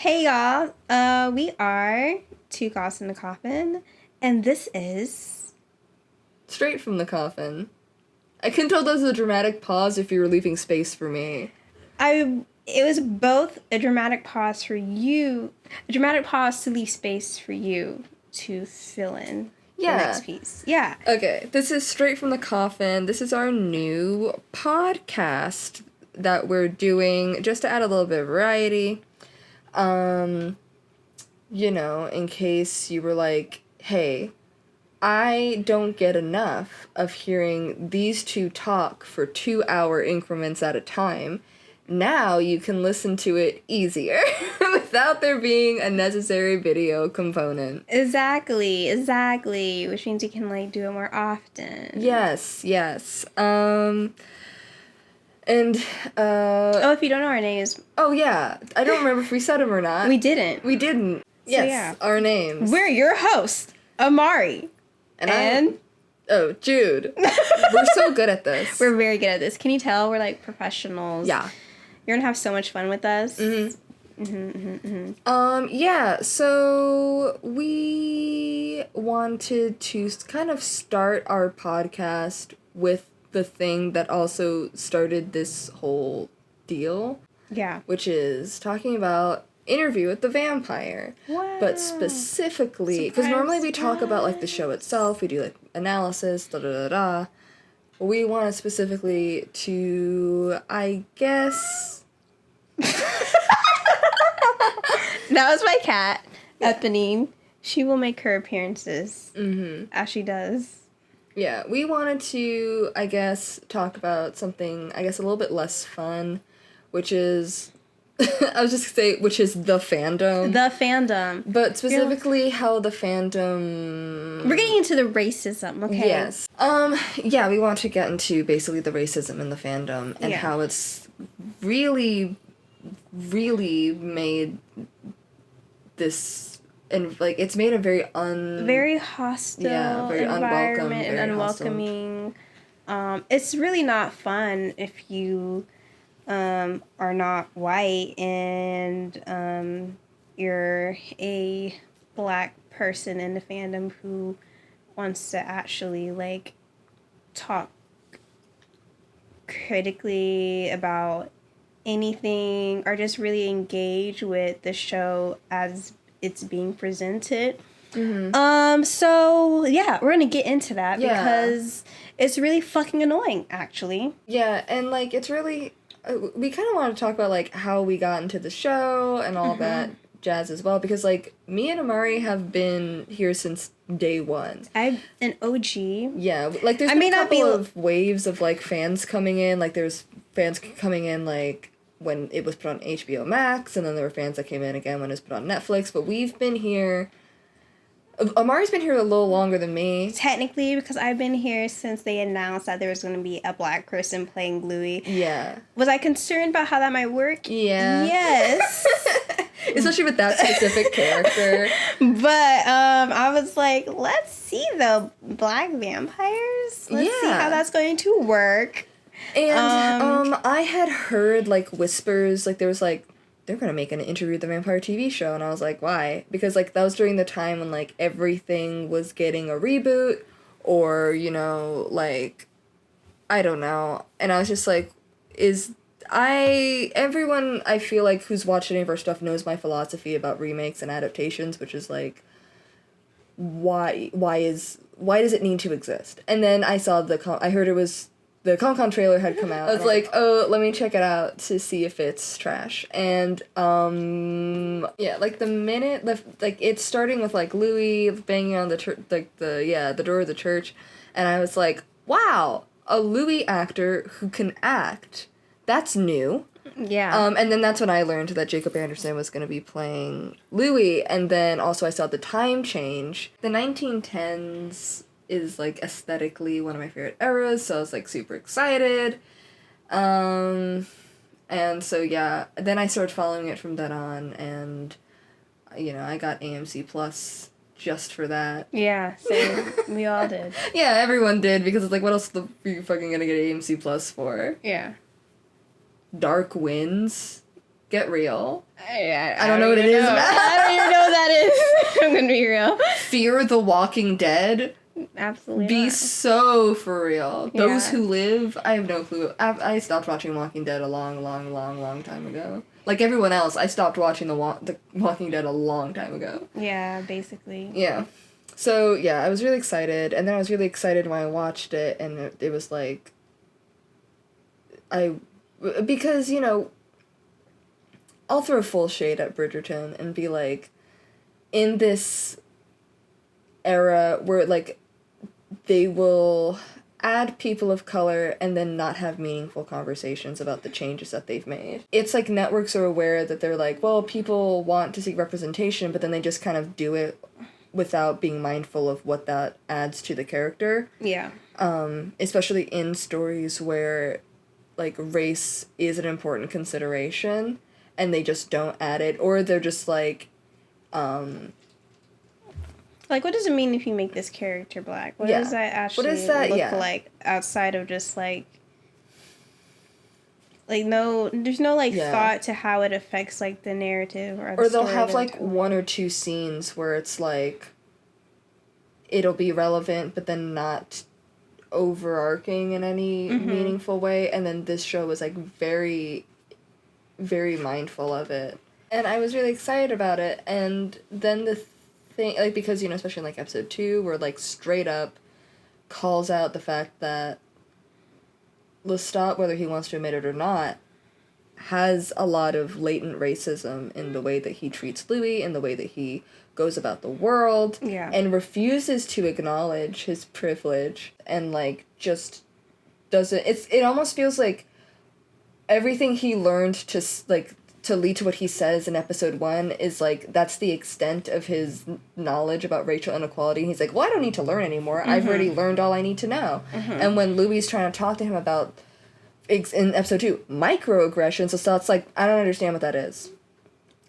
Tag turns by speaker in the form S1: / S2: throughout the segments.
S1: Hey y'all, we are Two Goths in the Coffin, and this is...
S2: Straight from the coffin. I couldn't tell that was a dramatic pause if you were leaving space for me.
S1: It was both a dramatic pause for you, a dramatic pause to leave space for you to fill in the next piece. Yeah.
S2: Okay, this is Straight from the Coffin. This is our new podcast that we're doing just to add a little bit of variety. You know, in case you were like, hey, I don't get enough of hearing these two talk for 2-hour increments at a time. Now you can listen to it easier without there being a necessary video component.
S1: Exactly, which means you can, like, do it more often.
S2: Yes.
S1: if you don't know our names...
S2: Oh, yeah. I don't remember if we said them or not.
S1: We didn't.
S2: Yes,
S1: yeah.
S2: Our names.
S1: We're your hosts, Amari. And
S2: Jude. We're so good at this.
S1: We're very good at this. Can you tell? We're, like, professionals.
S2: Yeah.
S1: You're gonna have so much fun with us.
S2: Yeah, so we wanted to kind of start our podcast with the thing that also started this whole deal.
S1: Yeah.
S2: Which is talking about Interview with the Vampire.
S1: Wow.
S2: But specifically, because normally we talk about, like, the show itself, we do, like, analysis, da-da-da-da. We wanted specifically to, I guess...
S1: That was my cat, Eponine. She will make her appearances, as she does.
S2: Yeah, we wanted to, I guess, talk about something, I guess, a little bit less fun, which is... I was just gonna say, which is the fandom.
S1: The fandom.
S2: But specifically how the fandom...
S1: We're getting into the racism, okay?
S2: Yes. Yeah, we want to get into basically the racism in the fandom and how it's really, really made this... And, like, it's made a very
S1: hostile
S2: very
S1: environment and
S2: unwelcoming.
S1: It's really not fun if you... are not white and you're a black person in the fandom who wants to actually, like, talk critically about anything or just really engage with the show as it's being presented. So yeah, we're gonna get into that because it's really fucking annoying, actually.
S2: Yeah, and, like, it's really... we kind of want to talk about, like, how we got into the show and all that jazz as well, because, like, me and Amari have been here since day one.
S1: I'm an OG.
S2: Yeah, like, there's been a couple of waves of, like, fans coming in. Like, there's fans coming in, like, when it was put on HBO Max, and then there were fans that came in again when it was put on Netflix, but we've been here... Amari's been here a little longer than me.
S1: Technically, because I've been here since they announced that there was going to be a black person playing Louis.
S2: Yeah.
S1: Was I concerned about how that might work?
S2: Yeah.
S1: Yes.
S2: Especially with that specific character.
S1: But I was like, let's see the black vampires. Let's see how that's going to work.
S2: And I had heard, like, whispers, like, there was, like, they're gonna make an Interview with the Vampire TV show, and I was like, why? Because, like, that was during the time when, like, everything was getting a reboot, or, you know, like, I don't know, and I was just like, everyone, I feel like, who's watched any of our stuff knows my philosophy about remakes and adaptations, which is, like, why does it need to exist? And then I saw I heard it was... The Comic-Con trailer had come out. I was like, oh, let me check it out to see if it's trash. And, yeah, like, the minute, like, it's starting with, like, Louis banging on the door of the church, and I was like, wow, a Louis actor who can act. That's new.
S1: Yeah.
S2: And then that's when I learned that Jacob Anderson was going to be playing Louis, and then also I saw the time change. The 1910s... is, like, aesthetically one of my favorite eras, so I was, like, super excited. And so, yeah, then I started following it from then on, and, you know, I got AMC Plus just for that.
S1: Yeah, same. We all did.
S2: Yeah, everyone did, because it's like, what else are you fucking gonna get AMC Plus for?
S1: Yeah.
S2: Dark Winds Get real.
S1: I
S2: don't know what it is.
S1: I don't even know what that is. I'm gonna be real.
S2: Fear the Walking Dead.
S1: Absolutely
S2: Be
S1: not.
S2: so for real.
S1: Yeah.
S2: Those Who Live, I have no clue. I stopped watching Walking Dead a long time ago. Like everyone else, I stopped watching the Walking Dead a long time ago.
S1: Yeah, basically.
S2: Yeah. So, yeah, I was really excited, and then I was really excited when I watched it, and it was like... Because, you know, I'll throw full shade at Bridgerton and be like, in this era where, like, they will add people of color and then not have meaningful conversations about the changes that they've made. It's like networks are aware that they're like, well, people want to see representation, but then they just kind of do it without being mindful of what that adds to the character.
S1: Yeah.
S2: Especially in stories where, like, race is an important consideration and they just don't add it, or they're just like,
S1: like, what does it mean if you make this character black? What does that actually look like outside of just, like, no, there's no, like, thought to how it affects, like, the narrative or the
S2: Or they'll
S1: story
S2: have, like, one or two scenes where it's, like, it'll be relevant, but then not overarching in any meaningful way, and then this show was, like, very, very mindful of it. And I was really excited about it, and then the thing, like, because, you know, especially in, like, episode 2, where, like, straight up calls out the fact that Lestat, whether he wants to admit it or not, has a lot of latent racism in the way that he treats Louis, in the way that he goes about the world, and refuses to acknowledge his privilege, and, like, just doesn't... It almost feels like everything he learned to, like, to lead to what he says in episode 1 is, like, that's the extent of his knowledge about racial inequality. And he's like, well, I don't need to learn anymore. I've already learned all I need to know. And when Louis trying to talk to him about, in episode 2, microaggressions, so it's like, I don't understand what that is.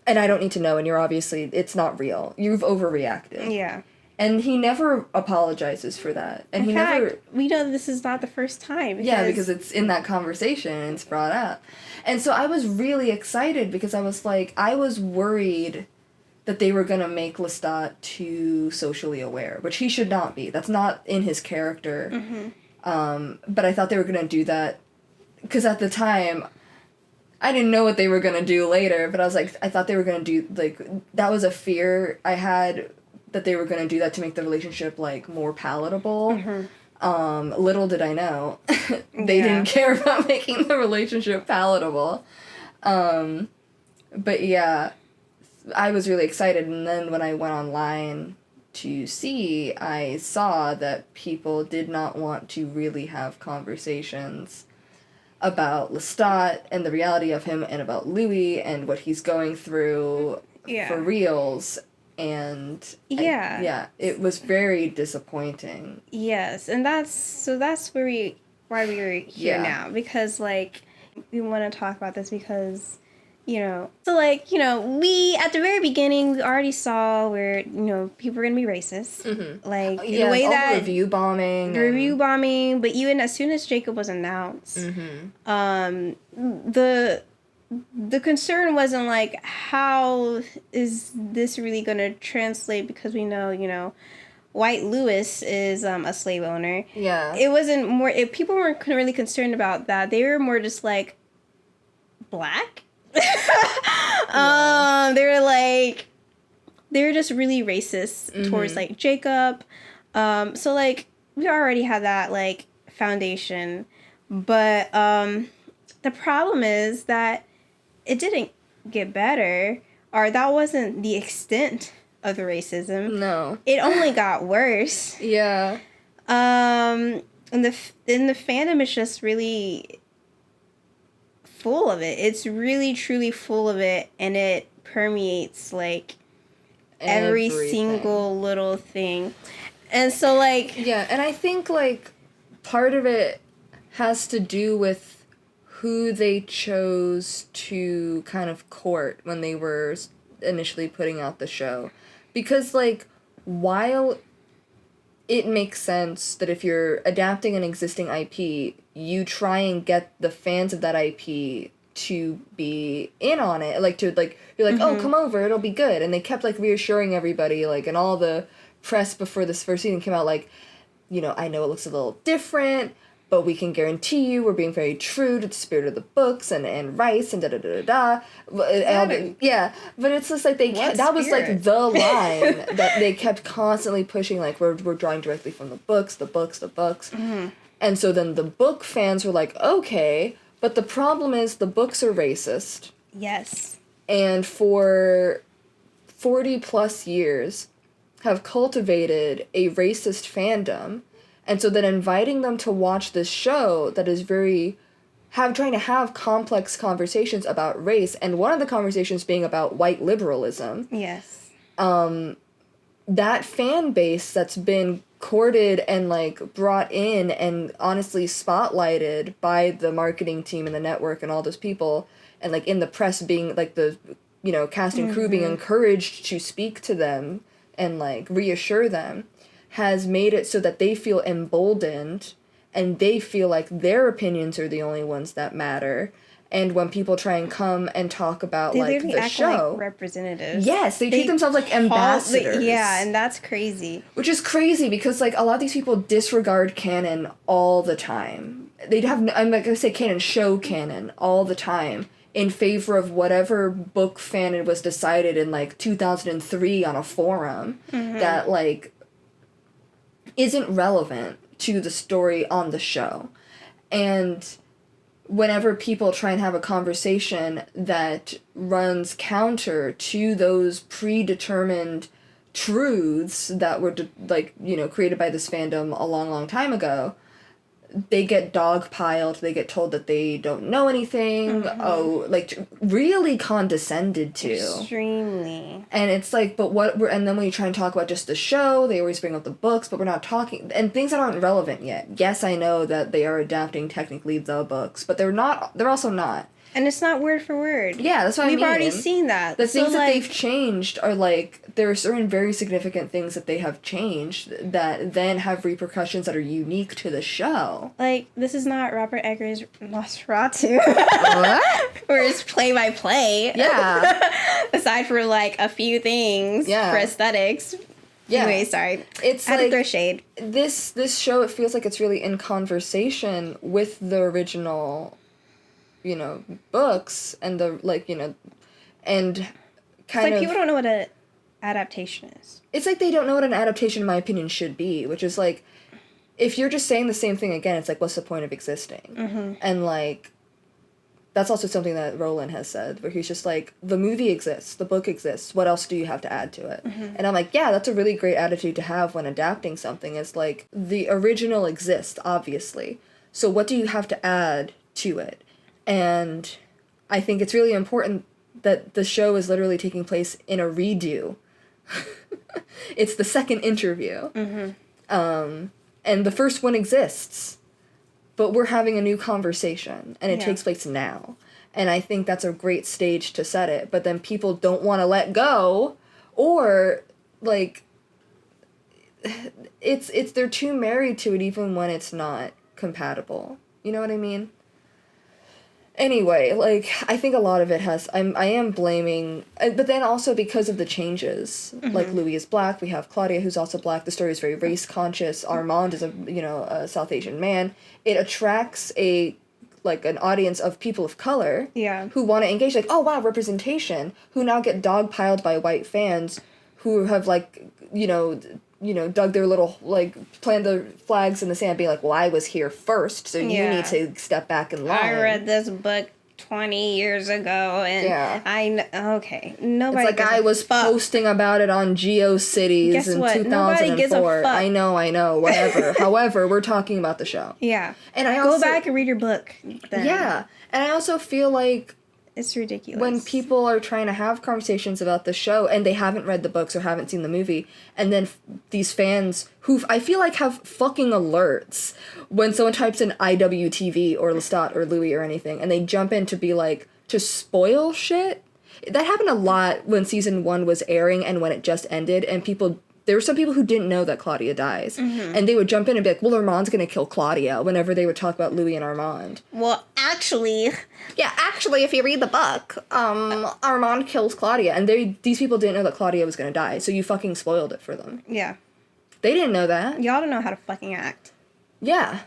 S2: And I don't need to know, and you're obviously, it's not real. You've overreacted.
S1: Yeah.
S2: And he never apologizes for that. And
S1: in fact, we know this is not the first time.
S2: Because it's in that conversation and it's brought up. And so I was really excited because I was like, I was worried that they were going to make Lestat too socially aware, which he should not be. That's not in his character. But I thought they were going to do that because at the time, I didn't know what they were going to do later, but I was like, I thought they were going to do, like, that was a fear I had, that they were going to do that to make the relationship, like, more palatable. Little did I know, they didn't care about making the relationship palatable. But yeah, I was really excited, and then when I went online to see, I saw that people did not want to really have conversations about Lestat and the reality of him, and about Louis and what he's going through for reals. And it was very disappointing. Yes,
S1: and that's why we're here now, because, like, we want to talk about this because, you know, so, like, you know, we at the very beginning we already saw where, you know, people are gonna be racist, like in the way that
S2: review bombing,
S1: but even as soon as Jacob was announced, the concern wasn't like, how is this really going to translate, because we know, you know, White Lewis is a slave owner.
S2: Yeah.
S1: It wasn't more, people weren't really concerned about that. They were more just like, black? They were just really racist towards, like, Jacob. So, like, we already had that, like, foundation. But the problem is that it didn't get better, or that wasn't the extent of the racism.
S2: No.
S1: It only got worse.
S2: Yeah.
S1: And the fandom is just really full of it. It's really, truly full of it, and it permeates, like, every single little thing. And so, like...
S2: Yeah, and I think, like, part of it has to do with who they chose to kind of court when they were initially putting out the show. Because, like, while it makes sense that if you're adapting an existing IP, you try and get the fans of that IP to be in on it, like to like you're like, oh, come over, it'll be good. And they kept like reassuring everybody, like, and all the press before this first season came out, like, you know, I know it looks a little different, but we can guarantee you we're being very true to the spirit of the books and rice and da-da-da-da-da. Yeah, but it's just like that was like the line that they kept constantly pushing, like, we're drawing directly from the books. And so then the book fans were like, okay, but the problem is the books are racist.
S1: Yes.
S2: And for 40 plus years have cultivated a racist fandom. And so then inviting them to watch this show that is trying to have complex conversations about race, and one of the conversations being about white liberalism.
S1: Yes.
S2: That fan base that's been courted and, like, brought in and honestly spotlighted by the marketing team and the network and all those people, and, like, in the press being, like, the, you know, cast and crew being encouraged to speak to them and, like, reassure them, has made it so that they feel emboldened and they feel like their opinions are the only ones that matter. And when people try and come and talk about,
S1: they
S2: like, the show,
S1: like representatives.
S2: Yes, they treat themselves like ambassadors.
S1: Yeah, and that's crazy.
S2: Which is crazy because, like, a lot of these people disregard canon all the time. They'd have, I'm not gonna say canon, show canon all the time in favor of whatever book fanon was decided in, like, 2003 on a forum that, like, isn't relevant to the story on the show. And whenever people try and have a conversation that runs counter to those predetermined truths that were, like, you know, created by this fandom a long, long time ago, they get dogpiled, they get told that they don't know anything, really condescended to.
S1: Extremely.
S2: And it's like, and then when you try and talk about just the show, they always bring up the books, but we're not talking, and things that aren't relevant yet. Yes, I know that they are adapting technically the books, but they're also not.
S1: And it's not word for word.
S2: Yeah, that's what I mean.
S1: We've already seen that.
S2: The things that they've changed are, like, there are certain very significant things that they have changed that then have repercussions that are unique to the show.
S1: Like, this is not Robert Eggers' Nosferatu. Where it's play-by-play.
S2: Yeah.
S1: Aside from, like, a few things for aesthetics. Yeah. Anyway, sorry.
S2: It's
S1: I had
S2: like,
S1: to throw shade.
S2: This show, it feels like it's really in conversation with the original, you know, books and the, like, you know, and kind of...
S1: people don't know what an adaptation is.
S2: It's like they don't know what an adaptation, in my opinion, should be, which is, like, if you're just saying the same thing again, it's like, what's the point of existing? And, like, that's also something that Roland has said, where he's just like, the movie exists, the book exists, what else do you have to add to it? And I'm like, yeah, that's a really great attitude to have when adapting something. It's like, the original exists, obviously, so what do you have to add to it? And I think it's really important that the show is literally taking place in a redo. It's the second interview. And the first one exists. But we're having a new conversation, and it takes place now. And I think that's a great stage to set it. But then people don't want to let go, or, like, they're too married to it even when it's not compatible. You know what I mean? Anyway, like, I think a lot of it I am blaming, but then also because of the changes, like, Louis is black, we have Claudia who's also black, the story is very race conscious, Armand is a South Asian man, it attracts an audience of people of color who want to engage, like, oh wow, representation, who now get dogpiled by white fans who have, like, dug their little, like, planted their flags in the sand, being like, well, I was here first, so you need to step back in line.
S1: I read this book 20 years ago, and I know, okay, nobody
S2: It's like I was posting about it on GeoCities in 2004.
S1: Nobody gives a fuck.
S2: I know, whatever. However, we're talking about the show.
S1: Yeah.
S2: And I also...
S1: Go back and read your book, then.
S2: Yeah. And I also feel like...
S1: It's ridiculous.
S2: When people are trying to have conversations about the show and they haven't read the books or haven't seen the movie, and then these fans who I feel like have fucking alerts when someone types in IWTV or Lestat or Louis or anything, and they jump in to be like, to spoil shit. That happened a lot when season 1 was airing and when it just ended, and people there were some people who didn't know that Claudia dies. And they would jump in and be like, well, Armand's gonna kill Claudia, whenever they would talk about Louis and Armand.
S1: Well, actually...
S2: Yeah, actually, if you read the book, Armand kills Claudia. And these people didn't know that Claudia was gonna die, so you fucking spoiled it for them.
S1: Yeah.
S2: They didn't know that.
S1: Y'all don't know how to fucking act.
S2: Yeah.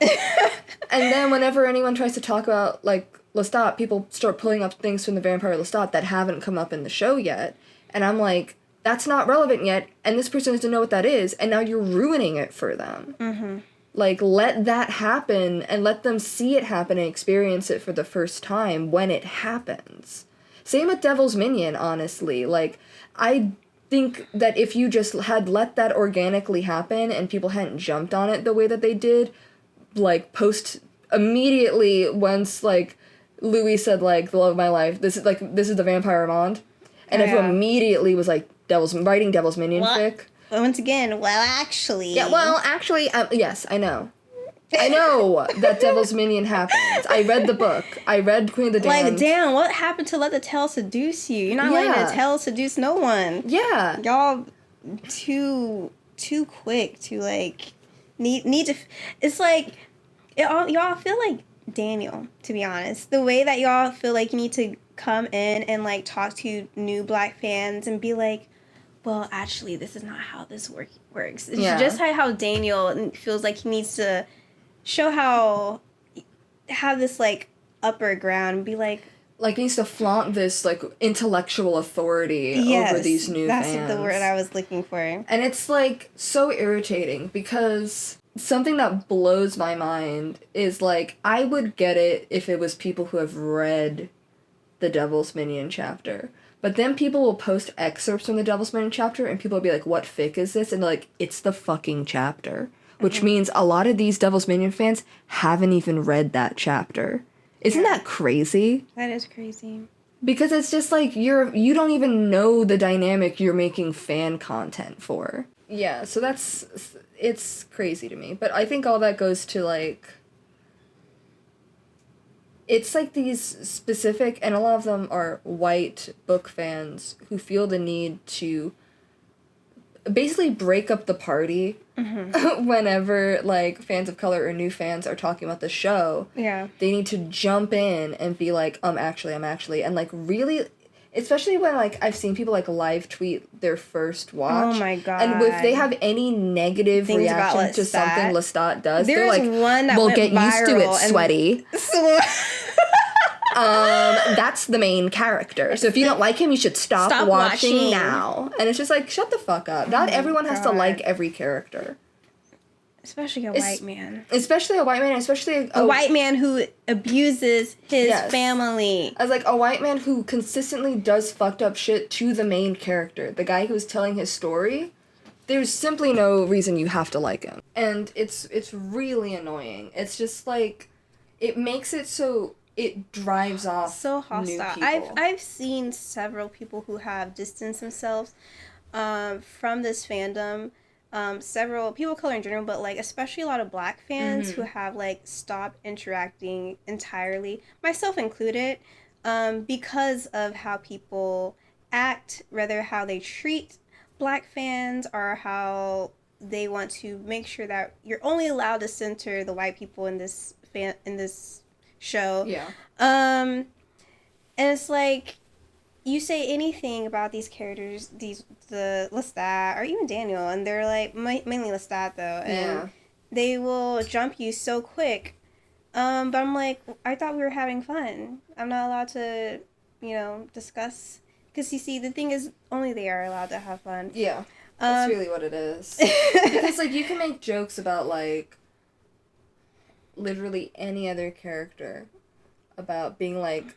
S2: And then whenever anyone tries to talk about, like, Lestat, people start pulling up things from the Vampire Lestat that haven't come up in the show yet. And I'm like, that's not relevant yet, and this person doesn't know what that is, and now you're ruining it for them. Like, let that happen, and let them see it happen and experience it for the first time when it happens. Same with Devil's Minion, honestly. Like, I think that if you just had let that organically happen, and people hadn't jumped on it the way that they did, like, immediately once, like, Louis said, like, the love of my life, this is the Vampire Armand, and everyone immediately was like, Devil's Minion fic.
S1: Once again, well, actually...
S2: Yeah, well, actually, yes, I know. I know that Devil's Minion happens. I read the book. I read Queen of the Damned.
S1: Like, damn, what happened to let the tail seduce you? You're not letting the tail seduce no one.
S2: Yeah.
S1: Y'all too quick to, like, need to... It's like, y'all feel like Daniel, to be honest. The way that y'all feel like you need to come in and, like, talk to new Black fans and be like, well, actually, this is not how this works. It's just how Daniel feels like he needs to show have this, like, upper ground and be like...
S2: Like, he needs to flaunt this, like, intellectual authority over these new fans.
S1: That's the word I was looking for.
S2: And it's, like, so irritating because something that blows my mind is, like, I would get it if it was people who have read the Devil's Minion chapter. But then people will post excerpts from the Devil's Minion chapter, and people will be like, what fic is this? And they're like, it's the fucking chapter. Which means a lot of these Devil's Minion fans haven't even read that chapter. Isn't that crazy?
S1: That is crazy.
S2: Because it's just like, you don't even know the dynamic you're making fan content for. Yeah, so it's crazy to me. But I think all that goes to, like... It's like these specific, and a lot of them are white book fans who feel the need to basically break up the party whenever, like, fans of color or new fans are talking about the show.
S1: Yeah.
S2: They need to jump in and be like, I'm actually, and, like, really... Especially when, like, I've seen people, like, live tweet their first watch.
S1: Oh, my God.
S2: And if they have any negative reaction to something Lestat does, they're like,
S1: one that
S2: well, get used to it, sweaty. That's the main character. So if you don't like him, you should stop watching now. And it's just like, shut the fuck up. Not everyone has to like every character.
S1: Especially a white man.
S2: Especially a white man, especially
S1: a white man who abuses his family.
S2: As, like, a white man who consistently does fucked up shit to the main character. The guy who's telling his story. There's simply no reason you have to like him. And it's really annoying. It's just, like, it makes it so it drives off
S1: so hostile.
S2: New people.
S1: I've seen several people who have distanced themselves from this fandom. Several people of color in general, but, like, especially a lot of Black fans who have, like, stopped interacting entirely, myself included, because of how people act, rather how they treat Black fans, or how they want to make sure that you're only allowed to center the white people in this show.
S2: Yeah.
S1: And it's like, you say anything about these characters, the Lestat, or even Daniel, and they're like, mainly Lestat though, and they will jump you so quick. But I'm like, I thought we were having fun. I'm not allowed to, discuss, because you see, the thing is, only they are allowed to have fun.
S2: Yeah, that's really what it is. Because, like, you can make jokes about, like, literally any other character, about being, like,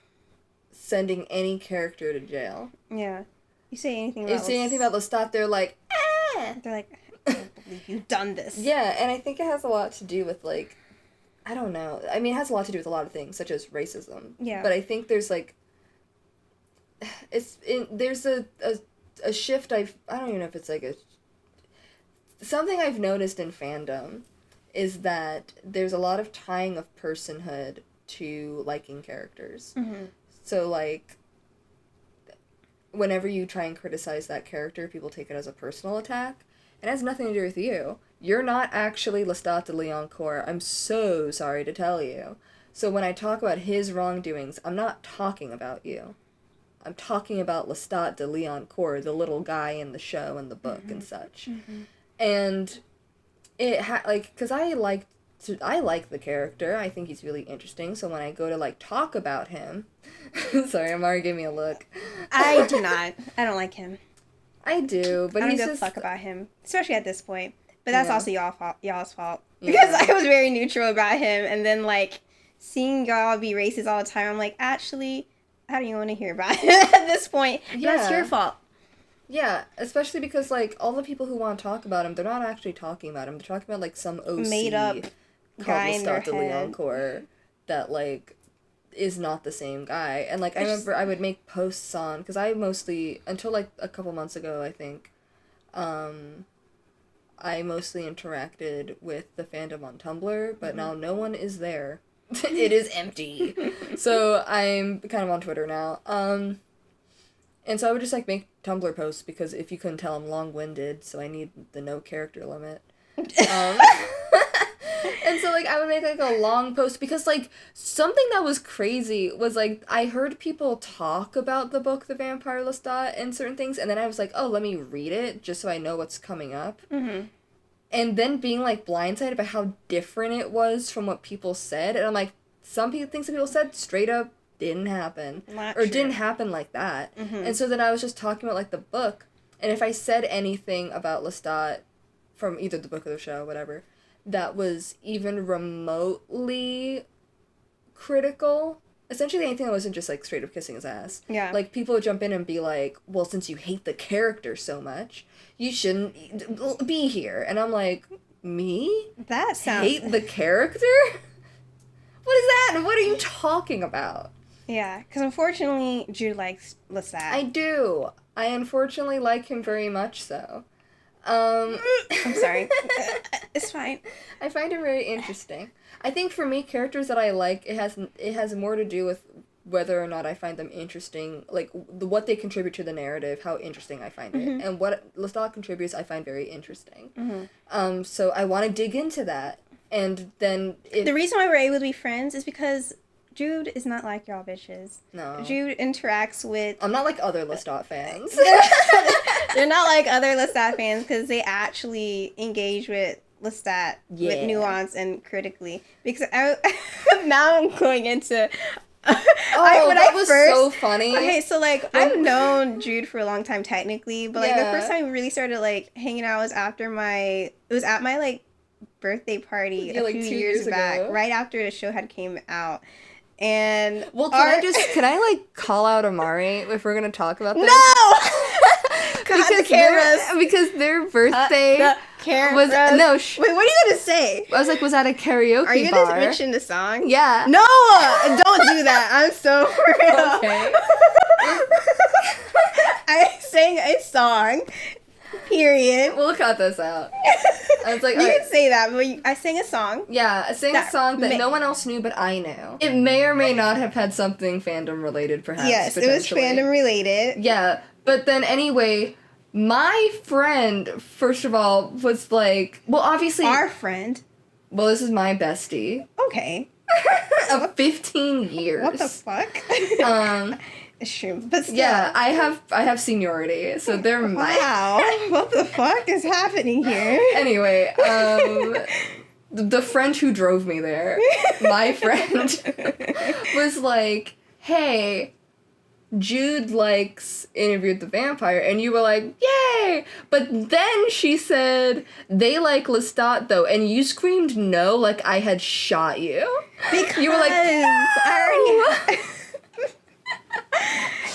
S2: sending any character to jail.
S1: Yeah. You say anything
S2: about Lestat, they're like, eh!
S1: They're like, I can't believe you've done this.
S2: Yeah, and I think it has a lot to do with, like, I don't know. I mean, it has a lot to do with a lot of things, such as racism.
S1: Yeah.
S2: But I think there's, like, there's a shift I don't even know if it's, like, something I've noticed in fandom is that there's a lot of tying of personhood to liking characters. Mm-hmm. So, like, whenever you try and criticize that character, people take it as a personal attack. It has nothing to do with you. You're not actually Lestat de Liancourt. I'm so sorry to tell you. So when I talk about his wrongdoings, I'm not talking about you. I'm talking about Lestat de Liancourt, the little guy in the show and the book and such. And it because I like the character. I think he's really interesting. So when I go to like talk about him, sorry, Amari gave me a look.
S1: I do not. I don't like him.
S2: I do, but
S1: I don't
S2: he's
S1: give a
S2: just
S1: fuck about him, especially at this point. But that's also y'all's fault because
S2: Yeah.
S1: I was very neutral about him, and then like seeing y'all be racist all the time, I'm like, actually, I don't even want to hear about it at this point. But that's your fault.
S2: Yeah, especially because like all the people who want to talk about him, they're not actually talking about him. They're talking about like some OC
S1: Made up guy in their
S2: Lestat de
S1: head
S2: Liancourt that like is not the same guy. And like I remember I would make posts on because I mostly until like a couple months ago I think, I mostly interacted with the fandom on Tumblr, but now no one is there. It is empty. So I'm kind of on Twitter now. And so I would just like make Tumblr posts because if you couldn't tell, I'm long-winded, so I need the no character limit. And so like I would make like a long post because like something that was crazy was like I heard people talk about the book The Vampire Lestat and certain things, and then I was like, oh, let me read it just so I know what's coming up. And then being like blindsided by how different it was from what people said, and I'm like, some things that people said straight up didn't happen didn't happen like that. And so then I was just talking about like the book, and if I said anything about Lestat from either the book or the show, whatever, that was even remotely critical, essentially anything that wasn't just like straight up kissing his ass, like people would jump in and be like, well, since you hate the character so much, you shouldn't be here. And I'm like, me?
S1: That sounds...
S2: Hate the character? What is that? And what are you talking about?
S1: Yeah, because unfortunately, Jude likes Lestat.
S2: I do. I unfortunately like him very much so.
S1: I'm sorry. It's fine.
S2: I find him very interesting. I think for me, characters that I like, it has more to do with whether or not I find them interesting, like what they contribute to the narrative, how interesting I find it, and what Lestat contributes, I find very interesting. So I want to dig into that, and then
S1: the reason why we're able to be friends is because Jude is not like y'all bitches.
S2: No.
S1: Jude interacts with...
S2: I'm not like other Lestat fans.
S1: They're not like other Lestat fans because they actually engage with Lestat with nuance and critically. Because now I'm going into...
S2: that was so funny.
S1: Okay, so like I've known Jude for a long time technically, but like the first time we really started like hanging out was at my like birthday party a few years back, ago. Right after the show had came out. And
S2: well, can I like call out Amari if we're gonna talk about this?
S1: No.
S2: because their birthday was no.
S1: Wait, what are you gonna say?
S2: I was like, was at a karaoke bar.
S1: Are you gonna mention the song?
S2: Yeah.
S1: No, don't do that. I'm so real.
S2: Okay.
S1: I sang a song. Period.
S2: We'll cut this out. I was like,
S1: you can say that, but I sang a song.
S2: Yeah, I sang a song that no one else knew, but I knew. It may or may not have had something fandom related, perhaps.
S1: Yes, it was fandom related.
S2: Yeah, but then anyway, my friend, first of all, was like, well, obviously...
S1: Our friend?
S2: Well, this is my bestie.
S1: Okay.
S2: Of 15 years.
S1: What the fuck? It's true, but still.
S2: Yeah, I have seniority, so they're
S1: wow. What the fuck is happening here?
S2: Anyway, the friend who drove me there, my friend, was like, hey, Jude likes Interview with the Vampire, and you were like, yay! But then she said, they like Lestat, though, and you screamed no like I had shot you.
S1: Because
S2: you were like, no!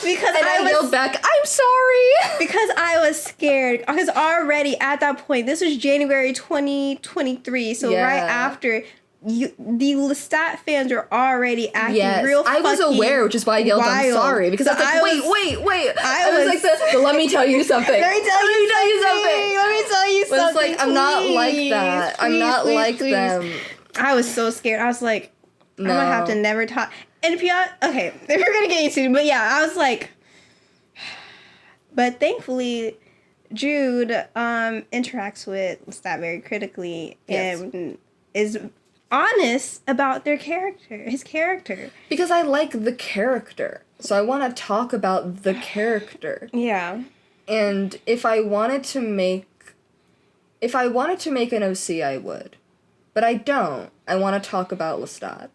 S1: Because
S2: I yelled back, I'm sorry!
S1: Because I was scared. Because already at that point, this was January 2023, so right after, the Lestat fans are already acting real fucking
S2: I was aware, which is why I yelled, I'm sorry. Because so I was like, wait. I was like, let me tell you something.
S1: Let me tell you something.
S2: But it's like, I'm not like that. I'm not like them.
S1: I was so scared. I was like, I'm gonna have to never talk. And if okay, if you're gonna get into it, but yeah, I was like, but thankfully, Jude interacts with Lestat very critically and is honest about his character.
S2: Because I like the character. So I want to talk about the character.
S1: Yeah.
S2: And if I wanted to make an OC, I would. But I don't. I want to talk about Lestat.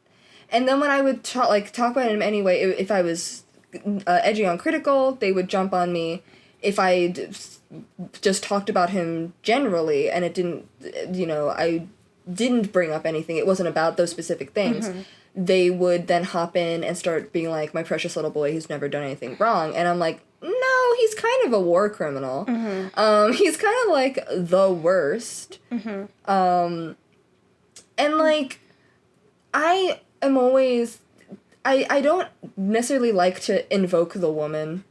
S2: And then when I would talk about him anyway, if I was edgy on critical, they would jump on me. If I just talked about him generally and it didn't, I didn't bring up anything, it wasn't about those specific things, they would then hop in and start being like, my precious little boy who's never done anything wrong. And I'm like, no, he's kind of a war criminal. He's kind of like the worst. And like, I am always, I don't necessarily like to invoke the woman,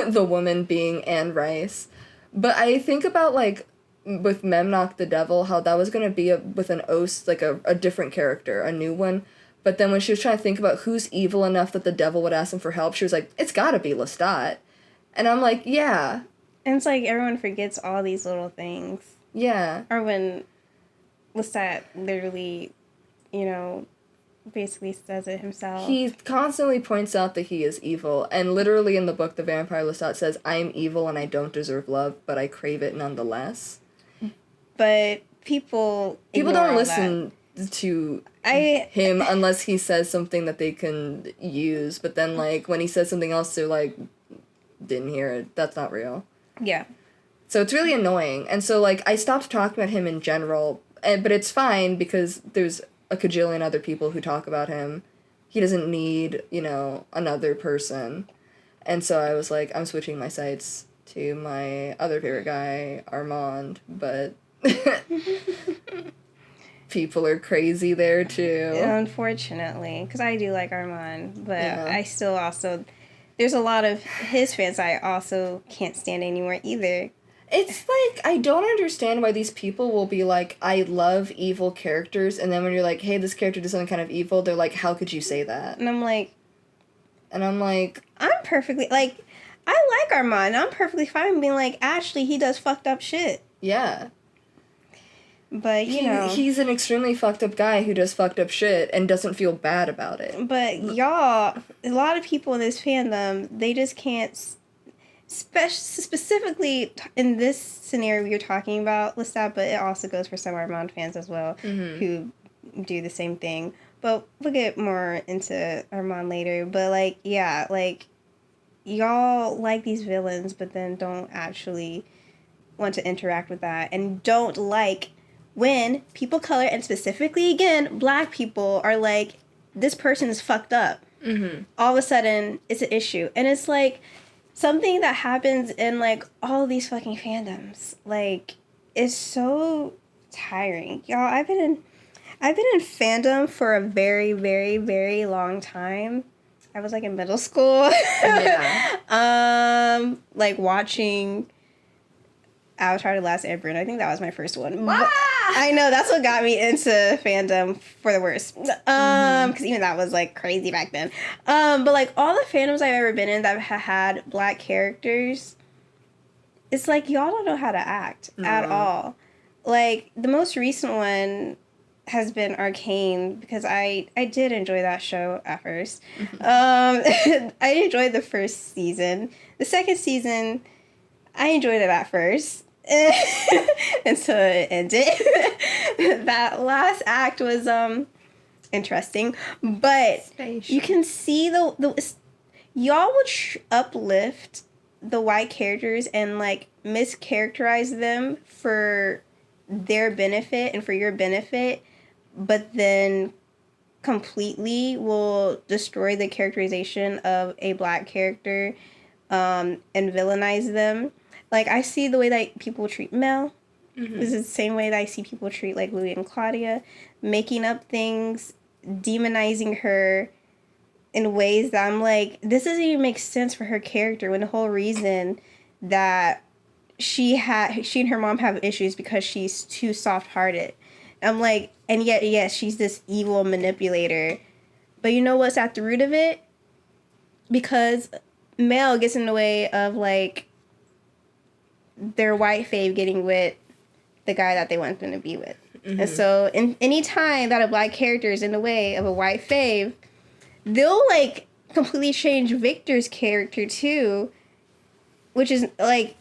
S2: the woman being Anne Rice, but I think about like with Memnoch the Devil, how that was going to be with an Os, like a different character, a new one. But then when she was trying to think about who's evil enough that the devil would ask him for help, she was like, it's gotta be Lestat. And I'm like, yeah.
S1: And it's like everyone forgets all these little things.
S2: Yeah.
S1: Or when Lestat literally, basically says it himself.
S2: He constantly points out that he is evil. And literally in the book, The Vampire Lestat says, I am evil and I don't deserve love, but I crave it nonetheless.
S1: But people
S2: don't listen to him unless he says something that they can use. But then, like, when he says something else, they're like, didn't hear it. That's not real.
S1: Yeah.
S2: So it's really annoying. And so, like, I stopped talking about him in general. But it's fine because there's a cajillion other people who talk about him. He doesn't need, another person. And so I was like, I'm switching my sights to my other favorite guy, Armand. But people are crazy there, too.
S1: Unfortunately. Because I do like Armand. But I still also... There's a lot of his fans I also can't stand anymore either.
S2: It's like, I don't understand why these people will be like, I love evil characters, and then when you're like, hey, this character does something kind of evil, they're like, how could you say that?
S1: And I'm like...
S2: I'm
S1: perfectly... Like, I like Armand. I'm perfectly fine being like, actually, he does fucked up shit.
S2: Yeah.
S1: But,
S2: he's an extremely fucked up guy who does fucked up shit and doesn't feel bad about it.
S1: But, y'all, a lot of people in this fandom, they just can't... Specifically in this scenario you're talking about, Lestat, but it also goes for some Armand fans as well, who do the same thing. But we'll get more into Armand later. But, like, yeah, like, y'all like these villains, but then don't actually want to interact with that. And don't like when people of color, and specifically, again, black people, are like, this person is fucked up. All of a sudden, it's an issue. And it's like... something that happens in, like, all these fucking fandoms, like, is so tiring. Y'all, I've been in fandom for a very, very, very long time. I was, like, in middle school.
S2: Yeah.
S1: Like, watching Avatar: The Last Airbender. I think that was my first one. I know, that's what got me into fandom for the worst. Because even that was, like, crazy back then. But, like, all the fandoms I've ever been in that have had black characters, it's like, y'all don't know how to act at all. Like, the most recent one has been Arcane, because I did enjoy that show at first. I enjoyed the first season. The second season, I enjoyed it at first. Until it ended. That last act was interesting, but you can see the y'all would uplift the white characters and like mischaracterize them for their benefit and for your benefit, but then completely will destroy the characterization of a black character and villainize them. Like, I see the way that people treat Mel. This is the same way that I see people treat, like, Louis and Claudia. Making up things, demonizing her in ways that I'm like, this doesn't even make sense for her character, when the whole reason that she and her mom have issues because she's too soft-hearted. I'm like, and yet, yes, she's this evil manipulator. But you know what's at the root of it? Because Mel gets in the way of, like, their white fave getting with the guy that they want them to be with. And so in any time that a black character is in the way of a white fave, they'll like completely change Victor's character too, which is like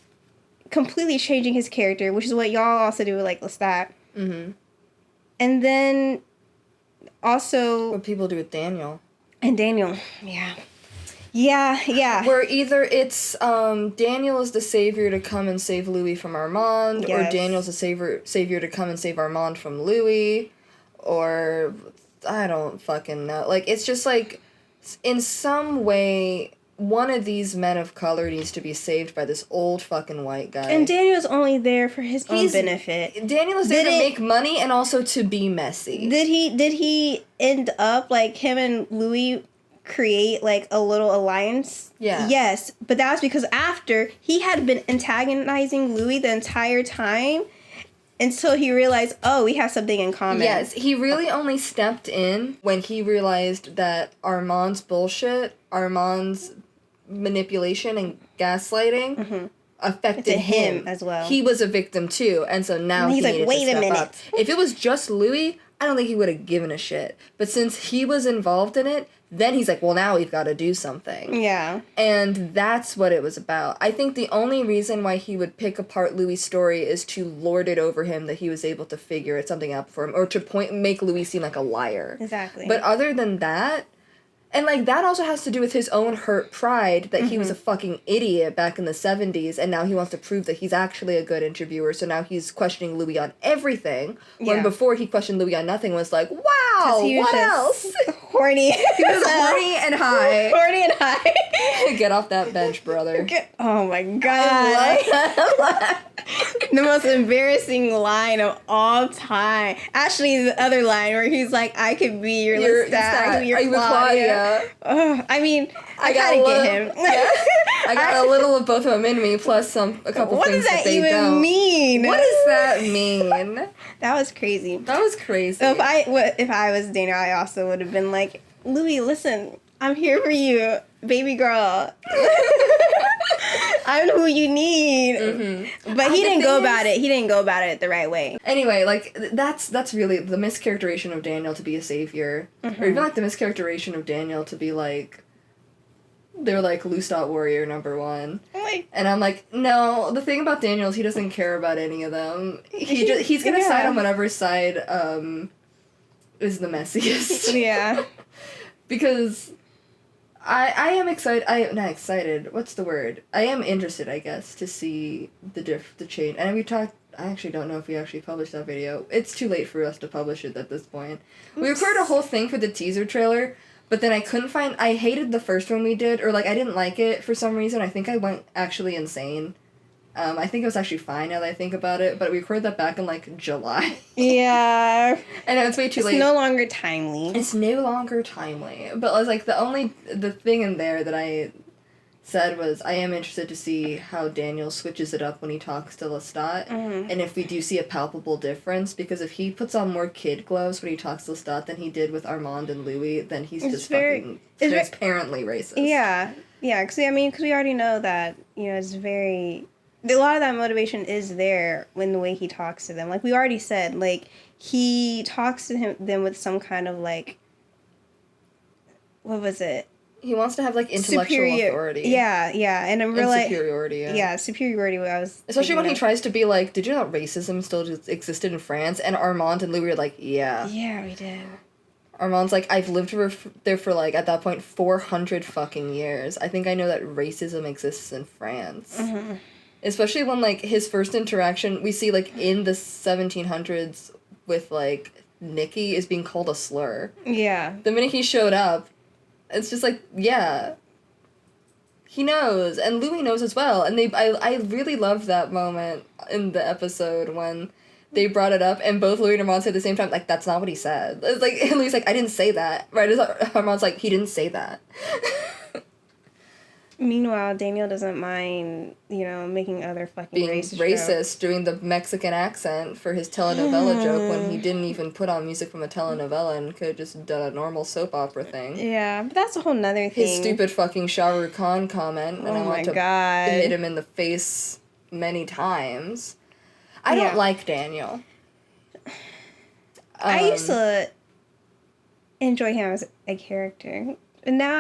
S1: completely changing his character, which is what y'all also do with like Lestat. And then also
S2: what people do with Daniel.
S1: And Daniel, yeah.
S2: Where either it's Daniel is the savior to come and save Louis from Armand, or Daniel's the savior to come and save Armand from Louis, or I don't fucking know. Like, it's just like, in some way, one of these men of color needs to be saved by this old fucking white guy.
S1: And Daniel's only there for his own benefit.
S2: Daniel is there to make money and also to be messy.
S1: Did he end up, like, him and Louis create like a little alliance? Yes, but that was because after he had been antagonizing Louis the entire time until he realized, oh, we have something in common.
S2: Yes, he really only stepped in when he realized that Armand's bullshit, Armand's manipulation and gaslighting affected him
S1: as well.
S2: He was a victim too, and so now he's like, wait a minute. Up. If it was just Louis, I don't think he would have given a shit. But since he was involved in it, then he's like, well, now we've got to do something.
S1: Yeah.
S2: And that's what it was about. I think the only reason why he would pick apart Louis' story is to lord it over him that he was able to figure something out for him, or to make Louis seem like a liar.
S1: Exactly.
S2: But other than that, and, like, that also has to do with his own hurt pride that he was a fucking idiot back in the 70s, and now he wants to prove that he's actually a good interviewer, so now he's questioning Louis on everything, when before he questioned Louis on nothing, was like, wow, what else?
S1: Horny.
S2: He was horny and high.
S1: Horny and high.
S2: Get off that bench, brother.
S1: Oh my god. The most embarrassing line of all time. Actually, the other line where he's like, I could be your Lestat, I could be your Claudia. I mean, I gotta get him.
S2: I got a little of both of them in me, plus a couple things that they don't.
S1: What does that even mean?
S2: What does that mean?
S1: That was crazy.
S2: That was crazy.
S1: So if I was Dana, I also would have been like, Louis, listen, I'm here for you, baby girl. I'm who you need. But he didn't go about it. He didn't go about it the right way.
S2: Anyway, like, that's really the mischaracterization of Daniel to be a savior. Or even, like, the mischaracterization of Daniel to be, like, they're, like, Lestat warrior number one. And I'm like, no, the thing about Daniel is he doesn't care about any of them. He's gonna side on whatever side, is the messiest.
S1: Yeah.
S2: Because I am excited. Not excited. What's the word? I am interested, I guess, to see the change. And we talked. I actually don't know if we actually published that video. It's too late for us to publish it at this point. Oops. We recorded a whole thing for the teaser trailer, but then I couldn't find. I hated the first one we did, or like I didn't like it for some reason. I think I went actually insane. I think it was actually fine now that I think about it, but we recorded that back in, like, July.
S1: Yeah.
S2: And it's way too late.
S1: It's no longer timely.
S2: It's no longer timely. But I was like, the thing in there that I said was, I am interested to see how Daniel switches it up when he talks to Lestat, and if we do see a palpable difference, because if he puts on more kid gloves when he talks to Lestat than he did with Armand and Louis, then he's fucking transparently racist.
S1: Yeah. Yeah, because we already know that, it's very... A lot of that motivation is there when the way he talks to them. Like, we already said, like, he talks to them with some kind of, like, what was it?
S2: He wants to have, like, intellectual authority.
S1: Yeah, and I'm really...
S2: superiority,
S1: Yeah, superiority, what I was...
S2: Especially when he tries to be like, did you know that racism still existed in France? And Armand and Louis are like, yeah.
S1: Yeah, we did.
S2: Armand's like, I've lived there for, like, at that point, 400 fucking years. I think I know that racism exists in France. Especially when, like, his first interaction, we see, like, in the 1700s with, like, Nikki is being called a slur.
S1: Yeah.
S2: The minute he showed up, it's just like, yeah. He knows, and Louis knows as well. And I really loved that moment in the episode when they brought it up, and both Louis and Armand said at the same time, like, that's not what he said. It's like, and Louis like, I didn't say that. Right? Armand's like, he didn't say that.
S1: Meanwhile, Daniel doesn't mind, making other fucking
S2: being racist
S1: jokes.
S2: Doing the Mexican accent for his telenovela joke when he didn't even put on music from a telenovela and could have just done a normal soap opera thing.
S1: Yeah, but that's a whole nother thing.
S2: His stupid fucking Shah Rukh Khan comment, and I want to hit him in the face many times. I don't like Daniel.
S1: I used to enjoy him as a character. And now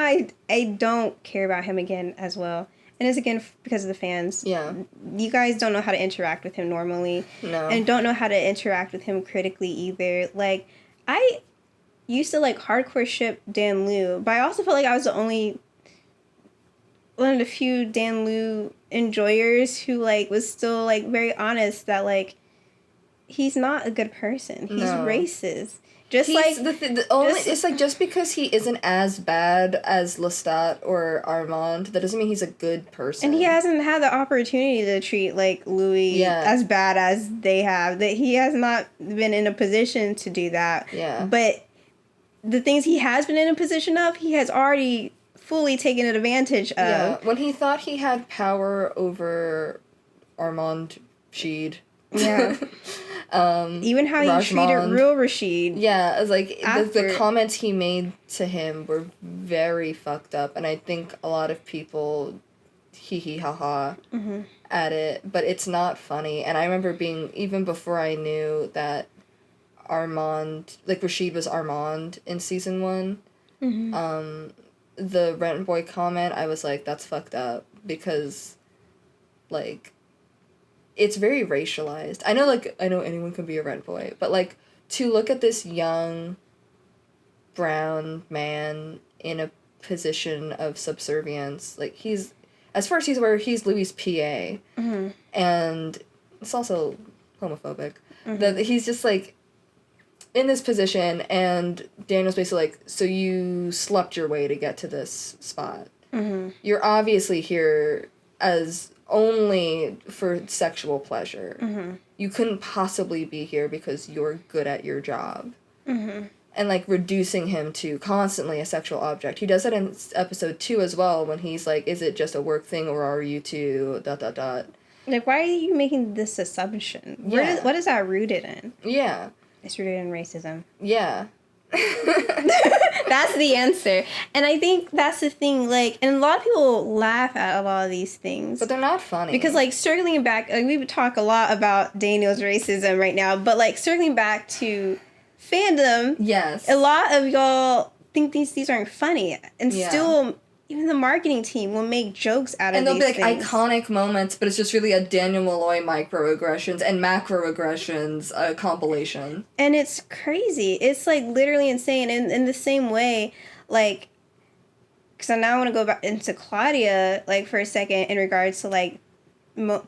S1: I don't care about him again as well. And it's again because of the fans.
S2: Yeah.
S1: You guys don't know how to interact with him normally.
S2: No.
S1: And don't know how to interact with him critically either. Like, I used to, like, hardcore ship Dan Liu, but I also felt like I was the only one of the few Dan Liu enjoyers who, like, was still, like, very honest that, like, he's not a good person. He's racist. Just
S2: it's like just because he isn't as bad as Lestat or Armand, that doesn't mean he's a good person.
S1: And he hasn't had the opportunity to treat like Louis as bad as they have. That he has not been in a position to do that.
S2: Yeah.
S1: But the things he has been in a position of, he has already fully taken advantage of.
S2: Yeah. When he thought he had power over Armand Sheed.
S1: Yeah. Even how he treated real Rashid.
S2: Yeah, it was like the comments he made to him were very fucked up, and I think a lot of people hee ha ha at it, but it's not funny. And I remember being, even before I knew that Armand, like Rashid was Armand in season 1, the Rent Boy comment, I was like, that's fucked up, because like it's very racialized. I know anyone can be a rent boy, but, like, to look at this young brown man in a position of subservience, like, he's, as far as he's aware, he's Louis' PA, and it's also homophobic, that he's just, like, in this position, and Daniel's basically like, so you slept your way to get to this spot. You're obviously here as only for sexual pleasure. You couldn't possibly be here because you're good at your job. And, like, reducing him to constantly a sexual object. He does that in episode 2 as well, when he's like, is it just a work thing, or are you two ...
S1: Like, why are you making this assumption? What is that rooted in?
S2: Yeah.
S1: It's rooted in racism.
S2: Yeah.
S1: That's the answer. And I think that's the thing, like, and a lot of people laugh at a lot of these things.
S2: But they're not funny.
S1: Because, like, circling back, like, we would talk a lot about Daniel's racism right now, but, like, circling back to Fandom,
S2: yes,
S1: a lot of y'all think these aren't funny. And still, even the marketing team will make jokes out of these things. And
S2: they'll be, like, iconic moments, but it's just really a Daniel Malloy microaggressions and macroaggressions compilation.
S1: And it's crazy. It's, like, literally insane. And in the same way, like, because I now want to go back into Claudia, like, for a second, in regards to, like,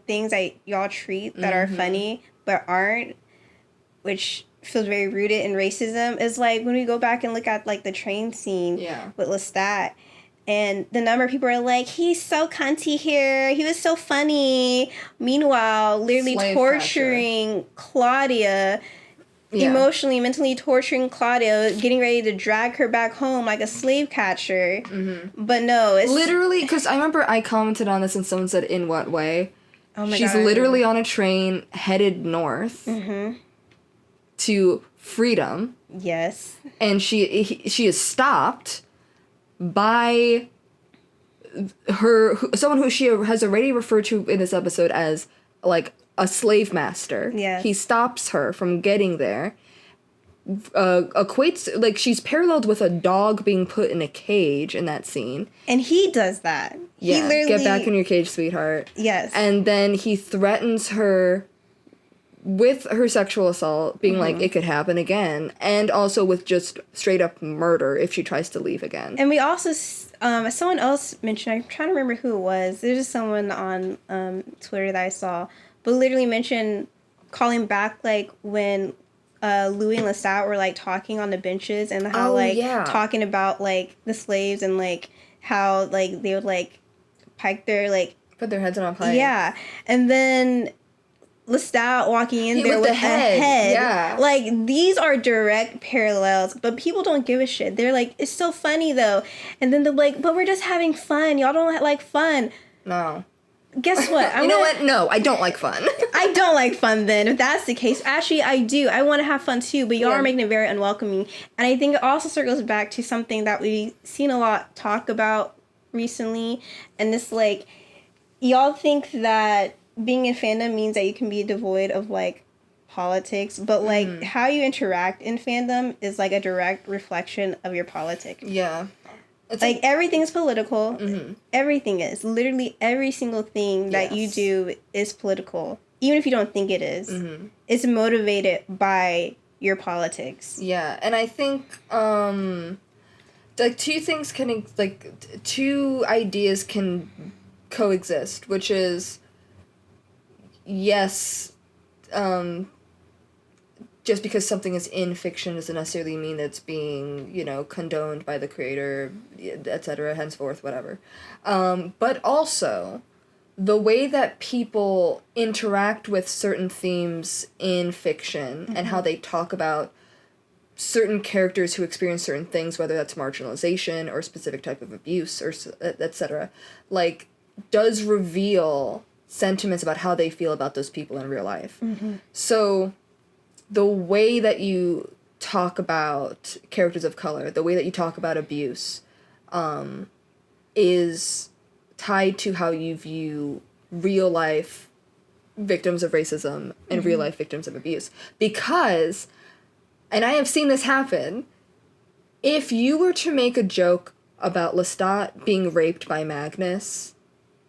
S1: things that y'all treat that are funny but aren't, which feels very rooted in racism, is, like, when we go back and look at, like, the train scene with Lestat. And the number of people are like, he's so cunty here. He was so funny. Meanwhile, literally torturing Claudia, emotionally, mentally torturing Claudia, getting ready to drag her back home like a slave catcher. But no, it's...
S2: Literally, because I remember I commented on this and someone said, in what way?
S1: Oh my
S2: She's
S1: God.
S2: literally on a train headed north to freedom.
S1: Yes.
S2: And she is stopped by someone who she has already referred to in this episode as, like, a slave master.
S1: Yes.
S2: He stops her from getting there. Equates, like, she's paralleled with a dog being put in a cage in that scene.
S1: And he does that.
S2: Yeah,
S1: he literally...
S2: get back in your cage, sweetheart.
S1: Yes.
S2: And then he threatens her with her sexual assault, being like, it could happen again, and also with just straight up murder if she tries to leave again.
S1: And we also, someone else mentioned, I'm trying to remember who it was, there's just someone on Twitter that I saw, but literally mentioned calling back, like, when Louis and Lestat were, like, talking on the benches, and how, talking about, like, the slaves, and, like, how, like, they would, like, pike their, like...
S2: Put their heads on a pike.
S1: Yeah. And then Lestat walking in there with a head.
S2: Yeah.
S1: Like, these are direct parallels, but people don't give a shit. They're like, it's so funny, though. And then they're like, but we're just having fun. Y'all don't like fun.
S2: No.
S1: Guess what?
S2: You know what? No, I don't like fun.
S1: I don't like fun, then, if that's the case. Actually, I do. I want to have fun, too, but y'all are making it very unwelcoming. And I think it also circles back to something that we've seen a lot talk about recently, and this, like, y'all think that being in fandom means that you can be devoid of, like, politics, but, like, how you interact in fandom is, like, a direct reflection of your politic.
S2: Yeah. It's
S1: like, everything's political. Everything is. Literally every single thing that you do is political. Even if you don't think it is. It's motivated by your politics.
S2: Yeah, and I think, like, two ideas can coexist, which is, yes, just because something is in fiction doesn't necessarily mean that it's being, you know, condoned by the creator, etc., henceforth, whatever. But also, the way that people interact with certain themes in fiction and how they talk about certain characters who experience certain things, whether that's marginalization or a specific type of abuse or etc., like, does reveal sentiments about how they feel about those people in real life. So the way that you talk about characters of color, the way that you talk about abuse, is tied to how you view real life victims of racism and real life victims of abuse. Because, and I have seen this happen, if you were to make a joke about Lestat being raped by Magnus,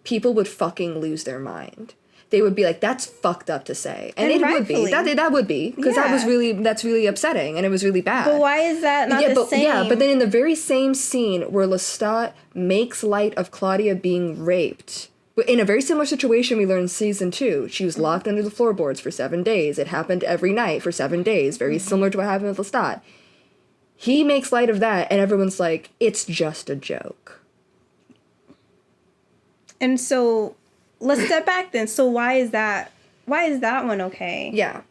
S2: people would fucking lose their mind. They would be like, that's fucked up to say. And it would be. That would be. Because that's really upsetting, and it was really bad.
S1: But why is that not the same?
S2: Yeah, but then in the very same scene where Lestat makes light of Claudia being raped, in a very similar situation we learned in season 2, she was locked under the floorboards for 7 days. It happened every night for 7 days, very similar to what happened with Lestat. He makes light of that, and everyone's like, it's just a joke.
S1: And so, let's step back then. So why is that one okay?
S2: Yeah.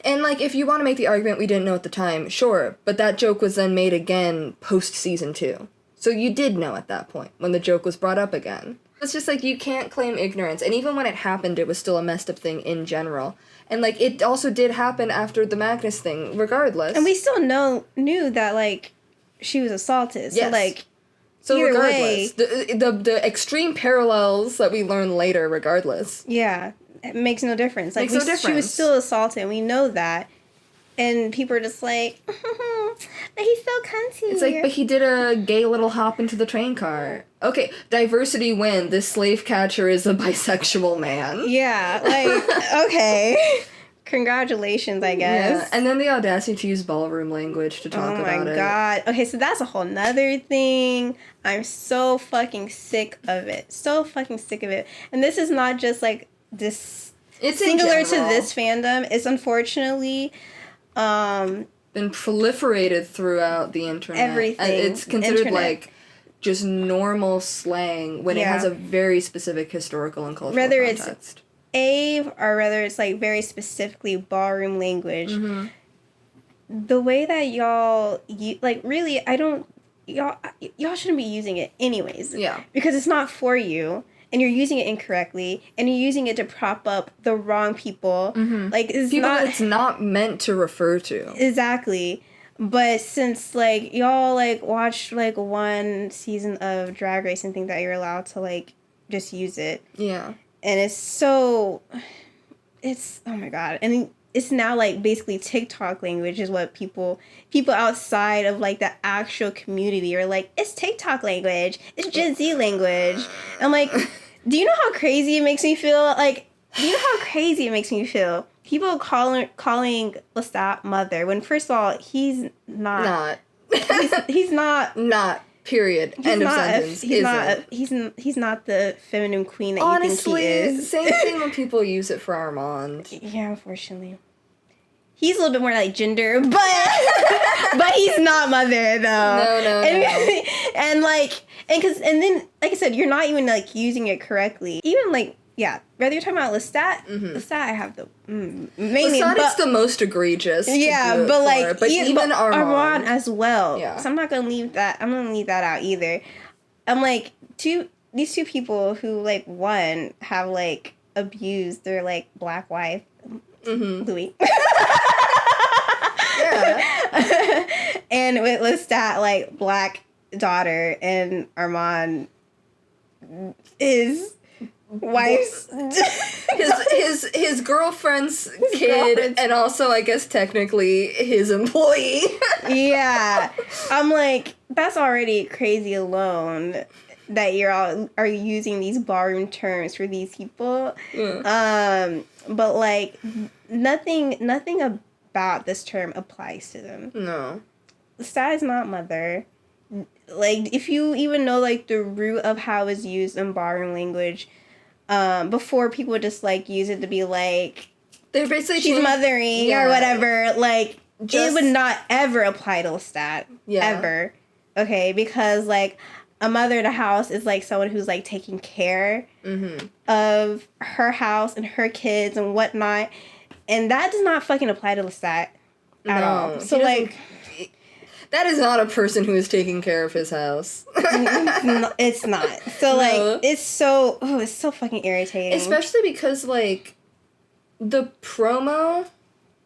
S2: And, like, if you want to make the argument we didn't know at the time, sure, but that joke was then made again post-season 2. So you did know at that point, when the joke was brought up again. It's just, like, you can't claim ignorance, and even when it happened, it was still a messed up thing in general. And, like, it also did happen after the Magnus thing, regardless.
S1: And we still knew that, like, she was assaulted.
S2: Yes.
S1: So, like,
S2: so
S1: either
S2: regardless,
S1: way,
S2: the extreme parallels that we learn later, regardless.
S1: Yeah, it makes no difference. Like,
S2: Makes no difference.
S1: She was still assaulted, and we know that. And people are just like, but he's so cunty.
S2: It's like, but he did a gay little hop into the train car. Okay, diversity win. This slave catcher is a bisexual man.
S1: Yeah, like, okay. Congratulations, I guess.
S2: Yeah, and then the audacity to use ballroom language to talk about it. Oh my
S1: god. Okay, so that's a whole nother thing. I'm so fucking sick of it. So fucking sick of it. And this is not just, like, this... It's singular to this fandom. It's unfortunately...
S2: been proliferated throughout the internet.
S1: Everything.
S2: It's considered, like, just normal slang when it has a very specific historical and cultural context.
S1: Whether it's AVE or whether it's, like, very specifically ballroom language. The way that y'all... like, really, I don't... Y'all shouldn't be using it anyways.
S2: Yeah.
S1: Because it's not for you. And you're using it incorrectly, and you're using it to prop up the wrong people. Like, it's
S2: people that it's not meant to refer to.
S1: Exactly. But since, like, y'all, like, watched, like, one season of Drag Race and think that you're allowed to, like, just use it.
S2: Yeah.
S1: And it's so... It's... Oh, my God. And it's now, like, basically TikTok language is what people outside of, like, the actual community are like, it's TikTok language. It's Gen Z language. And I'm like, do you know how crazy it makes me feel? Like, do you know how crazy it makes me feel? People calling Lestat mother when, first of all, he's not. He's not.
S2: Not. Period. End of sentence.
S1: He's not the feminine queen that
S2: honestly,
S1: you think he is.
S2: Same thing when people use it for Armand.
S1: Yeah, unfortunately. He's a little bit more like gender, but he's not mother though.
S2: No.
S1: And then like I said, you're not even like using it correctly. Even like whether you're talking about Lestat, Lestat I have the mainly
S2: Lestat is the most egregious.
S1: Yeah, but even
S2: Armand
S1: as well.
S2: Yeah.
S1: So I'm not gonna leave that. I'm gonna leave that out either. I'm like these two people who like one have like abused their like black wife, Louis. Yeah. And with Lestat like black daughter, and Armand is wife's
S2: his girlfriend's kid, and also I guess technically his employee.
S1: Yeah, I'm like, that's already crazy alone that you're all are using these ballroom terms for these people.
S2: Yeah.
S1: But like nothing about this term applies to them.
S2: No.
S1: Lestat is not mother. Like, if you even know like the root of how it's used in ballroom language, before people would just like use it to be like,
S2: they're basically
S1: she's mothering or whatever. Like, it would not ever apply to Lestat. Yeah. Ever. Okay, because like a mother in a house is like someone who's like taking care of her house and her kids and whatnot, and that does not fucking apply to Lestat at all. So like,
S2: that is not a person who is taking care of his house.
S1: It's not. So like, it's so fucking irritating.
S2: Especially because like the promo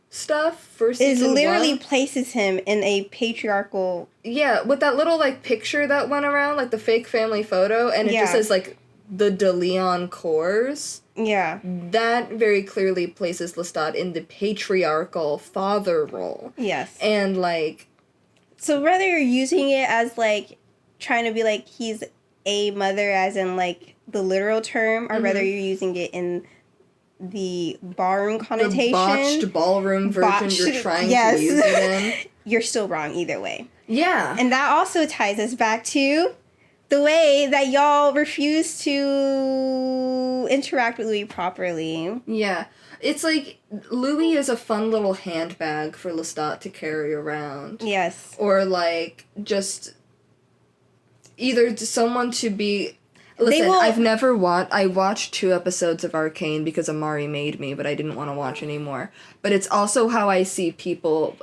S2: stuff for season
S1: it literally
S2: 1
S1: places him in a patriarchal.
S2: Yeah, with that little like picture that went around, like the fake family photo, and it just says like the De Leon cores.
S1: Yeah.
S2: That very clearly places Lestat in the patriarchal father role.
S1: Yes.
S2: And like,
S1: so whether you're using it as like trying to be like he's a mother as in like the literal term, or whether you're using it in the ballroom connotation,
S2: the botched ballroom version you're trying to use it in,
S1: you're still wrong either way.
S2: Yeah.
S1: And that also ties us back to the way that y'all refuse to interact with Louis properly.
S2: Yeah. It's like Louis is a fun little handbag for Lestat to carry around.
S1: Yes.
S2: Or like just either someone to be. Listen, I've never watched. I watched 2 episodes of Arcane because Amari made me, but I didn't want to watch anymore. But it's also how I see people.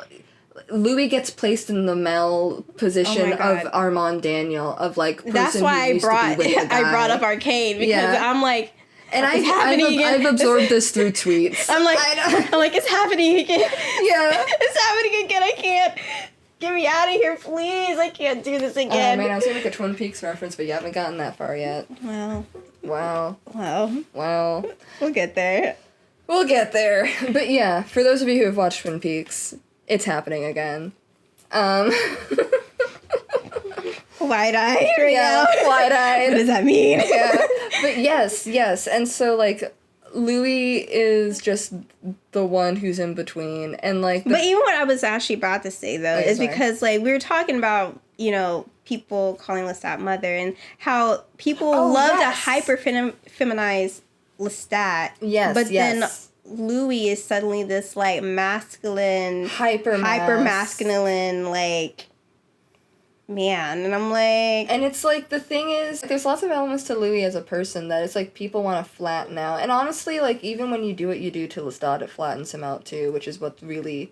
S2: Louis gets placed in the Mel position of Armand Daniel, of like person
S1: that's why
S2: who used to be with the guy.
S1: I brought up Arcane because I'm like.
S2: And I've absorbed this through tweets.
S1: I'm like, it's happening again.
S2: Yeah.
S1: It's happening again. I can't. Get me out of here, please. I can't do this again.
S2: Oh, man, I was going to make a Twin Peaks reference, but you haven't gotten that far yet. Wow.
S1: We'll get there.
S2: We'll get there. But yeah, for those of you who have watched Twin Peaks, it's happening again.
S1: Wide-eyed right now.
S2: Wide-eyed.
S1: What does that mean?
S2: Yeah. But yes. And so, like, Louis is just the one who's in between. And, like...
S1: But even what I was actually about to say, though, is because, like, we were talking about, you know, people calling Lestat mother and how people love to hyper-feminize Lestat.
S2: Yes,
S1: but then Louis is suddenly this, like, masculine... Hyper-masculine, like... man, and I'm like...
S2: And it's like, the thing is, there's lots of elements to Louis as a person that it's like people want to flatten out. And honestly, like, even when you do what you do to Lestat, it flattens him out too, which is what really...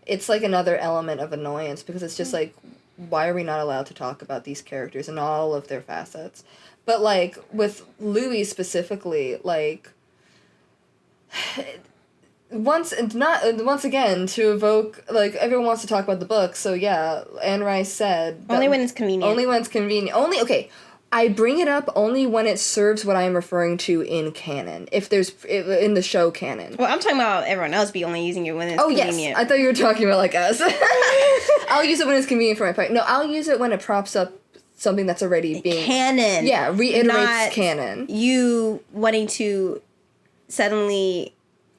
S2: It's like another element of annoyance, because it's just like, why are we not allowed to talk about these characters and all of their facets? But, like, with Louis specifically, like... Once again, to evoke, like, everyone wants to talk about the book, so yeah, Anne Rice said...
S1: Only when it's convenient.
S2: Only when it's convenient. I bring it up only when it serves what I am referring to in canon, in the show canon.
S1: Well, I'm talking about everyone else be only using it when it's convenient.
S2: Yes, I thought you were talking about, like, us. I'll use it when it's convenient for my part. No, I'll use it when it props up something that's already being...
S1: Canon.
S2: Yeah, reiterates canon.
S1: You wanting to suddenly...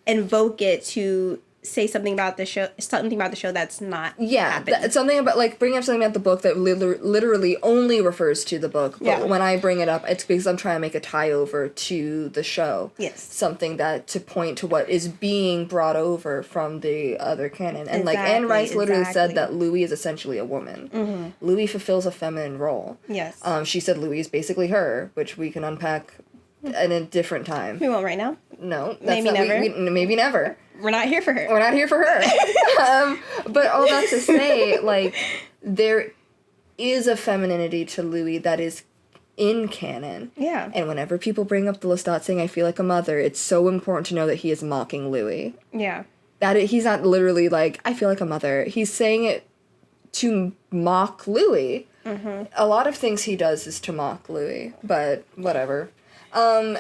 S1: invoke it to say something about the show that's not happening.
S2: Something about, like, bringing up something about the book that literally only refers to the book. But when I bring it up, it's because I'm trying to make a tie over to the show.
S1: Yes.
S2: Something that to point to what is being brought over from the other canon. And like Anne Rice literally said that Louis is essentially a woman. Mm-hmm. Louis fulfills a feminine role.
S1: Yes.
S2: She said Louis is basically her, which we can unpack at a different time.
S1: We won't right now.
S2: No,
S1: maybe never.
S2: Maybe never.
S1: We're not here for her.
S2: But all that to say, like, there is a femininity to Louis that is in canon.
S1: Yeah.
S2: And whenever people bring up the Lestat saying, I feel like a mother, it's so important to know that he is mocking Louis.
S1: Yeah.
S2: He's not literally like, I feel like a mother. He's saying it to mock Louis. Mm-hmm. A lot of things he does is to mock Louis, but whatever.
S1: Him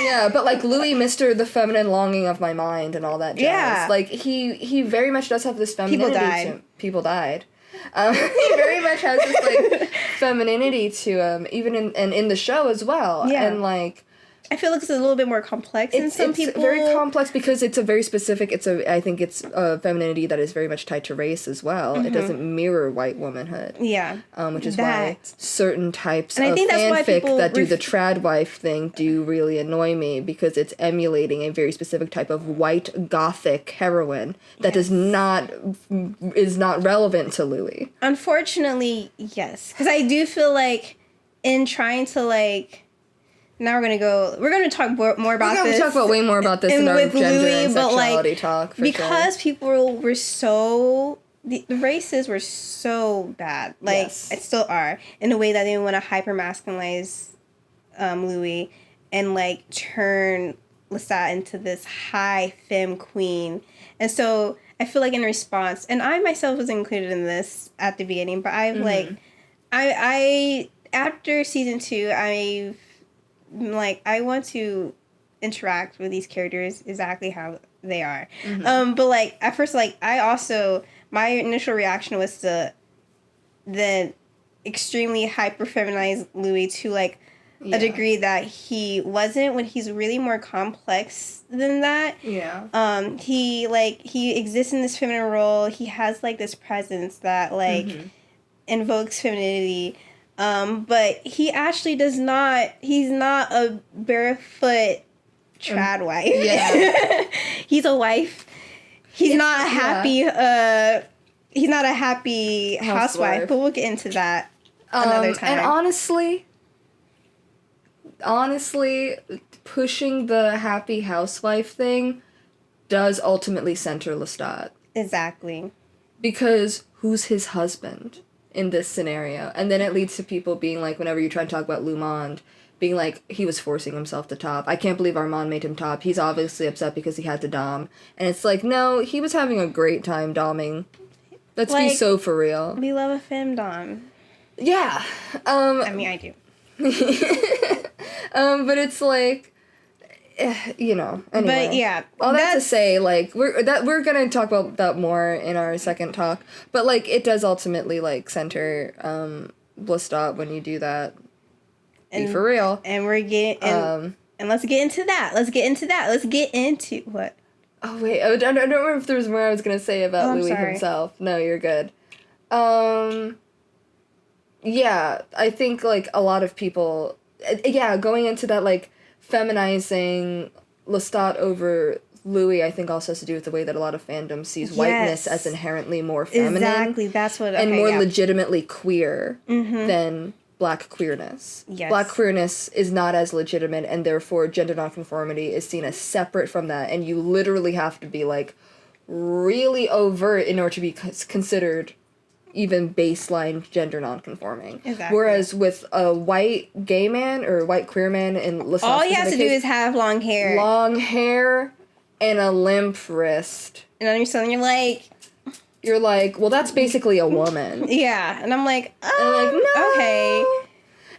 S2: Yeah, but like Louis, Mr. the feminine longing of my mind and all that jazz.
S1: Yeah.
S2: Like he very much does have this femininity. People died. He very much has this like femininity to him, even in the show as well.
S1: Yeah.
S2: And like
S1: I feel like it's a little bit more complex than some people.
S2: It's very complex because it's a very specific. I think it's a femininity that is very much tied to race as well. Mm-hmm. It doesn't mirror white womanhood.
S1: Yeah.
S2: Which is why certain types of
S1: fanfic
S2: that do the trad wife thing do really annoy me, because it's emulating a very specific type of white gothic heroine that is not relevant to Louis.
S1: Unfortunately, yes, because I do feel like in trying to like. Now we're gonna talk more about this. We're gonna
S2: talk about way more about this in our gender Louis, and sexuality talk.
S1: Because people were so the races were so bad. Like it still are, in a way that they want to hyper masculinize Louis and like turn Lestat into this high femme queen. And so I feel like in response, and I myself was included in this at the beginning, but I've I after season 2 I want to interact with these characters exactly how they are. Mm-hmm. But, like, at first, like, my initial reaction was to the extremely hyper-feminized Louis to, like, a degree that he wasn't, when he's really more complex than that.
S2: Yeah.
S1: He exists in this feminine role. He has, like, this presence that, like, invokes femininity. But he actually he's not a barefoot trad wife. Yeah. He's a wife. He's not a happy housewife, but we'll get into that another time.
S2: And honestly, pushing the happy housewife thing does ultimately center Lestat.
S1: Exactly.
S2: Because who's his husband in this scenario? And then it leads to people being like, whenever you try to talk about Lumond, being like, he was forcing himself to top. I can't believe Armand made him top. He's obviously upset because he had to dom. And it's like, no, he was having a great time doming. Let's be so for real.
S1: We love a femdom.
S2: Yeah.
S1: I mean, I do.
S2: But it's like, anyway.
S1: But yeah,
S2: all that to say, like, we're gonna talk about that more in our second talk. But like, it does ultimately like center Lestat when you do that. Be for real.
S1: And we're getting and let's get into that. Let's get into what?
S2: Oh wait, I don't remember if there was more I was gonna say about Louis himself. No, you're good. Yeah, I think like a lot of people. Going into that like. Feminizing Lestat over Louis, I think, also has to do with the way that a lot of fandom sees whiteness as inherently more feminine.
S1: Exactly, that's what...
S2: and more legitimately queer than black queerness.
S1: Yes.
S2: Black queerness is not as legitimate, and therefore gender nonconformity is seen as separate from that, and you literally have to be, like, really overt in order to be considered even baseline gender nonconforming.
S1: Exactly.
S2: Whereas with a white gay man or white queer man in Lestat's
S1: all he has to do is have long hair.
S2: Long hair and a limp wrist.
S1: And on your son,
S2: you're like, well, that's basically a woman.
S1: Yeah. And I'm like, no. Okay.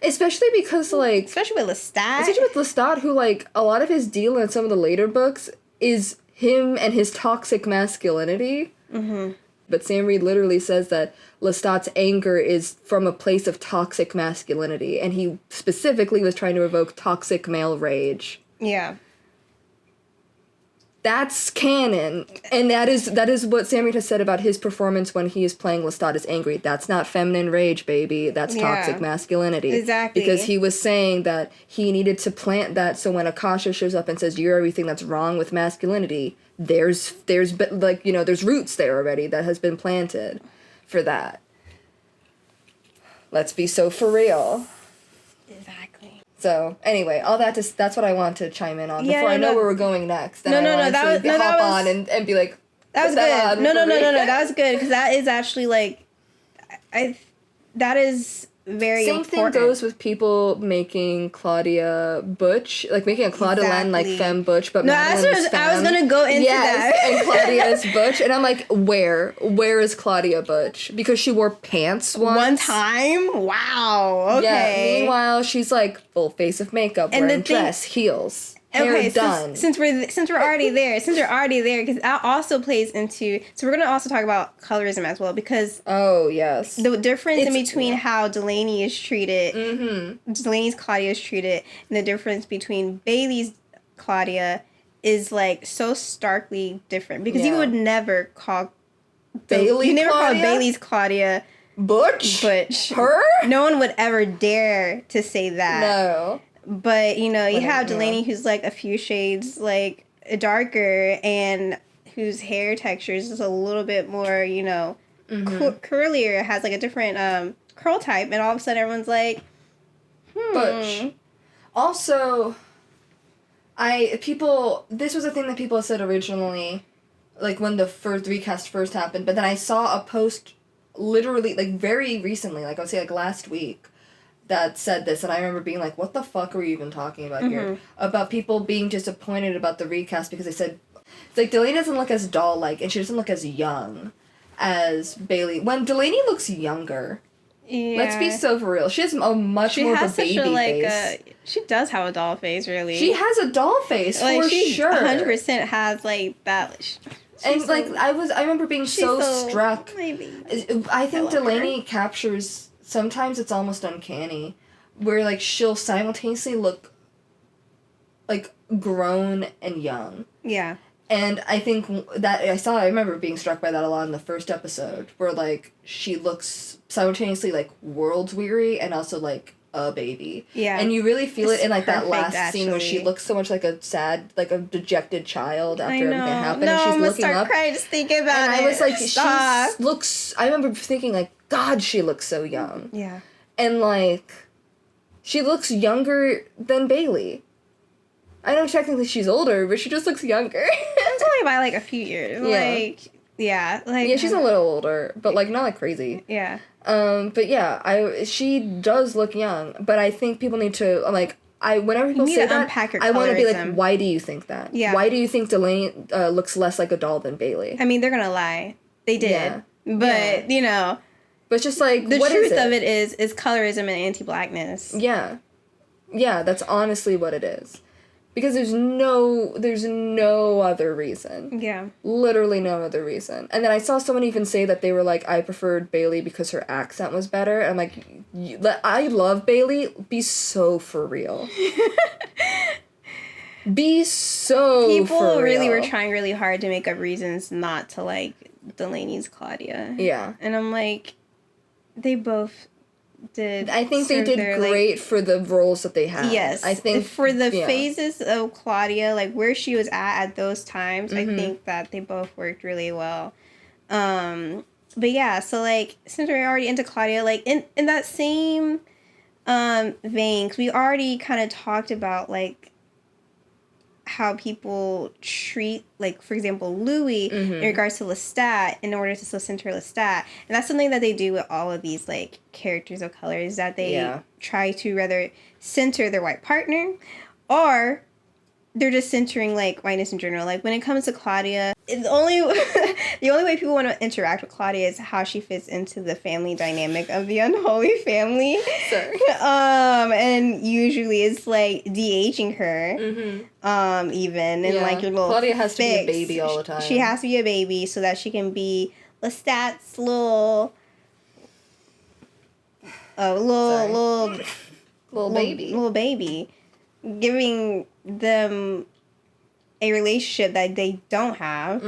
S2: Especially because, like...
S1: Especially with
S2: Lestat, who, like, a lot of his deal in some of the later books is him and his toxic masculinity. Mm-hmm. But Sam Reed literally says that Lestat's anger is from a place of toxic masculinity, and he specifically was trying to evoke toxic male rage.
S1: Yeah.
S2: That's canon, and that is what Sam Reed has said about his performance when he is playing Lestat as angry. That's not feminine rage, baby. That's toxic masculinity.
S1: Exactly.
S2: Because he was saying that he needed to plant that, so when Akasha shows up and says, you're everything that's wrong with masculinity, there's roots there already that has been planted for that. Let's be so for real.
S1: Exactly.
S2: So anyway, that's what I want to chime in on before I know where we're going next. And
S1: that was
S2: hop on and be like,
S1: that was good. No, that was good, because that is actually like, that is very
S2: Same
S1: important.
S2: thing goes with people making Claudia butch, like making a Claudia Len like femme butch, but Madeline is femme.
S1: I was gonna go into that.
S2: And Claudia is butch, and I'm like, where is Claudia butch? Because she wore pants once.
S1: One time? Wow. Okay.
S2: Yeah. Meanwhile, she's like full face of makeup, and wearing dress, heels. Hair done.
S1: Since we're already there, because that also plays into. So we're gonna also talk about colorism as well, because the difference in between how Delaney is treated, Delaney's Claudia is treated, and the difference between Bailey's Claudia is like so starkly different. Because you would never call Bailey's Claudia butch. Her? No one would ever dare to say that.
S2: No.
S1: But, you know, you have Delaney who's, like, a few shades, like, darker, and whose hair texture is just a little bit more, you know, curlier, has, like, a different curl type, and all of a sudden everyone's like,
S2: Butch. Also, this was a thing that people said originally, like, when the first recast first happened, but then I saw a post literally, like, very recently, like, I would say, like, last week, that said this, and I remember being like, what the fuck are we even talking about here? About people being disappointed about the recast because they said, it's like, Delaney doesn't look as doll-like, and she doesn't look as young as Bailey. When Delaney looks younger, let's be so for real, she has a much more of a baby face.
S1: She does have a doll face, really.
S2: She has a doll face, like, for sure.
S1: 100% has, like, that...
S2: And, like, I remember being so struck.
S1: Maybe.
S2: I think Delaney captures... Sometimes it's almost uncanny, where, like, she'll simultaneously look, like, grown and young.
S1: Yeah.
S2: And I think I remember being struck by that a lot in the first episode, where, like, she looks simultaneously, like, world weary and also, like, a baby. Yeah. And you really feel it in, like, that last scene where she looks so much like a sad, like, a dejected child after everything happened.
S1: No,
S2: and she's
S1: I'm
S2: looking
S1: start
S2: up.
S1: crying just thinking about
S2: and
S1: it.
S2: I was like, I remember thinking, like, God, she looks so young.
S1: Yeah.
S2: And, like, she looks younger than Bailey. I know technically she's older, but she just looks younger.
S1: It's only by, like, a few years. Yeah.
S2: Yeah, she's a little older, but, like, not, like, crazy.
S1: Yeah.
S2: But, yeah, she does look young, but I think people need to, like, whenever people say that, I want to be like, why do you think that? Yeah. Why do you think Delaney looks less like a doll than Bailey?
S1: I mean, they're gonna lie. They did. Yeah. But, you know...
S2: But it's just like,
S1: the truth of it is colorism and anti-blackness.
S2: Yeah. Yeah, that's honestly what it is. Because there's no other reason. Yeah. Literally no other reason. And then I saw someone even say that they were like, I preferred Bailey because her accent was better. And I'm like, I love Bailey. Be so for real. Be so
S1: People
S2: for real.
S1: Really were trying really hard to make up reasons not to like Delaney's Claudia. Yeah. And I'm like... They both did.
S2: I think they did great for the roles that they had. Yes. I think
S1: for the phases of Claudia, like where she was at those times, I think that they both worked really well. But yeah, so like since we're already into Claudia, like in that same vein, 'cause we already kind of talked about like how people treat, like, for example, Louis in regards to Lestat in order to center Lestat. And that's something that they do with all of these, like, characters of color, is that they try to rather center their white partner or they're just centering, like, whiteness in general. Like, when it comes to Claudia, the only way people want to interact with Claudia is how she fits into the family dynamic of the unholy family. Sorry. And usually it's, like, de-aging her, even. And, like, your little
S2: Claudia has to be a baby all the time.
S1: She has to be a baby so that she can be Lestat's little baby. Giving them a relationship that they don't have.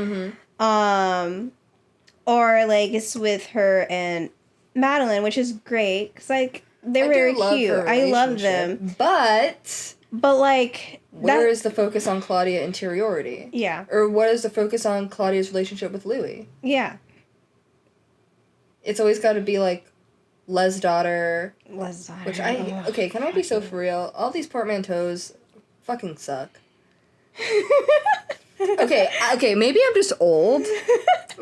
S1: Or, like, it's with her and Madeline, which is great, because, like, they're very cute. I love them.
S2: But,
S1: like...
S2: Where is the focus on Claudia interiority? Yeah. Or what is the focus on Claudia's relationship with Louis? Yeah. It's always got to be, like, Les' daughter. Which okay, can I be so for real? All these portmanteaus fucking suck. Okay, maybe I'm just old,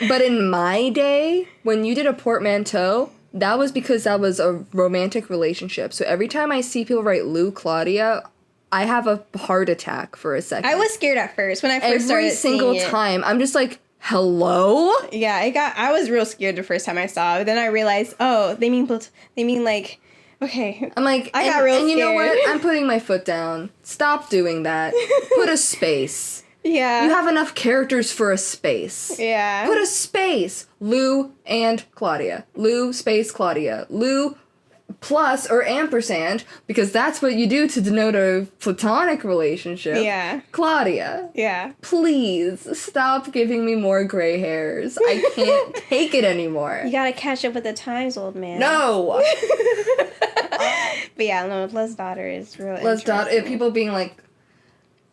S2: but in my day, when you did a portmanteau, that was because that was a romantic relationship. So every time I see people write Lou Claudia, I have a heart attack for a second.
S1: I was scared at first when I first started seeing it.
S2: Every single time. I'm just like, hello?
S1: Yeah, I was real scared the first time I saw it. Then I realized, oh, they mean like, okay.
S2: I'm like,
S1: I got real scared.
S2: And you know what? I'm putting my foot down. Stop doing that. Put a space.
S1: Yeah.
S2: You have enough characters for a space.
S1: Yeah.
S2: Put a space. Lou and Claudia. Lou space Claudia. Lou plus or ampersand, because that's what you do to denote a platonic relationship.
S1: Yeah.
S2: Claudia.
S1: Yeah.
S2: Please stop giving me more gray hairs. I can't take it anymore.
S1: You gotta catch up with the times, old man.
S2: No!
S1: But yeah, no, Les Daughter is real
S2: People being like,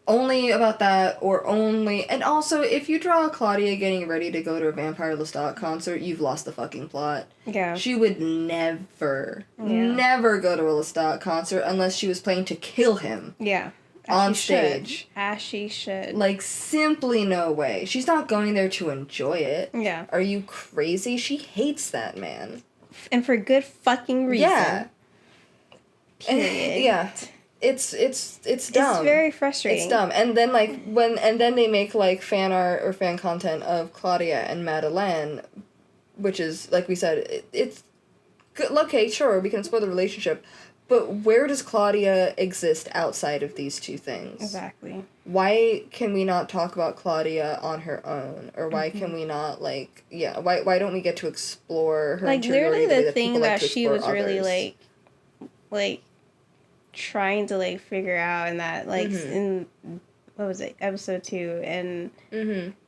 S2: only about that, or only... And also, if you draw Claudia getting ready to go to a Vampire Lestat concert, you've lost the fucking plot.
S1: Yeah.
S2: She would never go to a Lestat concert unless she was planning to kill him.
S1: Yeah.
S2: On stage.
S1: As she should.
S2: Like, simply no way. She's not going there to enjoy it.
S1: Yeah.
S2: Are you crazy? She hates that man.
S1: And for good fucking reason.
S2: Yeah.
S1: Period.
S2: Yeah. It's dumb.
S1: It's very frustrating.
S2: It's dumb. And then then they make like fan art or fan content of Claudia and Madeleine, which is, like we said, it's good. Okay, sure, we can explore the relationship, but where does Claudia exist outside of these two things?
S1: Exactly.
S2: Why can we not talk about Claudia on her own? Or why can we not, like, why don't we get to explore her
S1: like,
S2: interiority
S1: literally
S2: the
S1: thing that she was
S2: others?
S1: really, like, trying to, like, figure out, and that, like, in, what was it, episode 2, and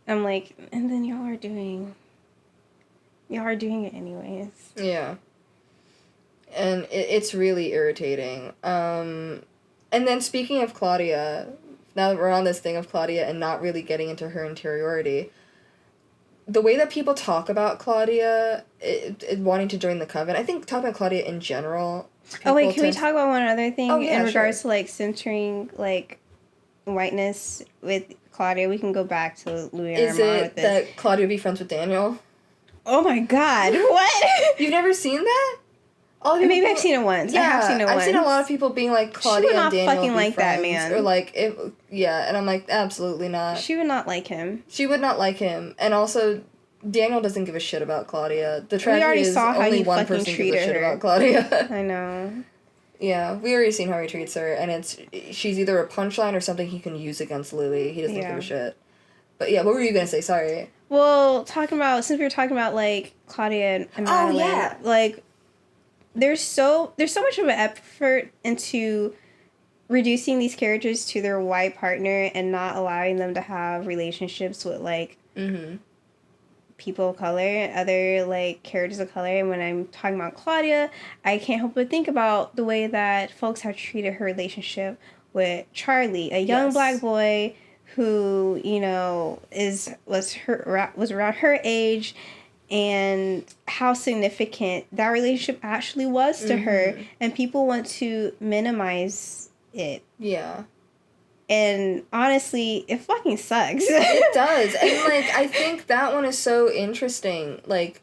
S1: I'm like, and then y'all are doing it anyways.
S2: Yeah. And it's really irritating. And then speaking of Claudia, now that we're on this thing of Claudia and not really getting into her interiority, the way that people talk about Claudia, wanting to join the coven, I think talking about Claudia in general...
S1: Oh, wait, can we talk about one other thing in regards
S2: sure.
S1: to, like, centering, like, whiteness with Claudia? We can go back to Louis and Armand with this.
S2: Is it that Claudia would be friends with Daniel?
S1: Oh, my God. What?
S2: You've never seen that?
S1: Maybe I've seen it once.
S2: Yeah,
S1: I have seen it once.
S2: I've seen a lot of people being like, Claudia
S1: and
S2: Daniel
S1: fucking
S2: be
S1: like
S2: friends,
S1: that man.
S2: Or like, and I'm like, absolutely not.
S1: She would not like him.
S2: She would not like him. And also, Daniel doesn't give a shit about Claudia. The tragedy is only one person gives a shit about Claudia.
S1: I know.
S2: Yeah, we already seen how he treats her, and she's either a punchline or something he can use against Louis. He doesn't give a shit. But yeah, what were you gonna say? Sorry.
S1: Well, since we were talking about, like, Claudia and Malloy, like, there's so much of an effort into reducing these characters to their white partner and not allowing them to have relationships with, like, people of color, other, like, characters of color. And when I'm talking about Claudia, I can't help but think about the way that folks have treated her relationship with Charlie, a young black boy who, you know, was around her age, and how significant that relationship actually was to her, and people want to minimize it.
S2: Yeah.
S1: And honestly, it fucking sucks.
S2: It does. And, like, I think that one is so interesting, like,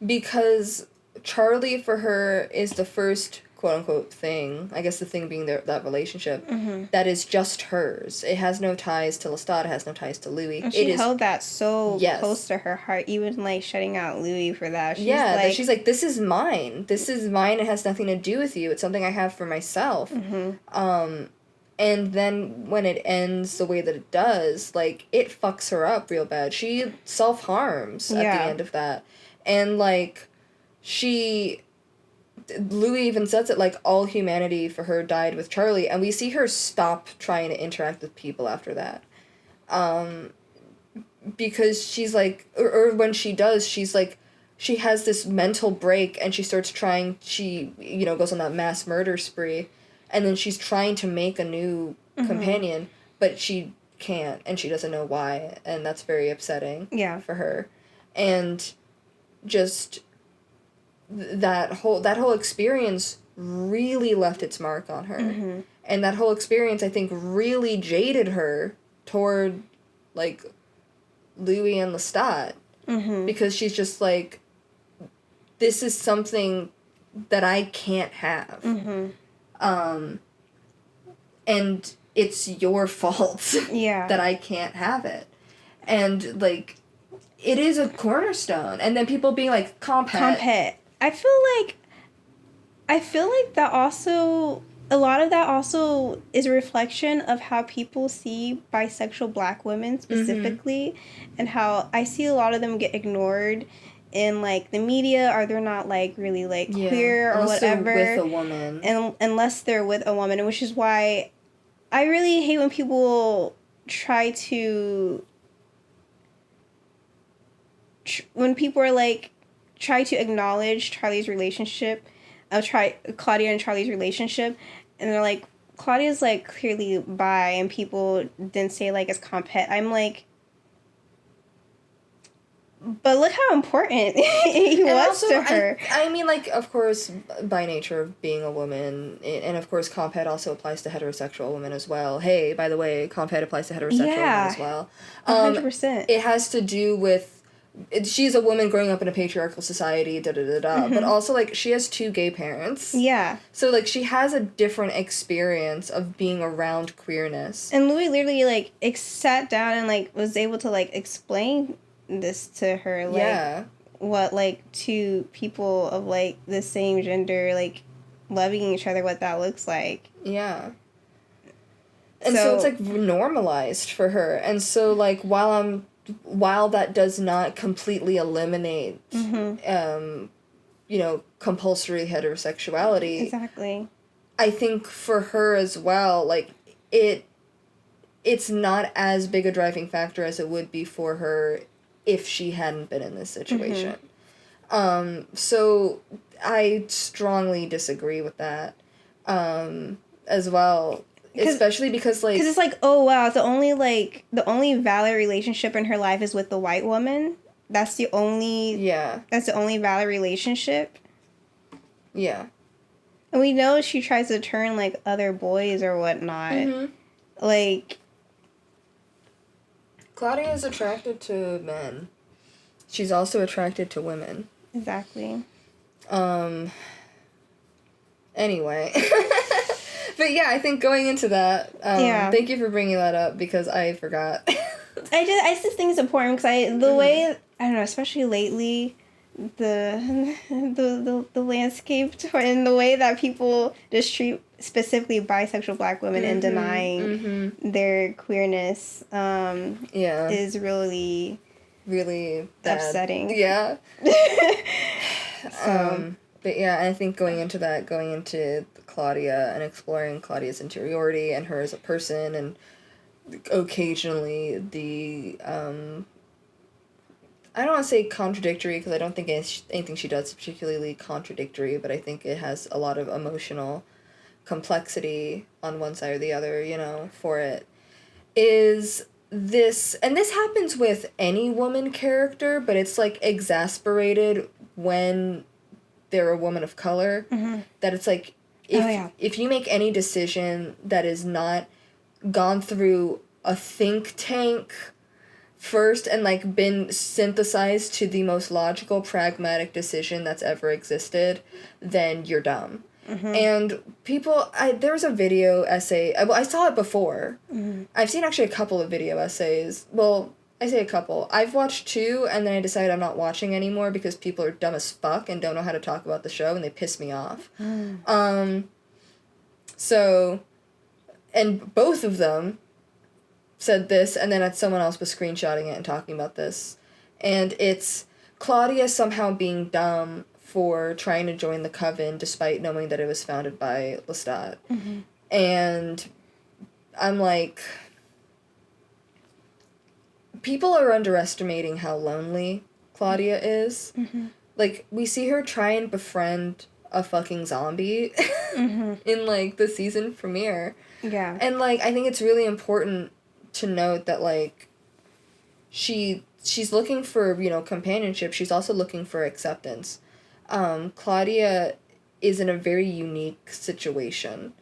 S2: because Charlie for her is the first quote-unquote thing, I guess the thing being that relationship, that is just hers. It has no ties to Lestat, it has no ties to Louis.
S1: And she held that so close to her heart, even, like, shutting out Louis for that.
S2: She's like, this is mine. This is mine, it has nothing to do with you. It's something I have for myself. And then when it ends the way that it does, like, it fucks her up real bad. She self-harms at the end of that. And, like, Louis even says it, like, all humanity for her died with Charlie, and we see her stop trying to interact with people after that. Because she's, like, or when she does, she's, like, she has this mental break, and she starts goes on that mass murder spree, and then she's trying to make a new companion, but she can't, and she doesn't know why, and that's very upsetting for her. And just that whole experience really left its mark on her. And that whole experience, I think, really jaded her toward, like, Louis and Lestat. Because she's just like, this is something that I can't have. And it's your fault that I can't have it. And, like, it is a cornerstone. And then people being like, compet.
S1: I feel like that also, a lot of that also is a reflection of how people see bisexual black women specifically, and how I see a lot of them get ignored in, like, the media, or they're not, like, really, like, queer or
S2: unless
S1: whatever.
S2: They're with a woman.
S1: And unless they're with a woman, which is why I really hate when people try to... when people are, like, try to acknowledge Charlie's relationship, Claudia and Charlie's relationship, and they're like, Claudia's, like, clearly bi, and people didn't say, like, it's compet. I'm like... But look how important he was also, to her.
S2: I mean, like, of course, by nature of being a woman, and of course, compet also applies to heterosexual women as well. Hey, by the way, compet applies to heterosexual women as well.
S1: 100%.
S2: It has to do with, she's a woman growing up in a patriarchal society, but also, like, she has 2 gay parents.
S1: Yeah.
S2: So, like, she has a different experience of being around queerness.
S1: And Louis literally, like, sat down and, like, was able to, like, explain this to her, like, what, like, 2 people of, like, the same gender, like, loving each other, what that looks like.
S2: Yeah. And so it's, like, normalized for her. And so, like, while that does not completely eliminate, you know, compulsory heterosexuality.
S1: Exactly.
S2: I think for her as well, like, it's not as big a driving factor as it would be for her if she hadn't been in this situation. So I strongly disagree with that, as well. Especially because, like...
S1: Because it's like, oh, wow, the only valid relationship in her life is with the white woman. That's the only...
S2: Yeah.
S1: That's the only valid relationship.
S2: Yeah.
S1: And we know she tries to turn, like, other boys or whatnot. Like...
S2: Claudia is attracted to men. She's also attracted to women.
S1: Exactly.
S2: Anyway. But yeah, I think going into that, thank you for bringing that up, because I forgot.
S1: I just think it's important, because the way, I don't know, especially lately, the landscape and the way that people just treat specifically bisexual black women and denying their queerness is really bad. Upsetting.
S2: Yeah. But yeah, I think going into Claudia and exploring Claudia's interiority and her as a person, and occasionally the I don't want to say contradictory, because I don't think anything she does is particularly contradictory, but I think it has a lot of emotional complexity on one side or the other, you know, for it, is this, and this happens with any woman character, but it's, like, exasperated when they're a woman of color, that it's, like, if you make any decision that is not gone through a think tank first and, like, been synthesized to the most logical, pragmatic decision that's ever existed, then you're dumb. And people, there was a video essay, well, I saw it before. I've seen actually a couple of video essays. Well, I say a couple. I've watched 2, and then I decided I'm not watching anymore because people are dumb as fuck and don't know how to talk about the show, and they piss me off. So, and both of them said this, and then someone else was screenshotting it and talking about this. And it's Claudia somehow being dumb for trying to join the Coven despite knowing that it was founded by Lestat. And I'm like, people are underestimating how lonely Claudia is. Like, we see her try and befriend a fucking zombie in, like, the season premiere.
S1: Yeah.
S2: And, like, I think it's really important to note that, like, she's looking for, you know, companionship. She's also looking for acceptance. Claudia is in a very unique situation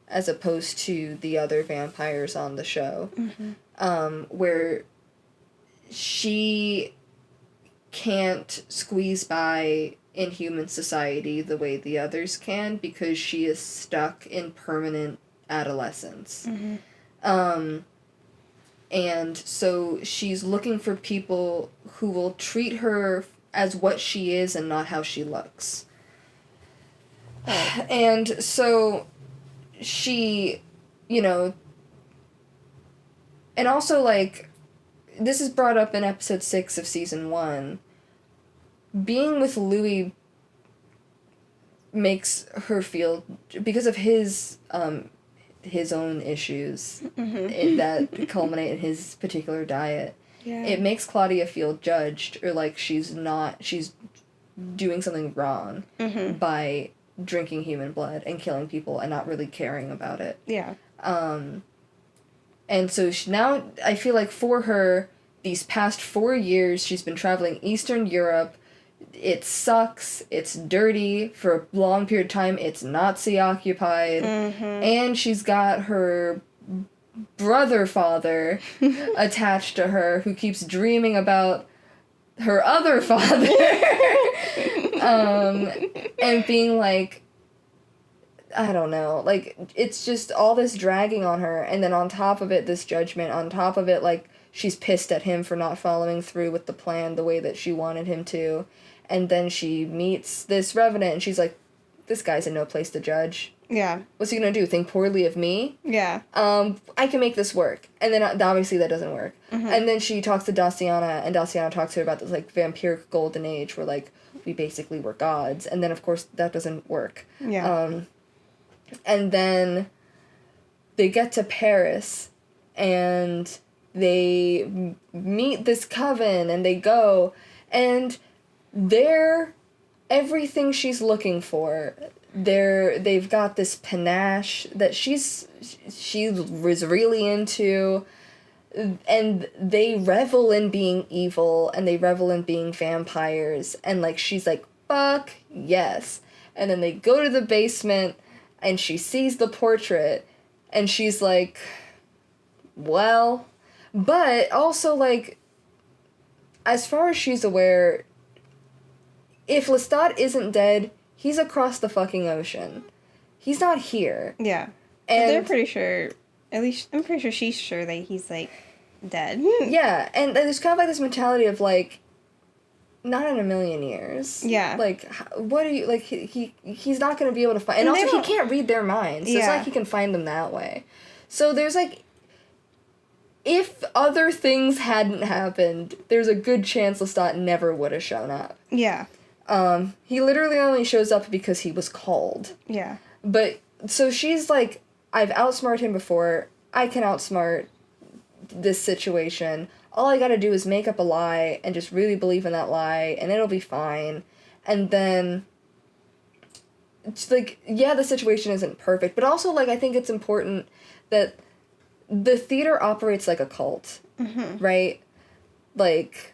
S2: as opposed to the other vampires on the show, where she can't squeeze by in human society the way the others can because she is stuck in permanent adolescence. And so she's looking for people who will treat her as what she is and not how she looks. And so she, you know, and also, like, this is brought up in episode 6 of season 1. Being with Louis makes her feel, because of his own issues that culminate in his particular diet, it makes Claudia feel judged, or like she's doing something wrong by drinking human blood and killing people and not really caring about it.
S1: Yeah.
S2: And so now, I feel like for her, these past 4 years, she's been traveling Eastern Europe. It sucks. It's dirty. For a long period of time, it's Nazi-occupied. And she's got her brother-father attached to her who keeps dreaming about her other father. And being like, I don't know, like, it's just all this dragging on her, and then on top of it, this judgment, on top of it, like, she's pissed at him for not following through with the plan the way that she wanted him to, and then she meets this revenant, and she's like, this guy's in no place to judge.
S1: Yeah.
S2: What's he gonna do, think poorly of me?
S1: Yeah.
S2: I can make this work. And then, obviously, that doesn't work. And then she talks to Daciana, and Daciana talks to her about this, like, vampiric golden age where, like, we basically were gods, and then, of course, that doesn't work.
S1: Yeah.
S2: And then they get to Paris, and they meet this coven, and they go, and they're everything she's looking for. They've got this panache that she was really into, and they revel in being evil, and they revel in being vampires, and, like, she's like, fuck yes. And then they go to the basement, and she sees the portrait, and she's like, well, but also, like, as far as she's aware, if Lestat isn't dead, he's across the fucking ocean. He's not here.
S1: Yeah.
S2: And
S1: they're pretty sure, at least, I'm pretty sure she's sure that he's, like, dead.
S2: Yeah, and there's kind of, like, this mentality of, like, not in a million years.
S1: Yeah.
S2: Like, what are you, like, he's not going to be able to find, and also he can't read their minds, so it's not like he can find them that way. So there's, like, if other things hadn't happened, there's a good chance Lestat never would have shown up.
S1: Yeah.
S2: He literally only shows up because he was called.
S1: Yeah.
S2: But, so she's like, I've outsmarted him before, I can outsmart this situation. All I gotta do is make up a lie and just really believe in that lie, and it'll be fine. And then, it's like, yeah, the situation isn't perfect, but also, like, I think it's important that the theater operates like a cult, right? Like,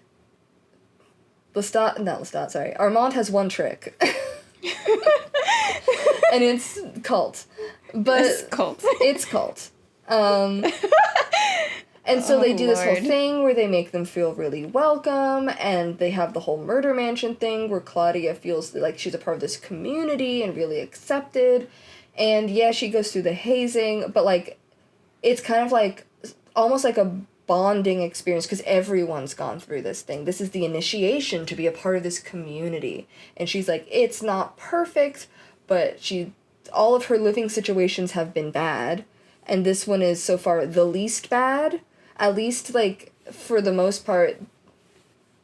S2: Armand has one trick. And it's cult. But
S1: it's cult.
S2: It's cult. And so they do this whole thing where they make them feel really welcome, and they have the whole murder mansion thing where Claudia feels like she's a part of this community and really accepted. And yeah, she goes through the hazing, but, like, it's kind of like almost like a bonding experience because everyone's gone through this thing. This is the initiation to be a part of this community. And she's like, it's not perfect, but all of her living situations have been bad. And this one is so far the least bad. At least, like, for the most part,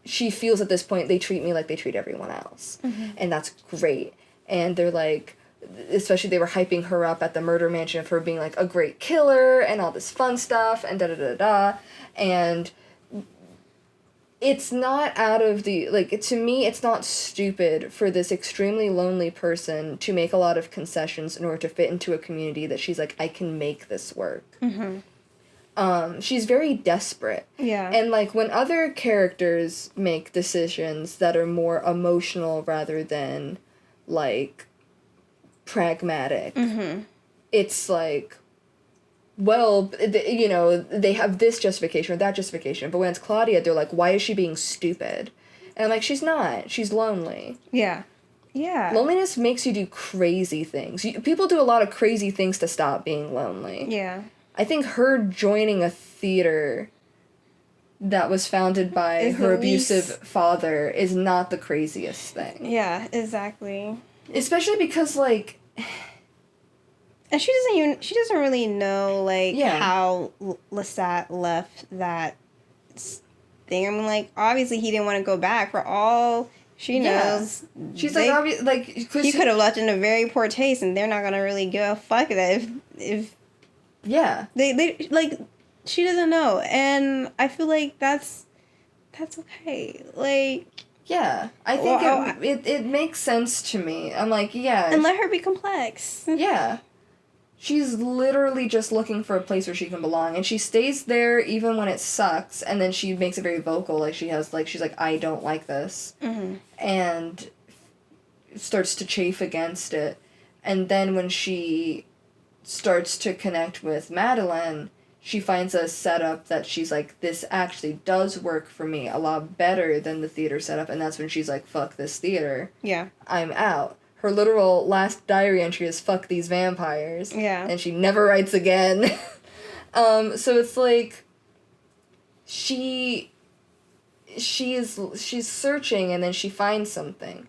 S2: she feels at this point they treat me like they treat everyone else. And that's great. And they're like, especially they were hyping her up at the murder mansion of her being, like, a great killer and all this fun stuff and da-da-da-da. And it's not out of the, like, to me, it's not stupid for this extremely lonely person to make a lot of concessions in order to fit into a community that she's like, I can make this work. She's very desperate.
S1: Yeah.
S2: And, like, when other characters make decisions that are more emotional rather than, like, pragmatic, it's like, well, you know, they have this justification or that justification, but when it's Claudia, they're like, why is she being stupid? And I'm like, she's not. She's lonely.
S1: Yeah. Yeah.
S2: Loneliness makes you do crazy things. People do a lot of crazy things to stop being lonely.
S1: Yeah.
S2: I think her joining a theater that was founded by her abusive father is not the craziest thing.
S1: Yeah, exactly.
S2: Especially because, like...
S1: And she doesn't really know, like, how Lestat left that thing. I mean, like, obviously he didn't want to go back. For all she knows,
S2: she's like,
S1: he could have left in a very poor taste, and they're not gonna really give a fuck that if they like, she doesn't know, and I feel like that's okay. Like,
S2: yeah, I think it makes sense to me. I'm like, yeah,
S1: and let her be complex.
S2: Yeah. She's literally just looking for a place where she can belong, and she stays there even when it sucks, and then she makes it very vocal, like she's like, I don't like this, and starts to chafe against it, and then when she starts to connect with Madeline, she finds a setup that she's like, this actually does work for me a lot better than the theater setup, and that's when she's like, fuck this theater.
S1: Yeah.
S2: I'm out. Her literal last diary entry is fuck these vampires.
S1: Yeah.
S2: And she never writes again. So it's like she's searching, and then she finds something.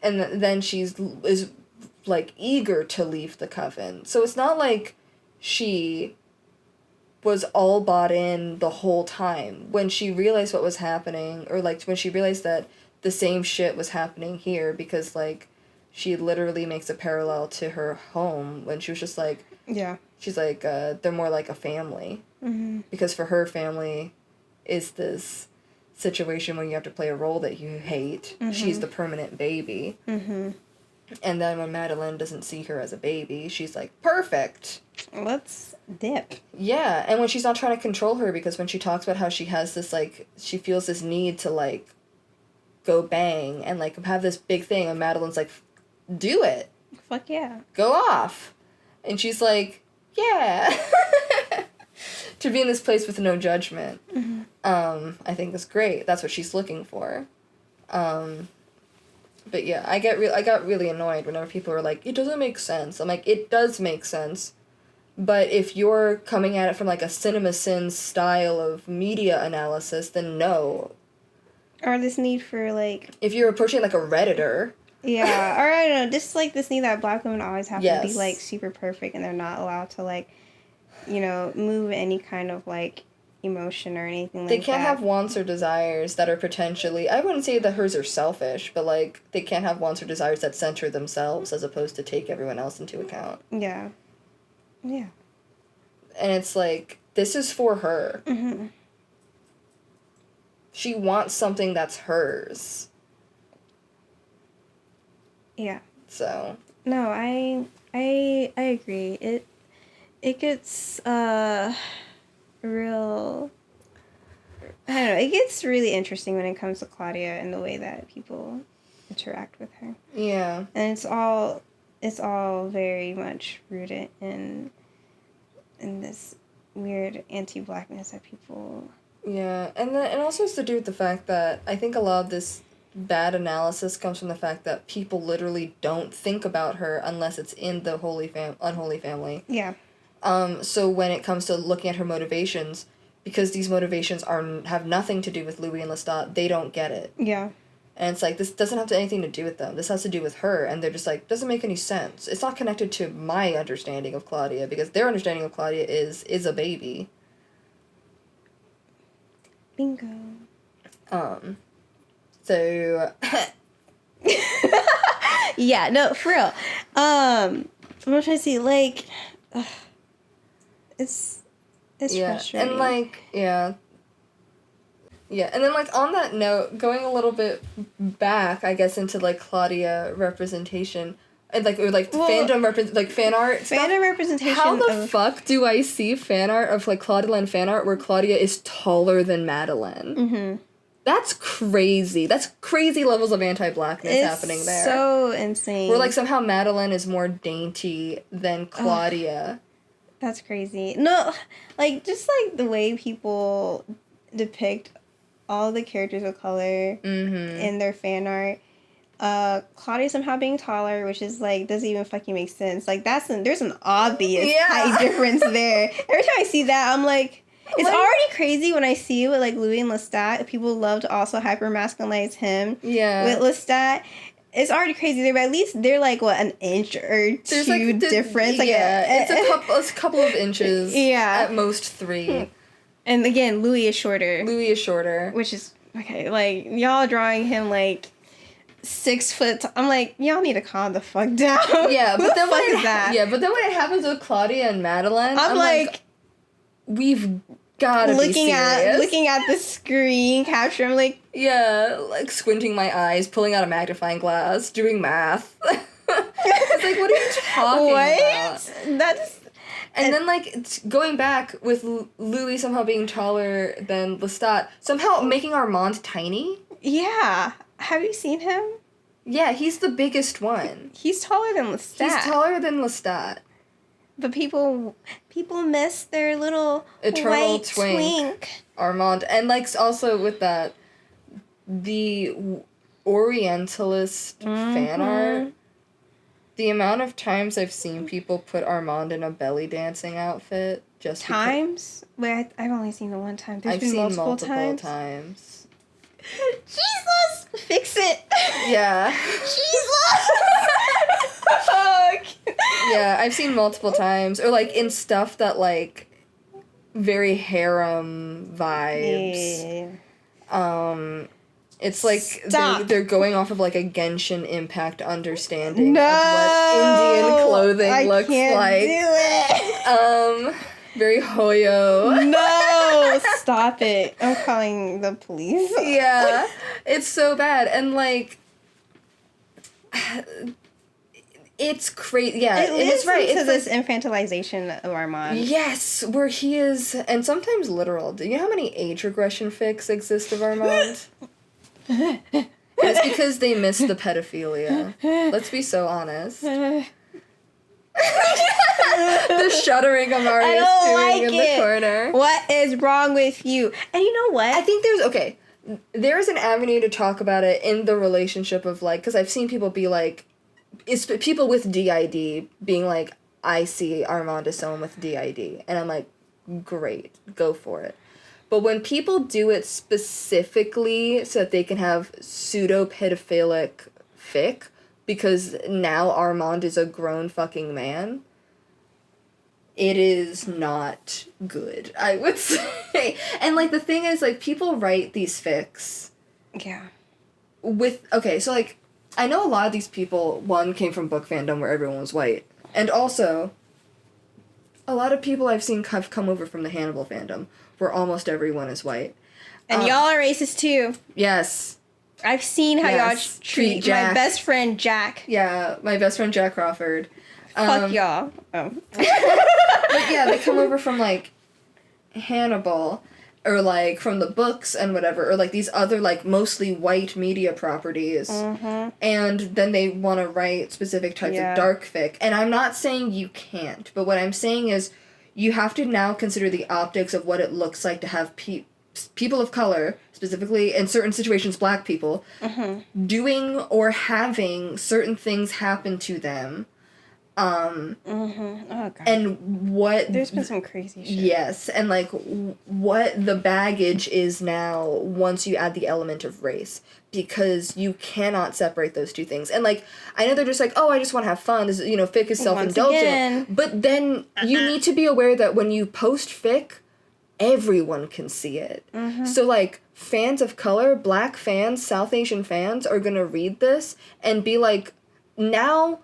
S2: And then is like eager to leave the coven. So it's not like she was all bought in the whole time. When she realized what was happening, or like when she realized that the same shit was happening here, because like she literally makes a parallel to her home when she was just like, she's like, they're more like a family. Because for her, family is this situation where you have to play a role that you hate. She's the permanent baby. And then when Madeline doesn't see her as a baby, she's like, perfect.
S1: Let's dip.
S2: Yeah, and when she's not trying to control her, because when she talks about how she has this, like, she feels this need to, like, go bang and, like, have this big thing, and Madeline's like, do it.
S1: Fuck yeah.
S2: Go off. And she's like, yeah. To be in this place with no judgment, I think is great. That's what she's looking for. But yeah, I got really annoyed whenever people were like, it doesn't make sense. I'm like, it does make sense. But if you're coming at it from, like, a CinemaSins style of media analysis, then no.
S1: Or this need for, like...
S2: If you're approaching, like, a Redditor...
S1: Yeah, or I don't know, just, like, this need that black women always have to be, like, super perfect, and they're not allowed to, like, you know, move any kind of, like, emotion or anything like that.
S2: They can't have wants or desires that are potentially... I wouldn't say that hers are selfish, but, like, they can't have wants or desires that center themselves as opposed to take everyone else into account.
S1: Yeah. Yeah.
S2: And it's like, this is for her. She wants something that's hers.
S1: Yeah.
S2: So.
S1: No, I agree. It gets real. I don't know. It gets really interesting when it comes to Claudia and the way that people interact with her.
S2: Yeah.
S1: And it's all very much rooted in this weird anti-blackness that people.
S2: Yeah, and also has to do with the fact that I think a lot of this bad analysis comes from the fact that people literally don't think about her unless it's in the unholy family.
S1: Yeah.
S2: So when it comes to looking at her motivations, because these motivations have nothing to do with Louis and Lestat, they don't get it.
S1: Yeah.
S2: And it's like, this doesn't have anything to do with them. This has to do with her, and they're just like, doesn't make any sense. It's not connected to my understanding of Claudia, because their understanding of Claudia is a baby.
S1: Bingo.
S2: So...
S1: Yeah, no, for real. I'm trying to see, like... It's frustrating.
S2: And, like, yeah, and then, like, on that note, going a little bit back, I guess, into, like, Claudia representation, and, like, or, like, fandom, like, fan art stuff.
S1: Fandom representation.
S2: How the fuck do I see fan art of, like, Claudia Land fan art where Claudia is taller than Madeline? That's crazy. That's crazy levels of anti-blackness happening there.
S1: So insane.
S2: Where, like, somehow Madeline is more dainty than Claudia.
S1: That's crazy. No, like, just, like, the way people depict all the characters of color in their fan art, Claudia somehow being taller, which is like doesn't even fucking make sense. Like there's an obvious height difference there. Every time I see that, I'm like, it's already crazy when I see it with like Louis and Lestat. People love to also hyper masculinize him. Yeah. With Lestat. It's already crazy there, but at least they're like what, an inch or two difference. Like
S2: it's a couple of inches. Yeah. At most 3.
S1: And again, Louis is shorter.
S2: Which
S1: is okay, like y'all drawing him like 6 foot. I'm like, y'all need to calm the fuck down.
S2: Yeah, but then when it happens with Claudia and Madeline, I'm like, we've gotta be serious.
S1: Looking at the screen capture. I'm like,
S2: yeah, like squinting my eyes, pulling out a magnifying glass, doing math. It's like, what are you talking about?
S1: That's.
S2: And then, like, going back with Louis somehow being taller than Lestat, somehow making Armand tiny.
S1: Yeah. Have you seen him?
S2: Yeah, he's the biggest one.
S1: He's taller than Lestat. But people miss their little
S2: eternal
S1: white twink.
S2: Armand. And, like, also with that, the Orientalist fan art. The amount of times I've seen people put Armand in a belly dancing outfit just
S1: times? Wait, I've only seen the one time. I've seen multiple times. Jesus! Fix it!
S2: Yeah.
S1: Jesus!
S2: Yeah, I've seen multiple times. Or, like, in stuff that, like, very harem vibes. Yeah. It's like they're going off of like a Genshin Impact understanding of what Indian clothing looks like. Do it. Very Hoyo.
S1: No, stop it! I'm calling the police.
S2: Yeah, it's so bad, and like, it's crazy. Yeah,
S1: it is right. It's this infantilization of Armand.
S2: Yes, where he is, and sometimes literal. Do you know how many age regression fics exist of Armand? It's because they miss the pedophilia. Let's be so honest. The shuddering Amari's doing in the corner.
S1: What is wrong with you? And you know what?
S2: I think there's an avenue to talk about it in the relationship of like, because I've seen people be like, it's people with DID being like, I see Armand as someone with DID. And I'm like, great, go for it. But when people do it specifically so that they can have pseudo-pedophilic fic, because now Armand is a grown fucking man, it is not good, I would say. And, like, the thing is, like, people write these fics.
S1: Yeah.
S2: So, like, I know a lot of these people, one, came from book fandom where everyone was white. And also, a lot of people I've seen have come over from the Hannibal fandom, where almost everyone is white.
S1: And y'all are racist too.
S2: Yes.
S1: I've seen how y'all treat my best friend Jack.
S2: Yeah, my best friend Jack Crawford.
S1: Fuck y'all. Oh.
S2: But yeah, they come over from like Hannibal, or like from the books and whatever, or like these other like mostly white media properties. Mm-hmm. And then they want to write specific types of dark fic. And I'm not saying you can't, but what I'm saying is you have to now consider the optics of what it looks like to have people of color, specifically in certain situations black people, doing or having certain things happen to them.
S1: Oh, God.
S2: And what...
S1: There's been some crazy shit.
S2: Yes, and like what the baggage is now once you add the element of race. Because you cannot separate those two things. And, like, I know they're just like, oh, I just want to have fun. This is, fic is self-indulgent. But then you need to be aware that when you post fic, everyone can see it. Mm-hmm. So, like, fans of color, black fans, South Asian fans are going to read this and be like, now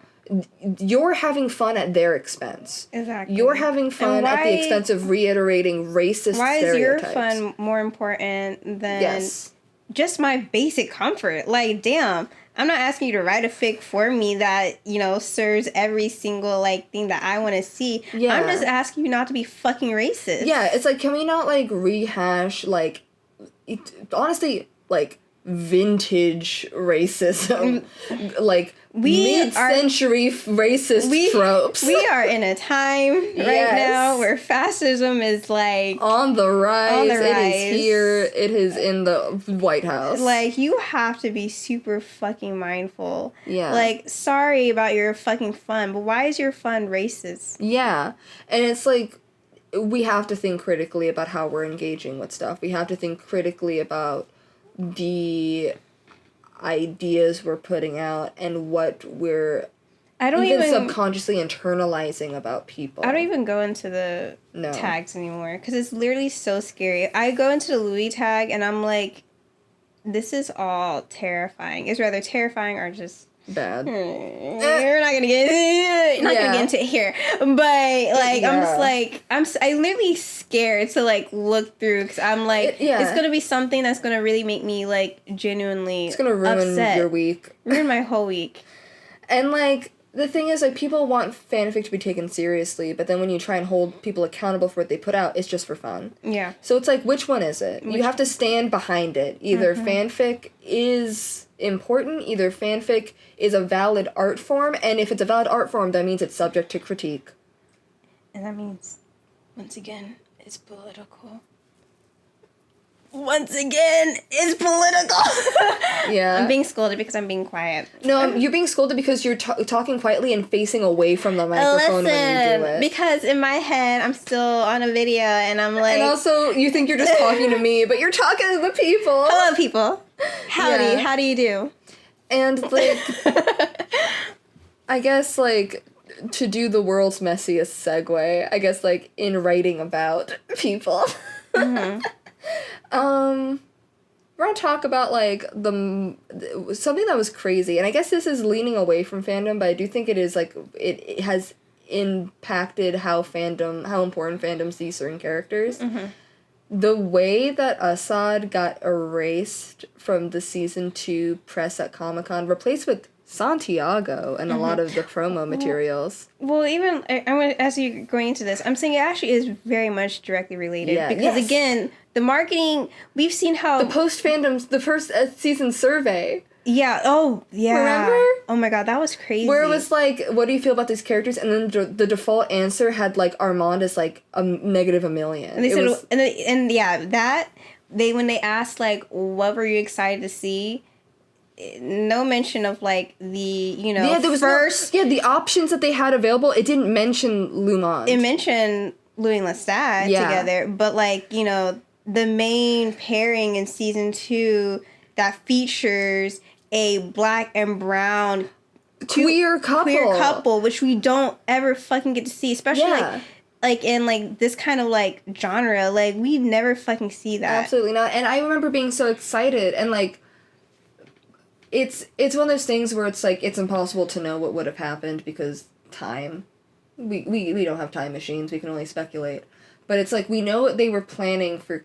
S2: you're having fun at their expense.
S1: Exactly.
S2: You're having fun at the expense of reiterating racist stereotypes.
S1: Why is your fun more important than... just my basic comfort? Like, damn, I'm not asking you to write a fic for me that, serves every single, like, thing that I want to see. Yeah. I'm just asking you not to be fucking racist.
S2: Yeah, it's like, can we not, like, rehash, like, honestly, like, vintage racism? Like, mid-century racist tropes.
S1: We are in a time right now where fascism is like
S2: on the rise.
S1: It
S2: is here. It is in the White House.
S1: Like, you have to be super fucking mindful.
S2: Yeah.
S1: Like, sorry about your fucking fun, but why is your fun racist?
S2: Yeah. And it's like, we have to think critically about how we're engaging with stuff. We have to think critically about the ideas we're putting out and what we're even subconsciously internalizing about people.
S1: I don't even go into the tags anymore because it's literally so scary. I go into the Louis tag and I'm like, this is all terrifying. It's rather terrifying or just
S2: bad.
S1: We're not gonna get into it here, but like I'm just like I'm literally scared to like look through because I'm like it's gonna be something that's gonna really make me like genuinely
S2: it's gonna ruin your week,
S1: ruin my whole week.
S2: And like the thing is, like, people want fanfic to be taken seriously, but then when you try and hold people accountable for what they put out, it's just for fun.
S1: Yeah.
S2: So it's like, which one is it? You have to stand behind it. Either fanfic is important, either fanfic is a valid art form, and if it's a valid art form, that means it's subject to critique.
S1: And that means, once again, it's political. Once again, it's political.
S2: Yeah.
S1: I'm being scolded because I'm being quiet.
S2: No, you're being scolded because you're talking quietly and facing away from the microphone when you do it.
S1: Because in my head, I'm still on a video and I'm like...
S2: And also, you think you're just talking to me, but you're talking to the people.
S1: Hello, people. Howdy. Yeah. How do you do?
S2: And, like... I guess, like... To do the world's messiest segue, I guess, like, in writing about people... We're gonna talk about, like, something that was crazy, and I guess this is leaning away from fandom, but I do think it is, like, it has impacted how important fandom sees certain characters. The way that Assad got erased from the season 2 press at Comic-Con, replaced with Santiago and a lot of the promo materials.
S1: Well, even as you're going into this, I'm saying it actually is very much directly related. Yeah, because, again, the marketing, we've seen how...
S2: The post-fandoms, the first season survey.
S1: Yeah, oh, yeah.
S2: Remember?
S1: Oh my god, that was crazy.
S2: Where it was like, what do you feel about these characters? And then the default answer had, like, Armand is, like, -1 million.
S1: And they said, when they asked, like, what were you excited to see... No mention of, like, the,
S2: there was the options that they had available, it didn't mention Lumond.
S1: It mentioned Louis and Lestat together, but, like, the main pairing in season 2 that features a black and brown
S2: queer couple,
S1: which we don't ever fucking get to see, especially, like in, like, this kind of, like, genre. Like, we never fucking see that.
S2: Absolutely not. And I remember being so excited, and, like, It's one of those things where it's like it's impossible to know what would have happened because time. We don't have time machines. We can only speculate. But it's like we know what they were planning for,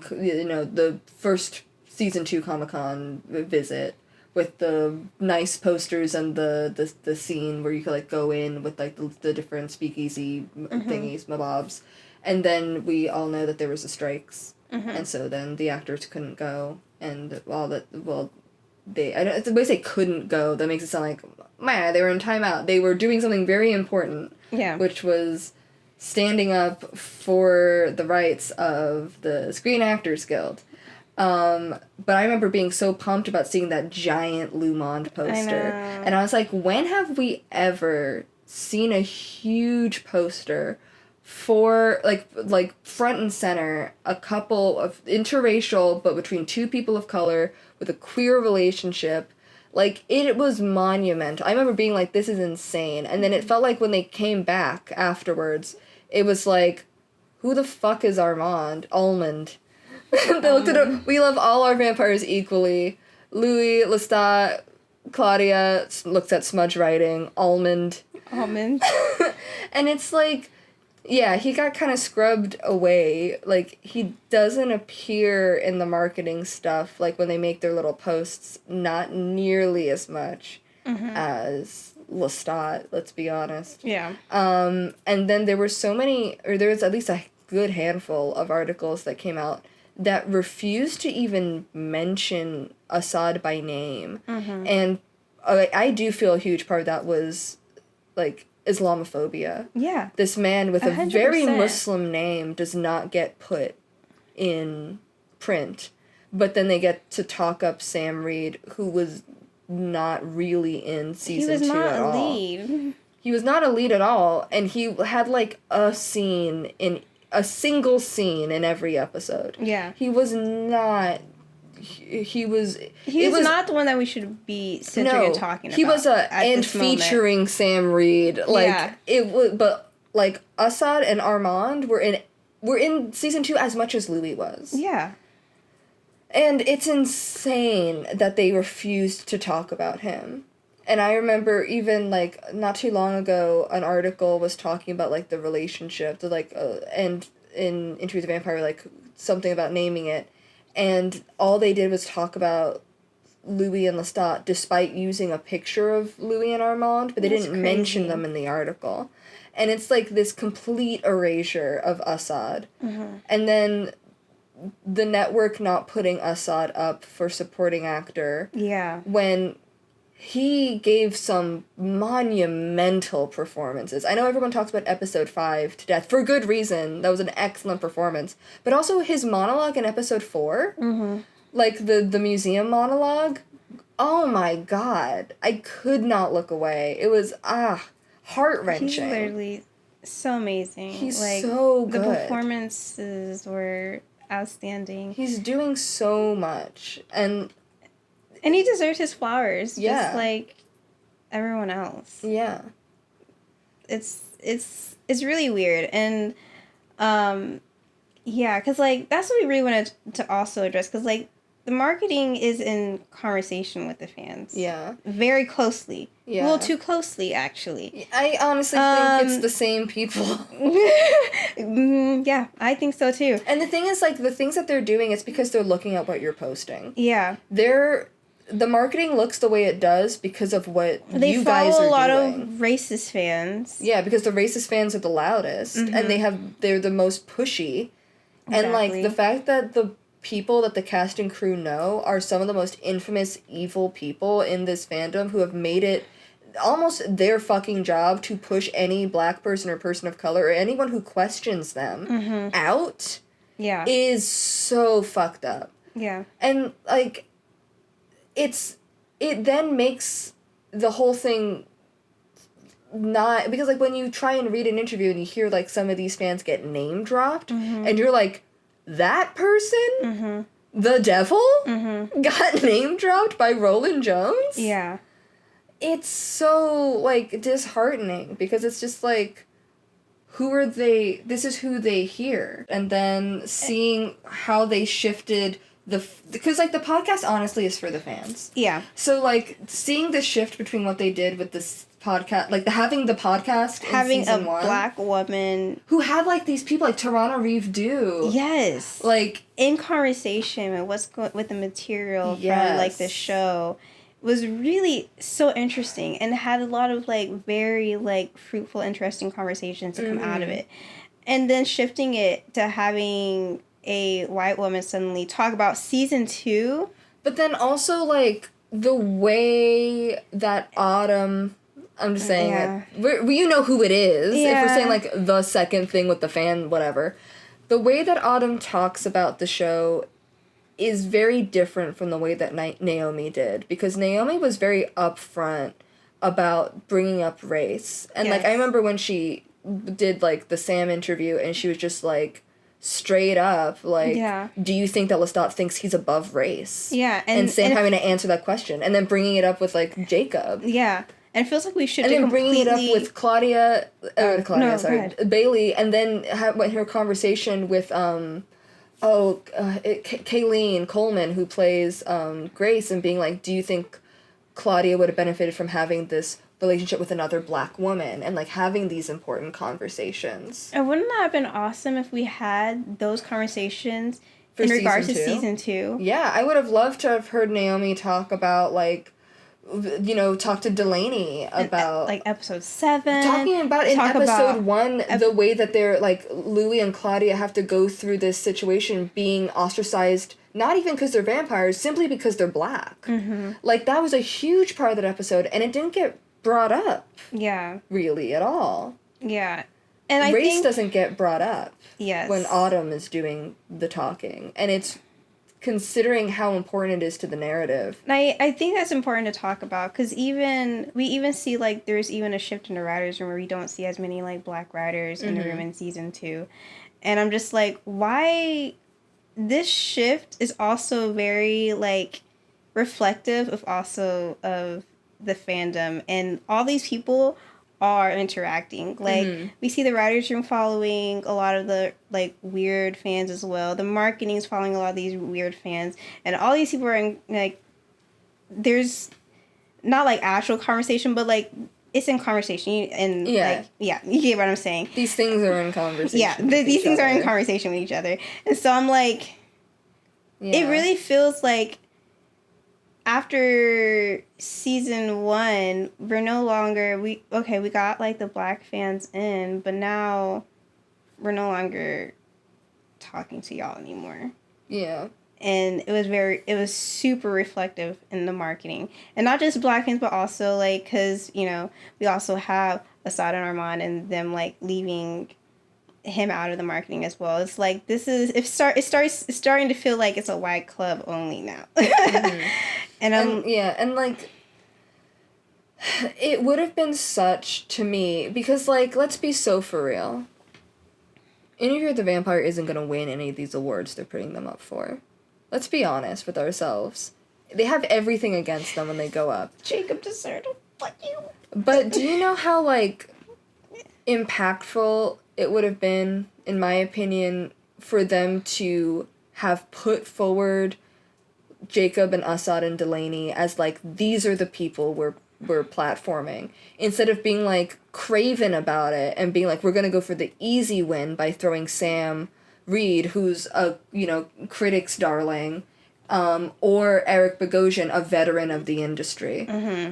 S2: the first season 2 Comic-Con visit with the nice posters and the scene where you could, like, go in with, like, the different speakeasy thingies, mabobs. And then we all know that there was the strikes. And so then the actors couldn't go and all that, well... the way they couldn't go, that makes it sound like, man, they were in timeout. They were doing something very important.
S1: Yeah.
S2: Which was standing up for the rights of the Screen Actors Guild. But I remember being so pumped about seeing that giant Lumond poster. And I was like, when have we ever seen a huge poster for, like front and center, a couple of interracial, but between 2 people of color, with a queer relationship? Like, it was monumental. I remember being like, this is insane. And then it felt like when they came back afterwards, it was like, who the fuck is Armand? Almond. They looked at him. We love all our vampires equally. Louis, Lestat, Claudia looks at smudge writing. Almond. And it's like... Yeah, he got kind of scrubbed away. Like, he doesn't appear in the marketing stuff, like, when they make their little posts, not nearly as much as Lestat, let's be honest.
S1: Yeah.
S2: And then there were there was at least a good handful of articles that came out that refused to even mention Assad by name. And I do feel a huge part of that was, like, Islamophobia.
S1: Yeah.
S2: This man with
S1: 100%.
S2: a very Muslim name does not get put in print, but then they get to talk up Sam Reed, who was not really in season 2 at all.
S1: He was not a lead.
S2: He was not a lead at all, and he had, like, a single scene in every episode.
S1: Yeah.
S2: He was not... He was
S1: not the one that we should be centering and talking about.
S2: He was featuring Sam Reed. Like, it was, but, like, Assad and Armand were in season 2 as much as Louis was.
S1: Yeah.
S2: And it's insane that they refused to talk about him. And I remember even, like, not too long ago, an article was talking about, like, the relationship, and in Interview with the Vampire, like, something about naming it. And all they did was talk about Louis and Lestat, despite using a picture of Louis and Armand, but they didn't mention them in the article. And it's, like, this complete erasure of Assad. Mm-hmm. And then the network not putting Assad up for supporting actor.
S1: Yeah.
S2: When he gave some monumental performances. I know everyone talks about episode 5 to death, for good reason. That was an excellent performance. But also his monologue in episode 4, like the museum monologue, oh my god. I could not look away. It was, heart-wrenching.
S1: He's literally so amazing.
S2: He's so good.
S1: The performances were outstanding.
S2: He's doing so much. And
S1: he deserves his flowers,
S2: yeah,
S1: just like everyone else.
S2: Yeah.
S1: It's really weird. And, yeah, because, like, that's what we really wanted to also address. Because, like, the marketing is in conversation with the fans.
S2: Yeah.
S1: Very closely.
S2: Yeah.
S1: A little too closely, actually.
S2: I honestly think it's the same people.
S1: Yeah, I think so, too.
S2: And the thing is, like, the things that they're doing, it's because they're looking at what you're posting.
S1: Yeah.
S2: The marketing looks the way it does because of what you guys are doing.
S1: They follow a lot of racist fans.
S2: Yeah, because the racist fans are the loudest, and they're the most pushy. Exactly. And, like, the fact that the people that the cast and crew know are some of the most infamous, evil people in this fandom who have made it almost their fucking job to push any black person or person of color or anyone who questions them out is so fucked up.
S1: Yeah.
S2: And, like, it then makes the whole thing not, because, like, when you try and read an interview and you hear, like, some of these fans get name dropped, and you're like, that person, the devil, got name dropped by Roland Jones?
S1: Yeah.
S2: It's so, like, disheartening, because it's just, like, who are they, this is who they hear. And then seeing how they shifted because, like, the podcast honestly is for the fans. Yeah. So, like, seeing the shift between what they did with this podcast, like, having the podcast
S1: having
S2: in season 1.
S1: Black woman
S2: who had, like, these people like Tarana Reeve do.
S1: Yes.
S2: Like,
S1: in conversation with what's with the material from, like, the show was really so interesting and had a lot of, like, very, like, fruitful, interesting conversations to come out of it. And then shifting it to having a white woman suddenly talk about season 2.
S2: But then also, like, the way that Autumn, I'm just saying it, you know who it is, if we're saying, like, the second thing with the fan, whatever. The way that Autumn talks about the show is very different from the way that Naomi did, because Naomi was very upfront about bringing up race. And, like, I remember when she did, like, the Sam interview, and she was just, like, straight up, like, do you think that Lestat thinks he's above race? Yeah. And Sam having to answer that question, and then bringing it up with, like, Jacob.
S1: Yeah. And it feels like we should.
S2: And then bringing it up with Bailey, and then her conversation with, Kayleen Coleman, who plays, Grace, and being like, do you think Claudia would have benefited from having this relationship with another black woman, and, like, having these important conversations?
S1: And wouldn't that have been awesome if we had those conversations in regards to season 2?
S2: Yeah, I would have loved to have heard Naomi talk about, like, you know, talk to Delaney about,
S1: like, episode 7.
S2: Talking about in episode 1, the way that they're, like, Louis and Claudia have to go through this situation being ostracized not even because they're vampires, simply because they're black.
S1: Mm-hmm.
S2: Like, that was a huge part of that episode, and it didn't get brought up.
S1: Yeah.
S2: Really, at all.
S1: Yeah. And I
S2: Race
S1: think...
S2: doesn't get brought up.
S1: Yes.
S2: When Autumn is doing the talking. And it's considering how important it is to the narrative.
S1: And I think that's important to talk about, because we even see, like, there's even a shift in the writers' room where we don't see as many, like, black writers in the room in season 2. And I'm just like, why... This shift is also very, like, reflective of the fandom. And all these people are interacting. Like, we see the writers' room following a lot of the, like, weird fans as well. The marketing's following a lot of these weird fans. And all these people are in, like... There's not, like, actual conversation, but, like... It's in conversation, and like, yeah, you get what I'm saying.
S2: These things are in conversation.
S1: Yeah, these things are in conversation with each other, and so I'm like, it really feels like after season 1, we're no longer we got like the black fans in, but now we're no longer talking to y'all anymore.
S2: Yeah.
S1: And it was super reflective in the marketing. And not just black fans, but also, like, because, you know, we also have Assad and Armand and them, like, leaving him out of the marketing as well. It's like, it's starting to feel like it's a white club only now.
S2: And, like, it would have been such, to me, because, like, let's be so for real. Interview with the Vampire isn't going to win any of these awards they're putting them up for. Let's be honest with ourselves. They have everything against them when they go up.
S1: Jacob deserted. Fuck you.
S2: But do you know how, like, impactful it would have been, in my opinion, for them to have put forward Jacob and Assad and Delaney as, like, these are the people we're platforming, instead of being, like, craven about it and being like, we're gonna go for the easy win by throwing Sam Reed, who's a, you know, critic's darling, or Eric Bogosian, a veteran of the industry.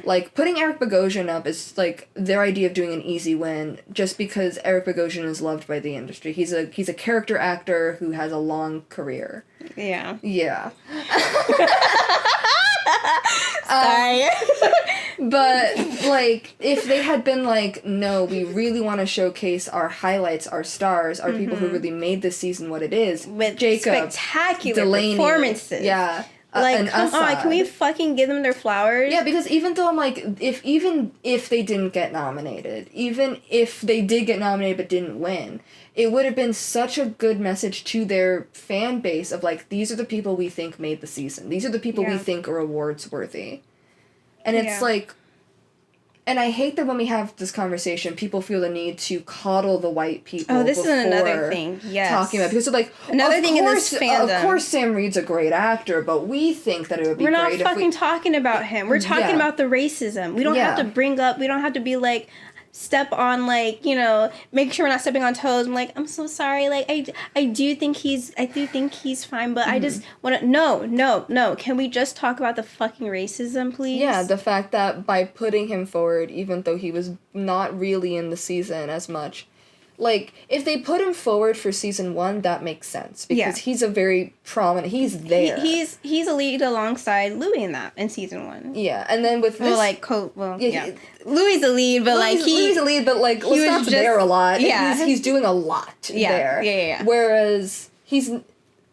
S2: Like, putting Eric Bogosian up is, like, their idea of doing an easy win, just because Eric Bogosian is loved by the industry. He's a character actor who has a long career.
S1: Yeah.
S2: Yeah.
S1: Sorry.
S2: But, like, if they had been like, no, we really want to showcase our highlights, our stars, our people who really made this season what it is.
S1: With
S2: Jacob,
S1: spectacular
S2: Delaney,
S1: performances.
S2: Yeah.
S1: Like, come on, can we fucking give them their flowers?
S2: Yeah, because even though I'm like, even if they didn't get nominated, even if they did get nominated but didn't win, it would have been such a good message to their fan base of, like, these are the people we think made the season. These are the people we think are awards worthy. And it's like, and I hate that when we have this conversation, people feel the need to coddle the white people.
S1: Oh, this is another thing. Yes.
S2: Talking about, because they're like,
S1: another thing in this fandom.
S2: Of course, Sam Reed's a great actor, but we think that it would be
S1: great.
S2: We're
S1: not fucking talking about him. We're talking about the racism. We don't have to bring up. We don't have to be like, step on, like, you know, make sure we're not stepping on toes. I'm like, I'm so sorry. Like, I do think he's fine, but I just want to, no. Can we just talk about the fucking racism, please?
S2: Yeah, the fact that by putting him forward, even though he was not really in the season as much, like, if they put him forward for season 1, that makes sense. Because he's a very prominent, he's there.
S1: He's a lead alongside Louis in season 1.
S2: Yeah, and then with this...
S1: Louis the lead, but
S2: Louis the lead, but, like, Lestat's there a lot. Yeah. He's doing a lot there.
S1: Yeah.
S2: Whereas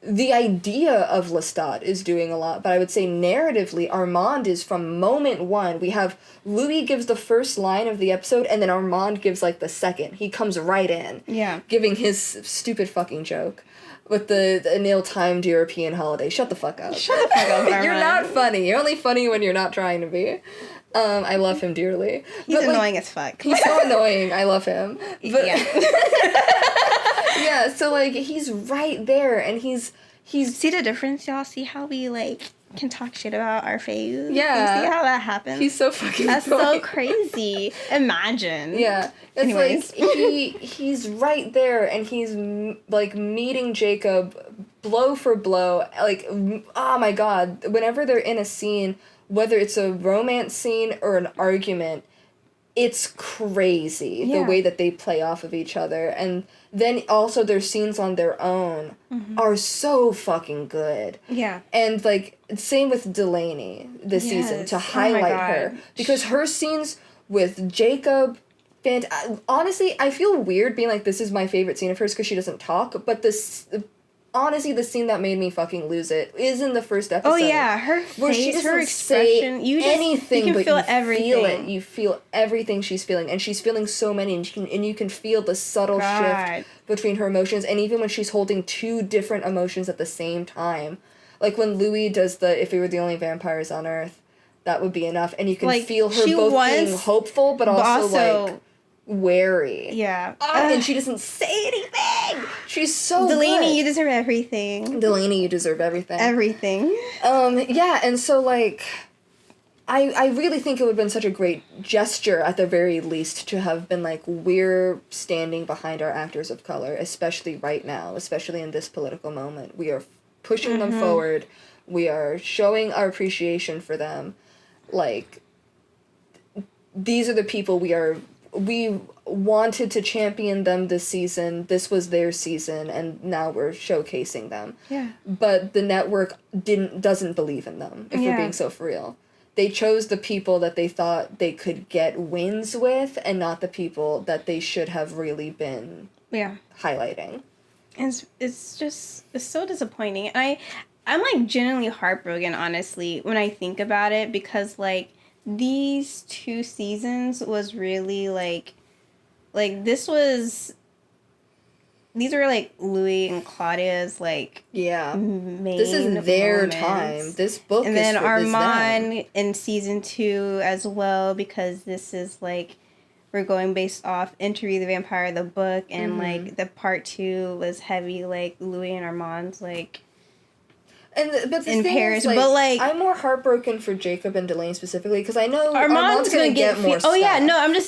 S2: the idea of Lestat is doing a lot, but I would say narratively, Armand is from moment 1. We have Louis gives the first line of the episode, and then Armand gives, like, the second. He comes right in. Yeah. Giving his stupid fucking joke with the ill-timed European holiday. Shut the fuck up. Shut the fuck up, Armand. You're not funny. You're only funny when you're not trying to be. I love him dearly.
S1: He's annoying as fuck.
S2: He's so annoying. I love him. But, yeah, so, like, he's right there, and he's...
S1: See the difference, y'all? See how we, like, can talk shit about our faves? Yeah. You see how that happens?
S2: He's so fucking
S1: That's annoying. So crazy. Imagine.
S2: Yeah. It's anyways. Like, he's right there, and he's, like, meeting Jacob blow for blow. Like, oh my god. Whenever they're in a scene, whether it's a romance scene or an argument, it's crazy the
S1: Yeah.
S2: way that they play off of each other. And then also their scenes on their own are so fucking good.
S1: Yeah.
S2: And, like, same with Delaney this season, to
S1: Yes. Oh my
S2: highlight
S1: God.
S2: her. Because her scenes with Jacob, honestly, I feel weird being like, this is my favorite scene of hers because she doesn't talk, but honestly, the scene that made me fucking lose it is in the first episode.
S1: Oh yeah, her
S2: where she
S1: face,
S2: doesn't
S1: her expression.
S2: say
S1: You
S2: anything,
S1: can
S2: but
S1: feel
S2: you
S1: everything.
S2: feel it. You feel everything she's feeling, and she's feeling so many, and you can feel the subtle shift between her emotions, and even when she's holding two different emotions at the same time, like when Louis does the "If we were the only vampires on Earth, that would be enough," and you can
S1: Like,
S2: feel her both being hopeful, but also like wary.
S1: Yeah.
S2: And she doesn't say anything. She's so
S1: Delaney,
S2: good.
S1: you deserve everything.
S2: Delaney, you deserve everything.
S1: Everything.
S2: Yeah, and so, like, I really think it would have been such a great gesture, at the very least, to have been like, we're standing behind our actors of color, especially right now, especially in this political moment. We are pushing them forward. We are showing our appreciation for them. Like, these are the people we wanted to champion them this season. This was their season, and now we're showcasing them.
S1: Yeah.
S2: But the network doesn't believe in them, if we're being so for real. They chose the people that they thought they could get wins with, and not the people that they should have really been highlighting.
S1: And it's so disappointing. And I'm like genuinely heartbroken, honestly, when I think about it, because like these 2 seasons was really like these were like Louis and Claudia's like main
S2: this is their
S1: moments.
S2: time. This book
S1: and
S2: is
S1: then
S2: for
S1: Armand in season 2 as well, because this is like we're going based off Interview the Vampire, the book, and like the part 2 was heavy like Louis and Armand's like
S2: but the
S1: in
S2: thing
S1: Paris,
S2: is, like,
S1: but like
S2: I'm more heartbroken for Jacob and Delaney specifically, because I know
S1: Armand's
S2: gonna get more stuff.
S1: Oh yeah, no, I'm in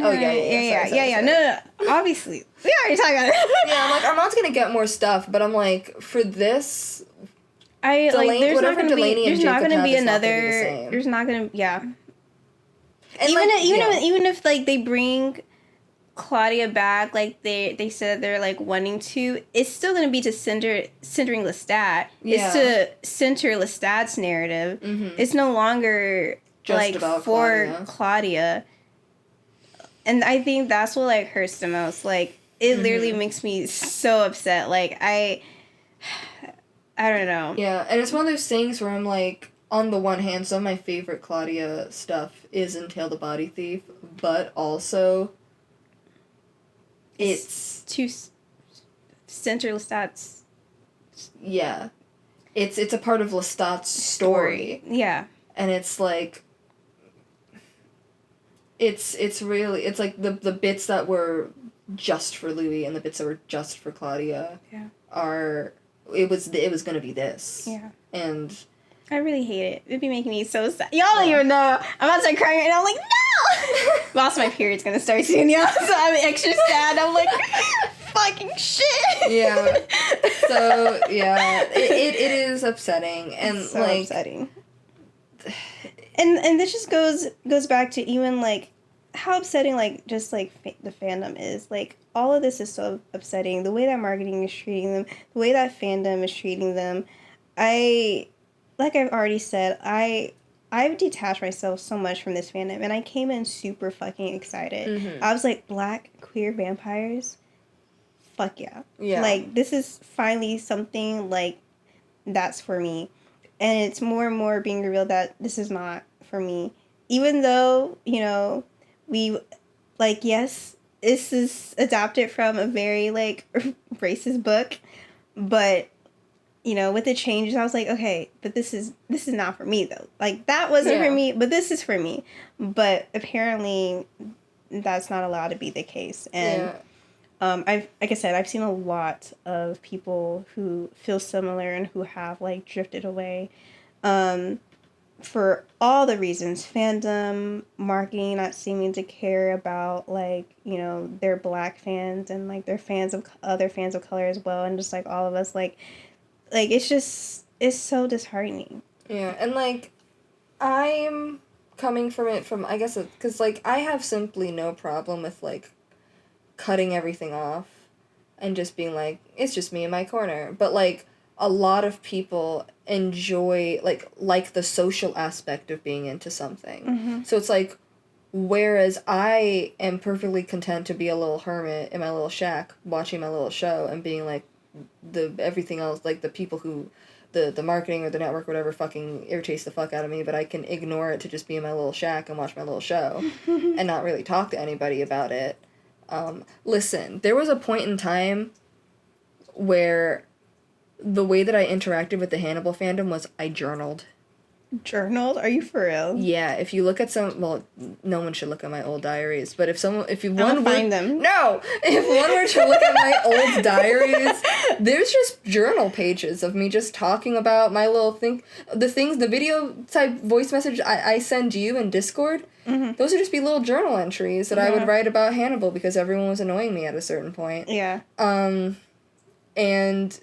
S2: Oh yeah.
S1: No, obviously we already talked about it.
S2: Yeah, I'm like, Armand's gonna get more stuff, but I'm like, for this,
S1: there's not gonna be
S2: another.
S1: There's not gonna
S2: And
S1: even if like they bring Claudia back, like they said they're like wanting to, it's still gonna be to centering Lestat. It's to center Lestat's narrative. It's no longer just like
S2: about
S1: for Claudia. And I think that's what like hurts the most. Like it literally makes me so upset. Like I don't know.
S2: Yeah, and it's one of those things where I'm like, on the one hand, some of my favorite Claudia stuff is in Tale the Body Thief, but also it's
S1: to center Lestat's.
S2: Yeah, it's a part of Lestat's story.
S1: Yeah,
S2: and it's like, it's really, it's like the bits that were just for Louis and the bits that were just for Claudia it was gonna be this.
S1: Yeah,
S2: and
S1: I really hate it. It'd be making me so sad. Y'all don't even know. I'm about to start crying right now. I'm like, no! Also, my period's gonna start soon, y'all. So I'm extra sad. I'm like, fucking shit.
S2: Yeah. So, yeah. It is upsetting. And,
S1: it's so
S2: like...
S1: upsetting. And this just goes back to even, like, how upsetting, like, just, like, the fandom is. Like, all of this is so upsetting. The way that marketing is treating them. The way that fandom is treating them. Like I've already said, I've detached myself so much from this fandom, and I came in super fucking excited. I was like, Black queer vampires? Fuck yeah. Yeah. Like, this is finally something, like, that's for me. And it's more and more being revealed that this is not for me. Even though, you know, we, like, yes, this is adapted from a very, like, racist book, but... You know, with the changes, I was like, okay, but this is not for me, though. Like, that wasn't for me, but this is for me. But apparently, that's not allowed to be the case. And, like I said, I've seen a lot of people who feel similar and who have, like, drifted away. For all the reasons, fandom, marketing, not seeming to care about, like, you know, their Black fans and, like, their fans of other fans of color as well. And just, like, all of us, like, it's so disheartening.
S2: Yeah, and, like, I'm coming from it from, I guess, because, like, I have simply no problem with, like, cutting everything off and just being like, it's just me in my corner. But, like, a lot of people enjoy, like the social aspect of being into something.
S1: Mm-hmm.
S2: So it's like, whereas I am perfectly content to be a little hermit in my little shack watching my little show and being like, everything else, like, the people who, the marketing or the network or whatever fucking irritates the fuck out of me, but I can ignore it to just be in my little shack and watch my little show and not really talk to anybody about it. Listen, there was a point in time where the way that I interacted with the Hannibal fandom was I journaled.
S1: Journaled? Are you for real?
S2: Yeah, if you look at no one should look at my old diaries, but if one
S1: find them.
S2: No! If one were to look at my old diaries, there's just journal pages of me just talking about my little the video type voice message I send you in Discord. Mm-hmm. Those would just be little journal entries that I would write about Hannibal because everyone was annoying me at a certain point.
S1: Yeah.
S2: And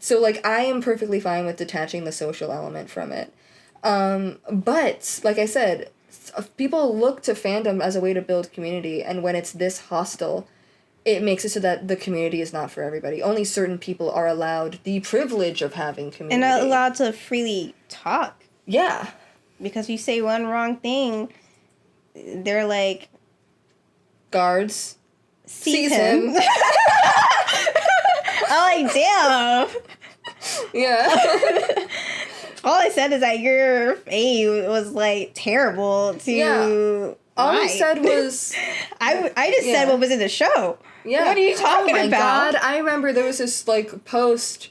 S2: so, like, I am perfectly fine with detaching the social element from it. But, like I said, people look to fandom as a way to build community, and when it's this hostile, it makes it so that the community is not for everybody. Only certain people are allowed the privilege of having community.
S1: And are allowed to freely talk.
S2: Yeah.
S1: Because if you say one wrong thing, they're like...
S2: Guards.
S1: Seize him. I'm like, damn.
S2: Yeah.
S1: All I said is that your fame was, like, terrible to...
S2: Yeah. All I said was...
S1: I just said what was in the show. Yeah. What are you talking about? Oh, my God.
S2: I remember there was this, like, post...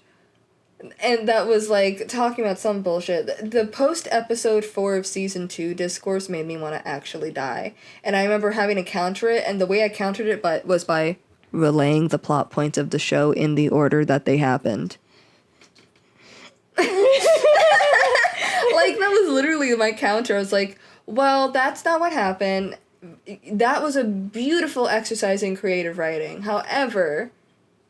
S2: And that was, like, talking about some bullshit. The post-episode 4 of Season 2 discourse made me want to actually die. And I remember having to counter it, and the way I countered it was by relaying the plot points of the show in the order that they happened. Like, that was literally my counter. I was like, well, that's not what happened. That was a beautiful exercise in creative writing. However,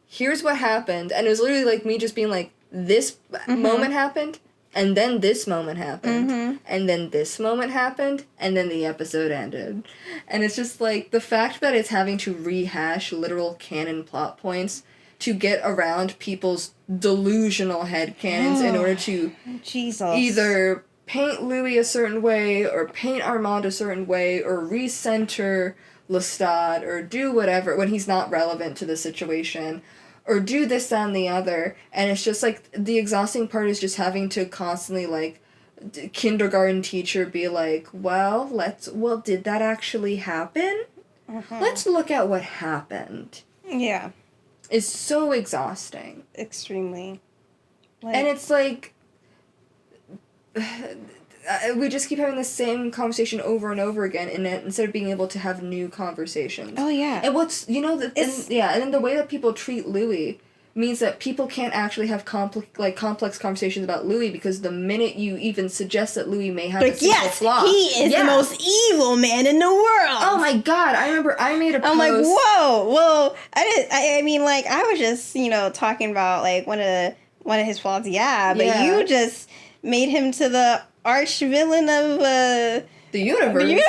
S2: here's what happened. And it was literally, like, me just being like, this moment happened, and then this moment happened, and then this moment happened, and then the episode ended. And it's just, like, the fact that it's having to rehash literal canon plot points to get around people's delusional headcanons in order to either paint Louis a certain way, or paint Armand a certain way, or recenter Lestat, or do whatever when he's not relevant to the situation, or do this, that, and the other. And it's just, like, the exhausting part is just having to constantly, like, kindergarten teacher be like, well, did that actually happen? Let's look at what happened.
S1: Yeah.
S2: It's so exhausting.
S1: Extremely.
S2: And it's, like... we just keep having the same conversation over and over again instead of being able to have new conversations.
S1: Oh, yeah.
S2: And what's, and then the way that people treat Louis means that people can't actually have complex conversations about Louis, because the minute you even suggest that Louis may have a single flaw...
S1: he is the most evil man in the world!
S2: Oh my God, I remember I made a post...
S1: I'm like, whoa, well, I mean, like, I was just, talking about, like, one of his flaws, but you just made him to the arch villain of
S2: the universe.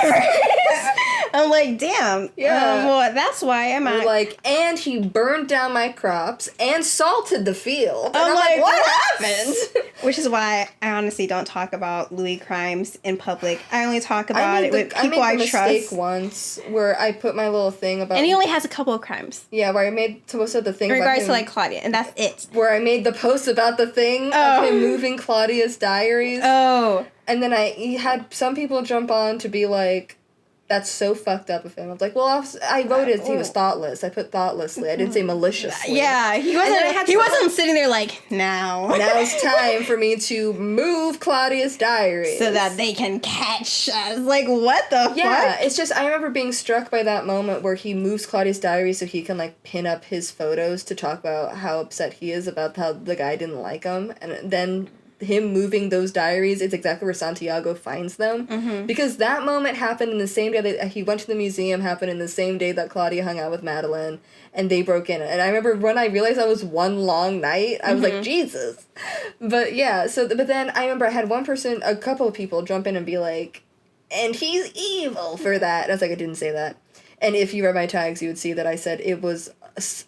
S1: I'm like, damn.
S2: Yeah.
S1: Well, that's why
S2: like, and he burned down my crops and salted the field. And I'm like, what happened?
S1: Which is why I honestly don't talk about Louis crimes in public. I only talk about it with people I trust.
S2: I made the mistake once where I put my little thing about...
S1: And he only has a couple of crimes.
S2: Yeah, where I made most of the thing
S1: in regards to, like, Claudia, and that's it.
S2: Where I made the post about the thing of him moving Claudia's diaries.
S1: Oh.
S2: And then he had some people jump on to be like, that's so fucked up of him. I was like, well, I voted he was thoughtless. I put thoughtlessly. I didn't say maliciously.
S1: Yeah, he wasn't sitting there like, now's
S2: time for me to move Claudia's diary.
S1: So that they can catch us. Like, what the fuck?
S2: Yeah, it's just, I remember being struck by that moment where he moves Claudia's diary so he can, like, pin up his photos to talk about how upset he is about how the guy didn't like him. And then... him moving those diaries, it's exactly where Santiago finds them. Mm-hmm. Because that moment happened in the same day that he went to the museum, happened in the same day that Claudia hung out with Madeline, and they broke in. And I remember when I realized that was one long night, I was like, Jesus. But yeah, but then I remember I had a couple of people jump in and be like, and he's evil for that. And I was like, I didn't say that. And if you read my tags, you would see that I said it was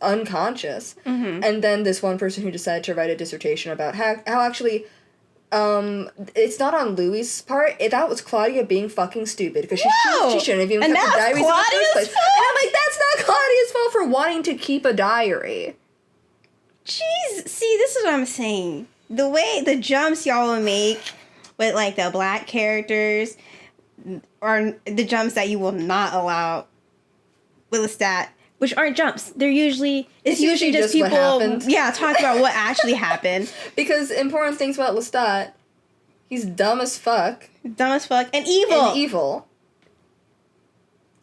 S2: unconscious.
S1: Mm-hmm.
S2: And then this one person who decided to write a dissertation about how actually, it's not on Louis' part. That was Claudia being fucking stupid because she shouldn't have even kept the diaries in the first place. And I'm like, that's not Claudia's fault for wanting to keep a diary.
S1: Jeez, see, this is what I'm saying. The jumps y'all will make with, like, the black characters are the jumps that you will not allow with Lestat, which aren't jumps. They're usually... It's usually just people... talk about what actually happened.
S2: Because important things about Lestat, he's dumb as fuck.
S1: Dumb as fuck. And evil.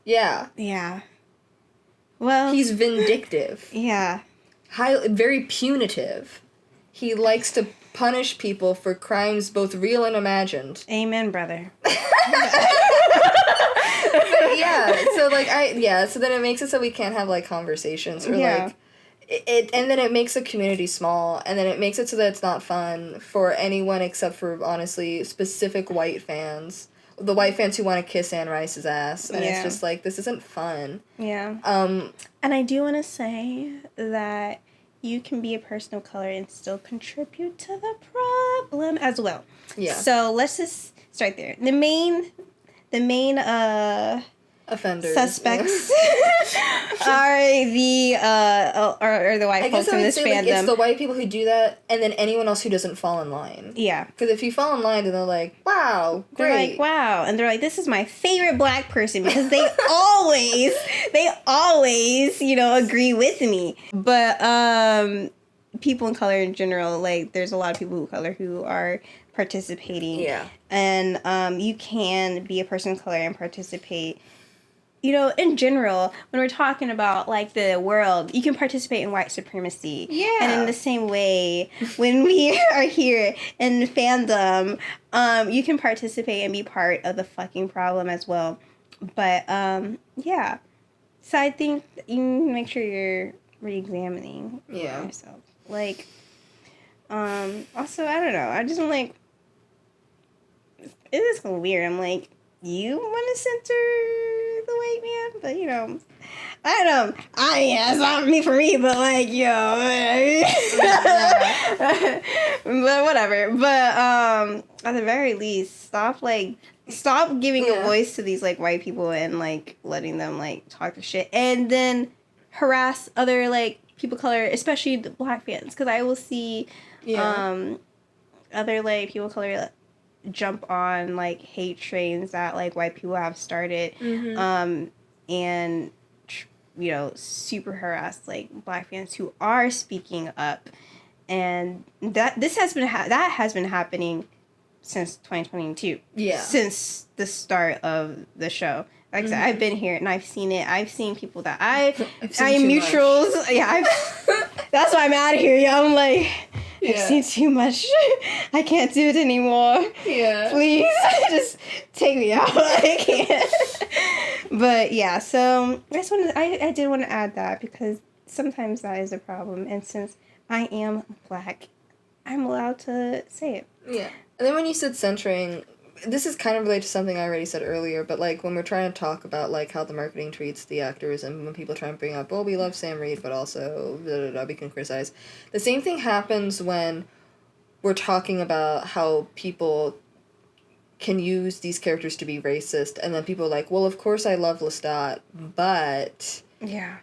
S2: Yeah.
S1: Yeah. Well...
S2: He's vindictive.
S1: Yeah.
S2: Very punitive. He likes to punish people for crimes both real and imagined.
S1: Amen, brother.
S2: But so then it makes it so we can't have, like, conversations or like and then it makes the community small, and then it makes it so that it's not fun for anyone except for, honestly, specific white fans. The white fans who want to kiss Anne Rice's ass, and it's just like, this isn't fun.
S1: Yeah. And I do want to say that you can be a person of color and still contribute to the problem as well.
S2: Yeah.
S1: So let's just start there. The main
S2: offenders,
S1: suspects are the white folks in this fandom. Like,
S2: it's the white people who do that, and then anyone else who doesn't fall in line.
S1: Yeah.
S2: Because if you fall in line, then they're like, wow, great.
S1: They're like, wow. And they're like, this is my favorite black person, because they always, you know, agree with me. But people in color in general, like, there's a lot of people of color who are participating.
S2: Yeah.
S1: And you can be a person of color and participate. You know, in general, when we're talking about, like, the world, you can participate in white supremacy.
S2: Yeah.
S1: And in the same way, when we are here in fandom, you can participate and be part of the fucking problem as well. But, yeah. So I think you make sure you're re-examining yourself. Like, also, I don't know. I just, like, it is weird. I'm like, you want to censor the white man? But, you know, it's not for me, but, like, but whatever. But, at the very least, stop giving a voice to these, like, white people and, like, letting them, like, talk the shit. And then harass other, like, people of color, especially the black fans. Because I will see, other, like, people of color jump on, like, hate trains that, like, white people have started, and, you know, super harass, like, black fans who are speaking up, and that has been happening since 2022. Yeah. Since the start of the show. Like I said, I've been here and I've seen it. I've seen people that I am neutrals. Much. Yeah, that's why I'm out of here. Yeah, I'm like, I've seen too much. I can't do it anymore. Yeah. Please, just take me out. I can't. But yeah, so I did want to add that because sometimes that is a problem. And since I am black, I'm allowed to say it.
S2: Yeah. And then when you said censoring, this is kind of related to something I already said earlier, but, like, when we're trying to talk about, like, how the marketing treats the actors, and when people try and bring up, well, we love Sam Reed, but also, we can criticize. The same thing happens when we're talking about how people can use these characters to be racist, and then people are like, well, of course I love Lestat, but... Yeah.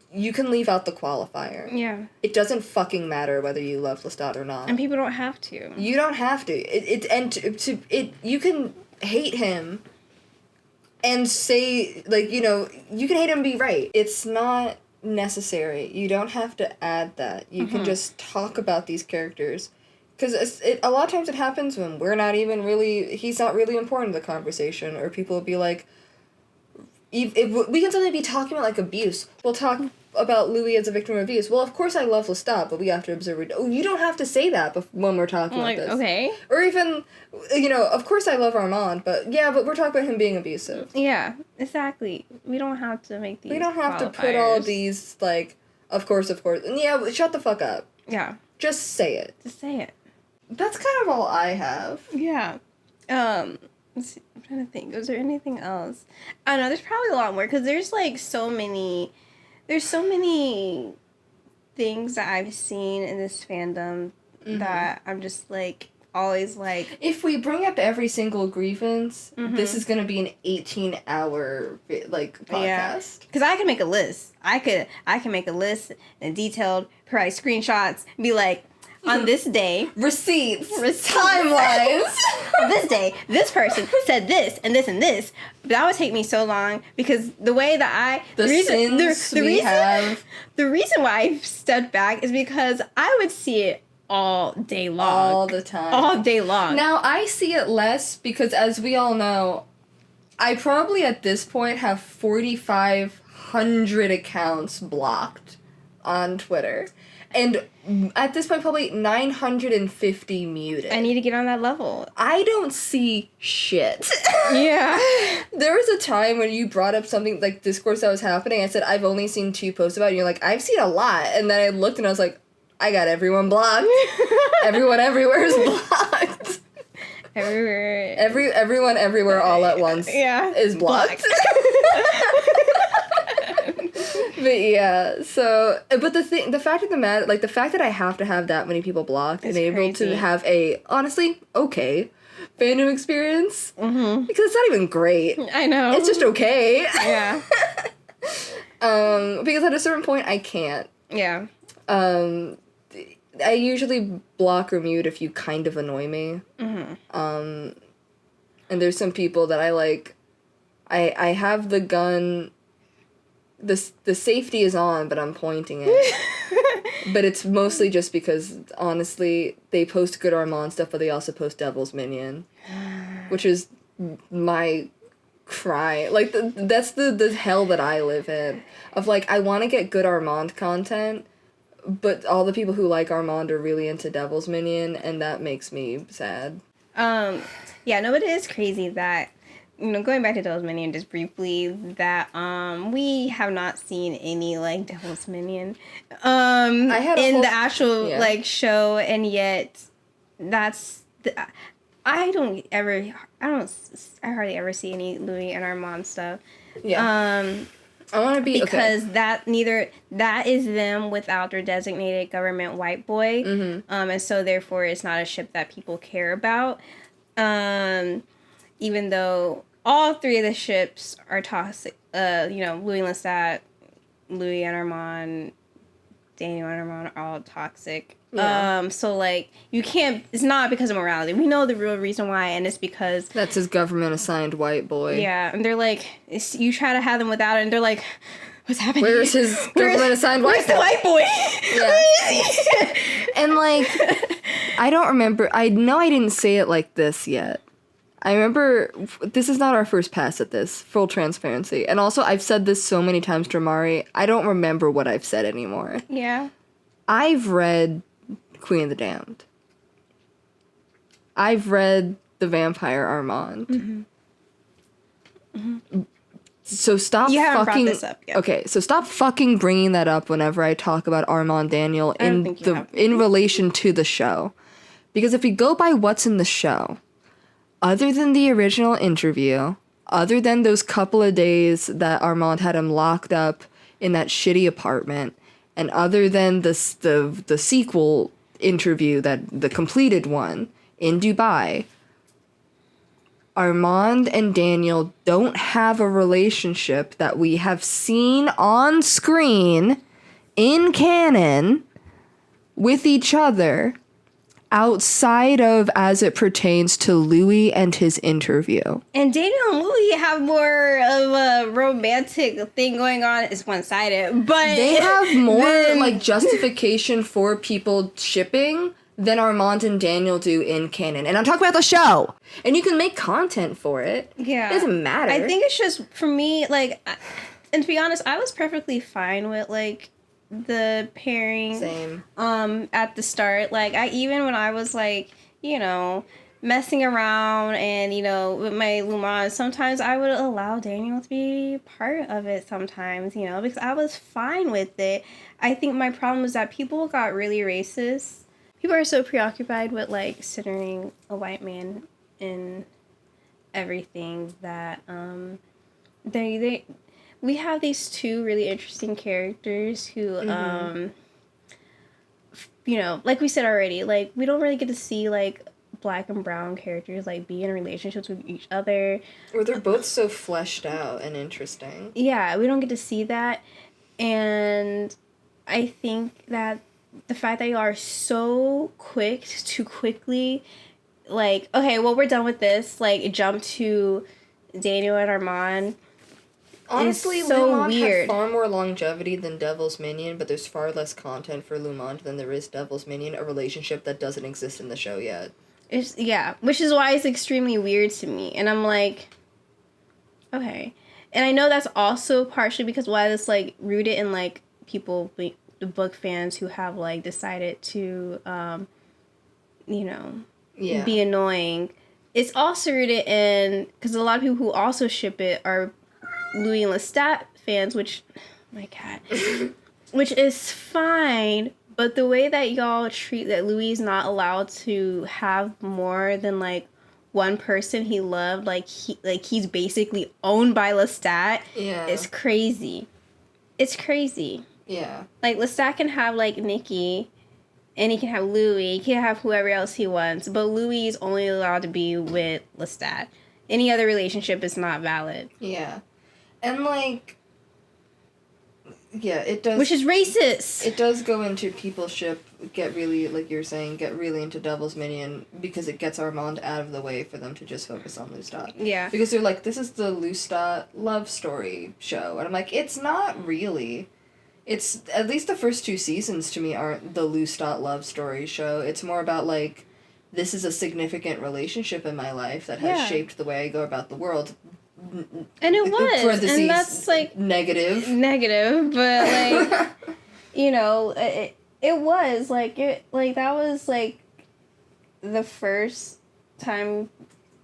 S2: You can leave out the qualifier. Yeah. It doesn't fucking matter whether you love Lestat or not.
S1: And people don't have to.
S2: You don't have to. You can hate him and say, like, you know, you can hate him and be right. It's not necessary. You don't have to add that. You can just talk about these characters. Because a lot of times it happens when he's not really important in the conversation, or people will be like, we can suddenly be talking about, like, abuse. We'll talk about Louis as a victim of abuse. Well, of course I love Lestat, but we have to observe it. Oh, you don't have to say that when we're talking about this. Okay. Or even, you know, of course I love Armand, but we're talking about him being abusive.
S1: Yeah, exactly. We don't have to make these.
S2: We don't have to put all these, like, of course. And yeah, shut the fuck up. Yeah. Just say it.
S1: Just say it.
S2: That's kind of all I have.
S1: Yeah. I'm trying to think. Was there anything else? I don't know. There's probably a lot more because there's like so many. There's so many things that I've seen in this fandom that I'm just like always like.
S2: If we bring up every single grievance, this is gonna be an 18-hour like podcast.
S1: Because I can make a list. I can make a list and detailed, provide screenshots, and be like, on this day,
S2: receipts, timelines.
S1: On this day, this person said this and this and this. But that would take me so long because the way that the reason why I've stepped back is because I would see it all day long.
S2: All the time.
S1: All day long.
S2: Now, I see it less because, as we all know, I probably at this point have 4,500 accounts blocked on Twitter. And at this point, probably 950 muted.
S1: I need to get on that level.
S2: I don't see shit.
S1: Yeah.
S2: There was a time when you brought up something, like, discourse that was happening. I said, I've only seen 2 posts about it. And you're like, I've seen a lot. And then I looked and I was like, I got everyone blocked. Everyone everywhere is blocked. Everyone everywhere all at once is blocked. But yeah, so, but the fact of the matter, like, the fact that I have to have that many people blocked and able to have a, honestly, okay fandom experience, because it's not even great.
S1: I know.
S2: It's just okay.
S1: Yeah.
S2: Because at a certain point, I can't.
S1: Yeah.
S2: I usually block or mute if you kind of annoy me. And there's some people that I, like, I have the gun... The safety is on, but I'm pointing it. But it's mostly just because, honestly, they post good Armand stuff, but they also post Devil's Minion. Which is my cry. Like, that's the hell that I live in. Of, like, I want to get good Armand content, but all the people who like Armand are really into Devil's Minion, and that makes me sad.
S1: Yeah, no, it is crazy that... You know, going back to Devil's Minion just briefly, that we have not seen any like Devil's Minion in the actual like show, and yet that's I hardly ever see any Louis and Armand stuff.
S2: Yeah. I want to be
S1: because that is them without their designated government white boy, and so therefore it's not a ship that people care about. Even though all 3 of the ships are toxic, you know, Louis and Lestat, Louis and Armand, Daniel and Armand are all toxic. Yeah. So, like, you can't, it's not because of morality. We know the real reason why, and it's because... That's
S2: his government-assigned white boy.
S1: Yeah, and they're like, you try to have them without it, and they're like, what's happening?
S2: Where's his government-assigned white boy?
S1: Where's the white boy?
S2: Yeah. Where is he? And, like, I don't remember, I know I didn't say it like this yet. I remember, this is not our first pass at this, full transparency. And also, I've said this so many times to Mari, I don't remember what I've said anymore.
S1: Yeah.
S2: I've read Queen of the Damned. I've read The Vampire Armand. So stop
S1: you haven't
S2: fucking...
S1: brought this up yet.
S2: Okay, so stop fucking bringing that up whenever I talk about Armand Daniel in relation to the show. Because if we go by what's in the show... Other than the original interview, other than those couple of days that Armand had him locked up in that shitty apartment, and other than the sequel interview, that the completed one in Dubai, Armand and Daniel don't have a relationship that we have seen on screen in canon with each other outside of as it pertains to Louis and his interview.
S1: And Daniel and Louis have more of a romantic thing going on. It's one-sided, but...
S2: They have more, like, justification for people shipping than Armand and Daniel do in canon. And I'm talking about the show! And you can make content for it.
S1: Yeah.
S2: It doesn't matter.
S1: I think it's just, for me, like... And to be honest, I was perfectly fine with, like... the pairing.
S2: Same.
S1: At the start, like, even when I was, like, you know, messing around and, you know, with my Lumon, sometimes I would allow Daniel to be part of it sometimes, you know, because I was fine with it. I think my problem was that people got really racist. People are so preoccupied with, like, centering a white man in everything that we have these two really interesting characters who you know, like we said already, like we don't really get to see like black and brown characters like be in relationships with each other,
S2: or they're both so fleshed out and interesting.
S1: Yeah, we don't get to see that. And I think that the fact that you are so quick to quickly, like, okay, well, we're done with this, like, jump to Daniel and Armand.
S2: Honestly,
S1: so
S2: Lumond
S1: weird.
S2: had far more longevity than Devil's Minion, but there's far less content for Lumond than there is Devil's Minion, a relationship that doesn't exist in the show yet.
S1: Yeah, which is why it's extremely weird to me. And I'm like, okay. And I know that's also partially because why it's, like, rooted in, like, people, the book fans who have, like, decided to, you know, be annoying. It's also rooted in, because a lot of people who also ship it are Louis and Lestat fans, which, oh my God, which is fine, but the way that y'all treat that Louis is not allowed to have more than, like, one person he loved, like he's basically owned by Lestat.
S2: Yeah.
S1: It's crazy. It's crazy.
S2: Yeah.
S1: Like, Lestat can have, like, Nikki, and he can have Louis, he can have whoever else he wants, but Louis is only allowed to be with Lestat. Any other relationship is not valid.
S2: Yeah. And, like, yeah, it does...
S1: Which is racist!
S2: It does go into people ship, get really, like you're saying, get really into Devil's Minion, because it gets Armand out of the way for them to just focus on Lestat.
S1: Yeah.
S2: Because they're like, this is the Lestat love story show. And I'm like, it's not really. It's, at least the first 2 seasons to me aren't the Lestat love story show. It's more about, like, this is a significant relationship in my life that has shaped the way I go about the world.
S1: And it was, and that's, like...
S2: Negative,
S1: but, like, you know, it was, like, that was, like, the first time,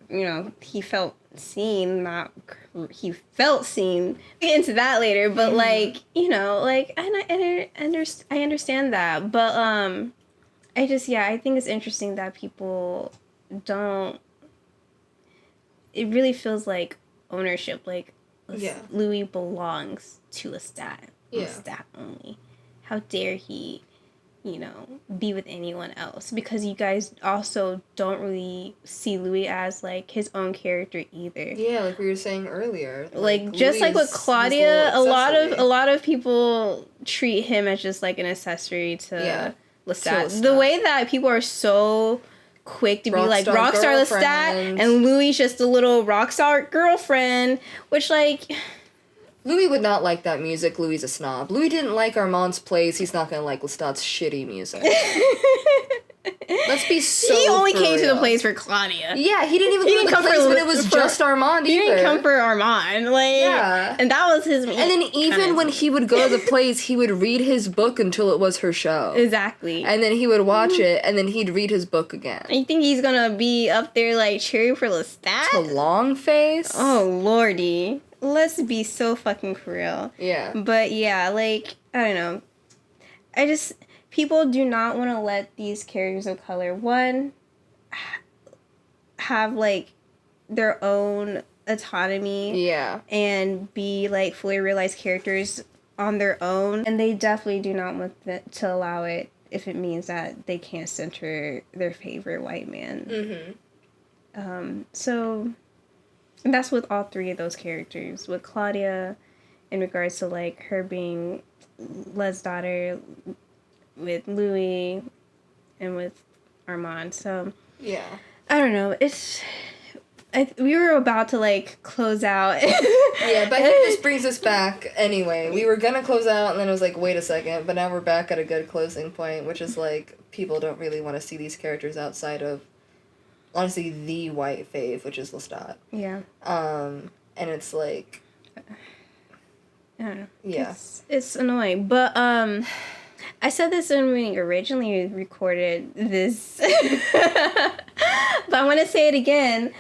S1: you know, he felt seen, he felt seen. We'll get into that later, but, like, you know, like, I understand that, but, I think it's interesting that people don't, it really feels like ownership, like, Louis belongs to Lestat. Lestat only. How dare he, you know, be with anyone else? Because you guys also don't really see Louis as, like, his own character either.
S2: Yeah, like we were saying earlier.
S1: Like just like with Claudia, a lot of people treat him as just like an accessory to Lestat. The way that people are so quick to be like rockstar Lestat, and Louis just a little rockstar girlfriend, which, like,
S2: Louis would not like that music. Louis is a snob. Louis didn't like Armand's plays. He's not gonna like Lestat's shitty music. Let's be so
S1: He only came
S2: real.
S1: to the plays for Claudia.
S2: Yeah, he didn't even come to the plays when it was just Armand either.
S1: He didn't come for Armand. Like, and that was his...
S2: And then even when he would go to the plays, he would read his book until it was her show.
S1: Exactly.
S2: And then he would watch it, and then he'd read his book again.
S1: You think he's gonna be up there, like, cheering for Lestat?
S2: To Longface?
S1: Oh, lordy. Let's be so fucking for real.
S2: Yeah.
S1: But yeah, like, I don't know. People do not want to let these characters of color, one, have, like, their own autonomy.
S2: Yeah.
S1: And be, like, fully realized characters on their own. And they definitely do not want to allow it if it means that they can't center their favorite white man. Mm-hmm. And that's with all 3 of those characters. With Claudia, in regards to, like, her being Les' daughter, with Louis, and with Armand. So,
S2: yeah.
S1: I don't know. We were about to, like, close out.
S2: Yeah, but I think this brings us back anyway. We were gonna close out, and then it was like, wait a second, but now we're back at a good closing point, which is, like, people don't really want to see these characters outside of, honestly, the white fave, which is Lestat.
S1: Yeah.
S2: And it's, like...
S1: I don't know.
S2: Yeah.
S1: It's annoying, but, I said this when we originally recorded this, but I want to say it again.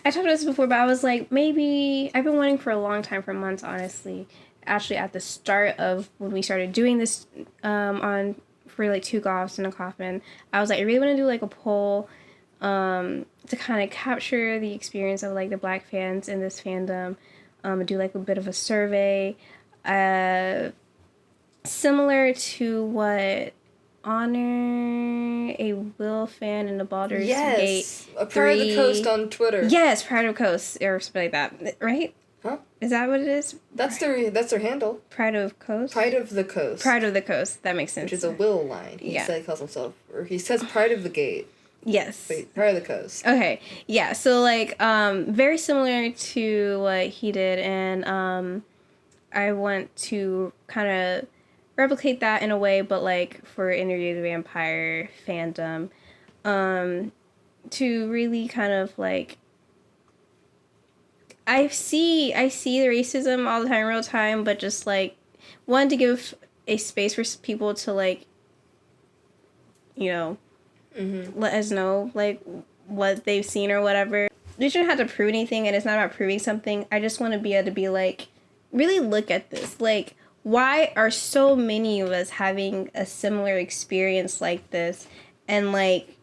S1: I talked about this before, but I was like, maybe, I've been wanting for a long time, for months, honestly. Actually, at the start of when we started doing this, for, like, 2 Goths and a Coffin, I was like, I really want to do, like, a poll, to kind of capture the experience of, like, the Black fans in this fandom, do, like, a bit of a survey, similar to what Honor a Will fan in the Baldur's Gate 3.
S2: Pride of the Coast on Twitter.
S1: Yes, Pride of the Coast, or something like that, right?
S2: Huh?
S1: Is that what it is?
S2: That's their handle.
S1: Pride of Coast?
S2: Pride of the Coast.
S1: Pride of the Coast, that makes sense.
S2: Which is a Will line. He calls himself, or he says Pride of the Gate.
S1: Yes.
S2: Wait, Pride of the Coast.
S1: Okay, yeah, so, like, very similar to what he did, and, I want to kind of replicate that in a way, but, like, for Interview the Vampire fandom, to really kind of, like, I see the racism all the time in real time, but just, like, one, to give a space for people to, like, you know, let us know, like, what they've seen or whatever. We shouldn't have to prove anything, and it's not about proving something. I just want to be able to be, like, really look at this. Like, why are so many of us having a similar experience like this, and, like,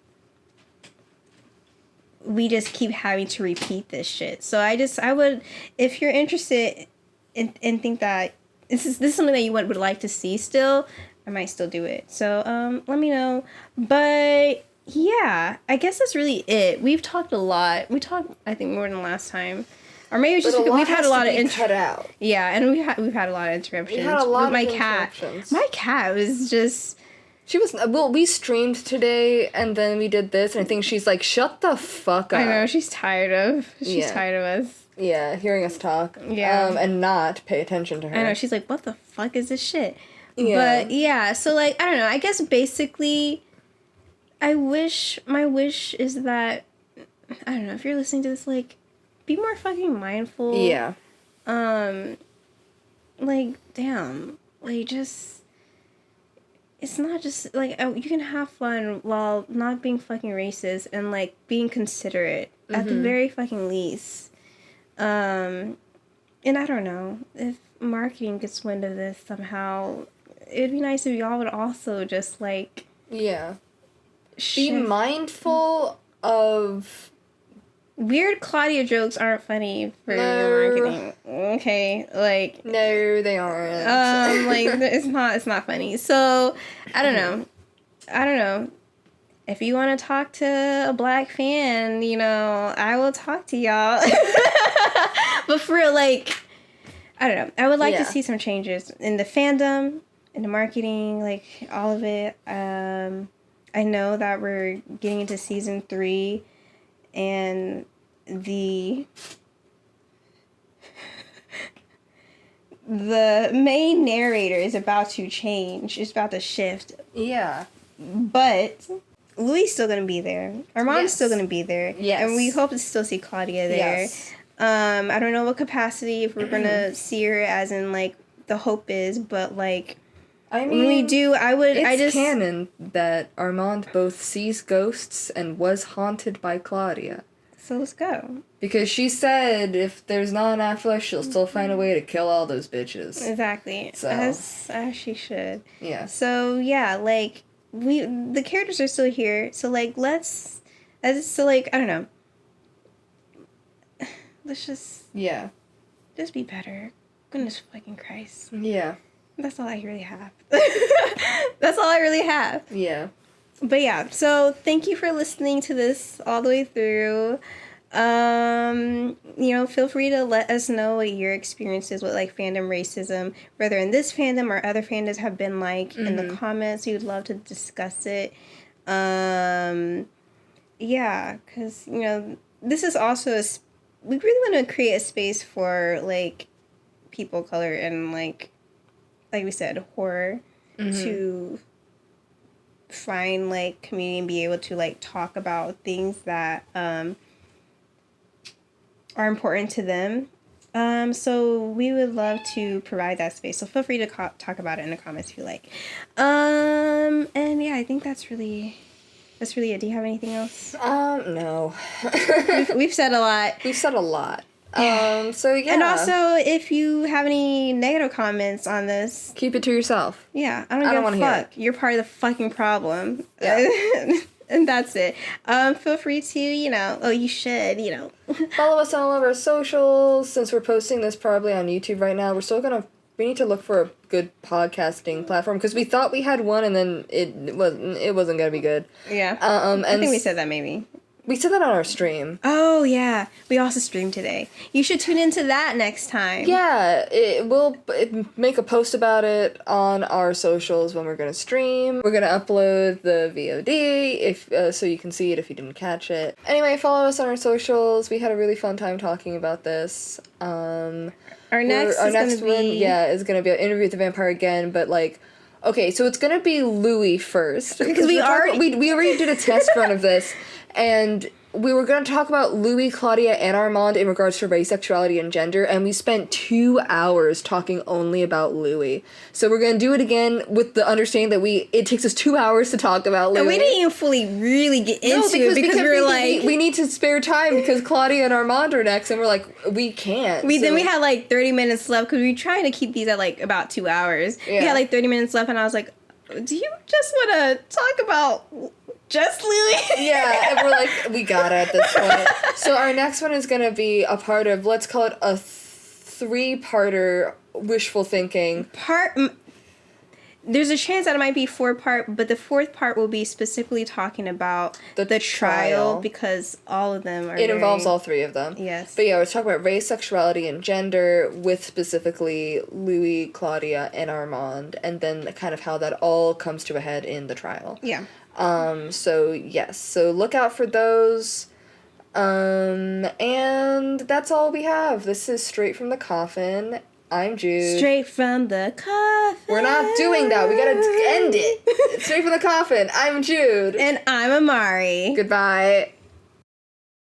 S1: we just keep having to repeat this shit. So I would, if you're interested and think that this is something that you would like to see still, I might still do it. So let me know. But yeah, I guess that's really it. We've talked a lot. We talked, I think, more than last time. Or maybe it's just because we've had a lot of
S2: cut out.
S1: Yeah, and we've had a lot of interruptions.
S2: We had a lot
S1: with
S2: of
S1: my cat.
S2: interruptions.
S1: My cat was just.
S2: She was, well, we streamed today, and then we did this, and I think she's like, shut the fuck up.
S1: I know, she's tired of us.
S2: Yeah, hearing us talk.
S1: Yeah.
S2: And not pay attention to her.
S1: I know, she's like, what the fuck is this shit?
S2: Yeah.
S1: But, yeah, so, like, I don't know, I guess basically, my wish is that, I don't know, if you're listening to this, like, be more fucking mindful.
S2: Yeah.
S1: Like, damn, like, just... It's not just, like, you can have fun while not being fucking racist and, like, being considerate at the very fucking least. And I don't know, if marketing gets wind of this somehow, it'd be nice if y'all would also just, like...
S2: Yeah. Be mindful of...
S1: Weird Claudia jokes aren't funny for your marketing. Okay, like...
S2: No, they aren't.
S1: Like, it's not funny. So, I don't know. If you want to talk to a Black fan, you know, I will talk to y'all. But for real, like, I don't know. I would like to see some changes in the fandom, in the marketing, like, all of it. I know that we're getting into season 3, and the main narrator is about to change. It's about to shift.
S2: Yeah.
S1: But Louis still going to be there. Armand's still going to be there.
S2: Yes.
S1: And we hope to still see Claudia there.
S2: Yes.
S1: I don't know what capacity, if we're going to see her as in, like, the hope is, but, like... I mean, when we do,
S2: it's canon that Armand both sees ghosts and was haunted by Claudia.
S1: So let's go.
S2: Because she said if there's not an afterlife, she'll still find a way to kill all those bitches.
S1: Exactly.
S2: So.
S1: As she should.
S2: Yeah.
S1: So, yeah, like, the characters are still here, so, like, I don't know. Let's just...
S2: Yeah.
S1: Just be better. Goodness fucking Christ.
S2: Yeah.
S1: That's all I really have. That's all I really have.
S2: Yeah.
S1: But yeah, so thank you for listening to this all the way through. You know, feel free to let us know what your experiences with, like, fandom racism, whether in this fandom or other fandoms, have been like in the comments. We would love to discuss it. Yeah, because, you know, this is also we really want to create a space for, like, people of color and, like we said, horror to find, like, community and be able to, like, talk about things that are important to them. So we would love to provide that space. So feel free to talk about it in the comments if you like. And yeah, I think that's really it. Do you have anything else?
S2: No.
S1: we've said a lot.
S2: We've said a lot. So yeah.
S1: And also, if you have any negative comments on this,
S2: keep it to yourself.
S1: Yeah, I don't give a fuck. You're part of the fucking problem.
S2: Yeah.
S1: And that's it. Feel free to, you should,
S2: Follow us on all of our socials. Since we're posting this probably on YouTube right now, we need to look for a good podcasting platform, because we thought we had one and then it wasn't gonna be good.
S1: Yeah. I think we said that maybe.
S2: We said that on our stream.
S1: Oh, yeah. We also streamed today. You should tune into that next time.
S2: Yeah, we'll make a post about it on our socials when we're going to stream. We're going to upload the VOD so you can see it if you didn't catch it. Anyway, follow us on our socials. We had a really fun time talking about this. Our next one is going to be an interview with the vampire again, but okay, so it's going to be Louis first.
S1: Because we
S2: already did a test run of this. And we were going to talk about Louis, Claudia, and Armand in regards to race, sexuality, and gender, and we spent 2 hours talking only about Louis. So we're going to do it again with the understanding that it takes us 2 hours to talk about Louis.
S1: And we didn't even fully really get into it because we were like...
S2: We need to spare time because Claudia and Armand are next, and we're like, we can't.
S1: Then we had 30 minutes left because we were trying to keep these at about 2 hours. Yeah. We had 30 minutes left, and I was like, do you just want to talk about... just Louis?
S2: Yeah, and we're like, we got it at this point. So our next one is going to be a part of, let's call it a 3-parter wishful thinking.
S1: There's a chance that it might be 4-part, but the 4th part will be specifically talking about the trial because all of them are
S2: It involves all 3 of them.
S1: Yes.
S2: But yeah, we're talking about race, sexuality, and gender with specifically Louis, Claudia, and Armand, and then kind of how that all comes to a head in the trial.
S1: Yeah.
S2: So yes, so look out for those. And that's all we have. This is Straight from the Coffin. I'm Jude.
S1: Straight from the Coffin.
S2: We're not doing that. We gotta end it. Straight from the Coffin. I'm Jude.
S1: And I'm Amari.
S2: Goodbye.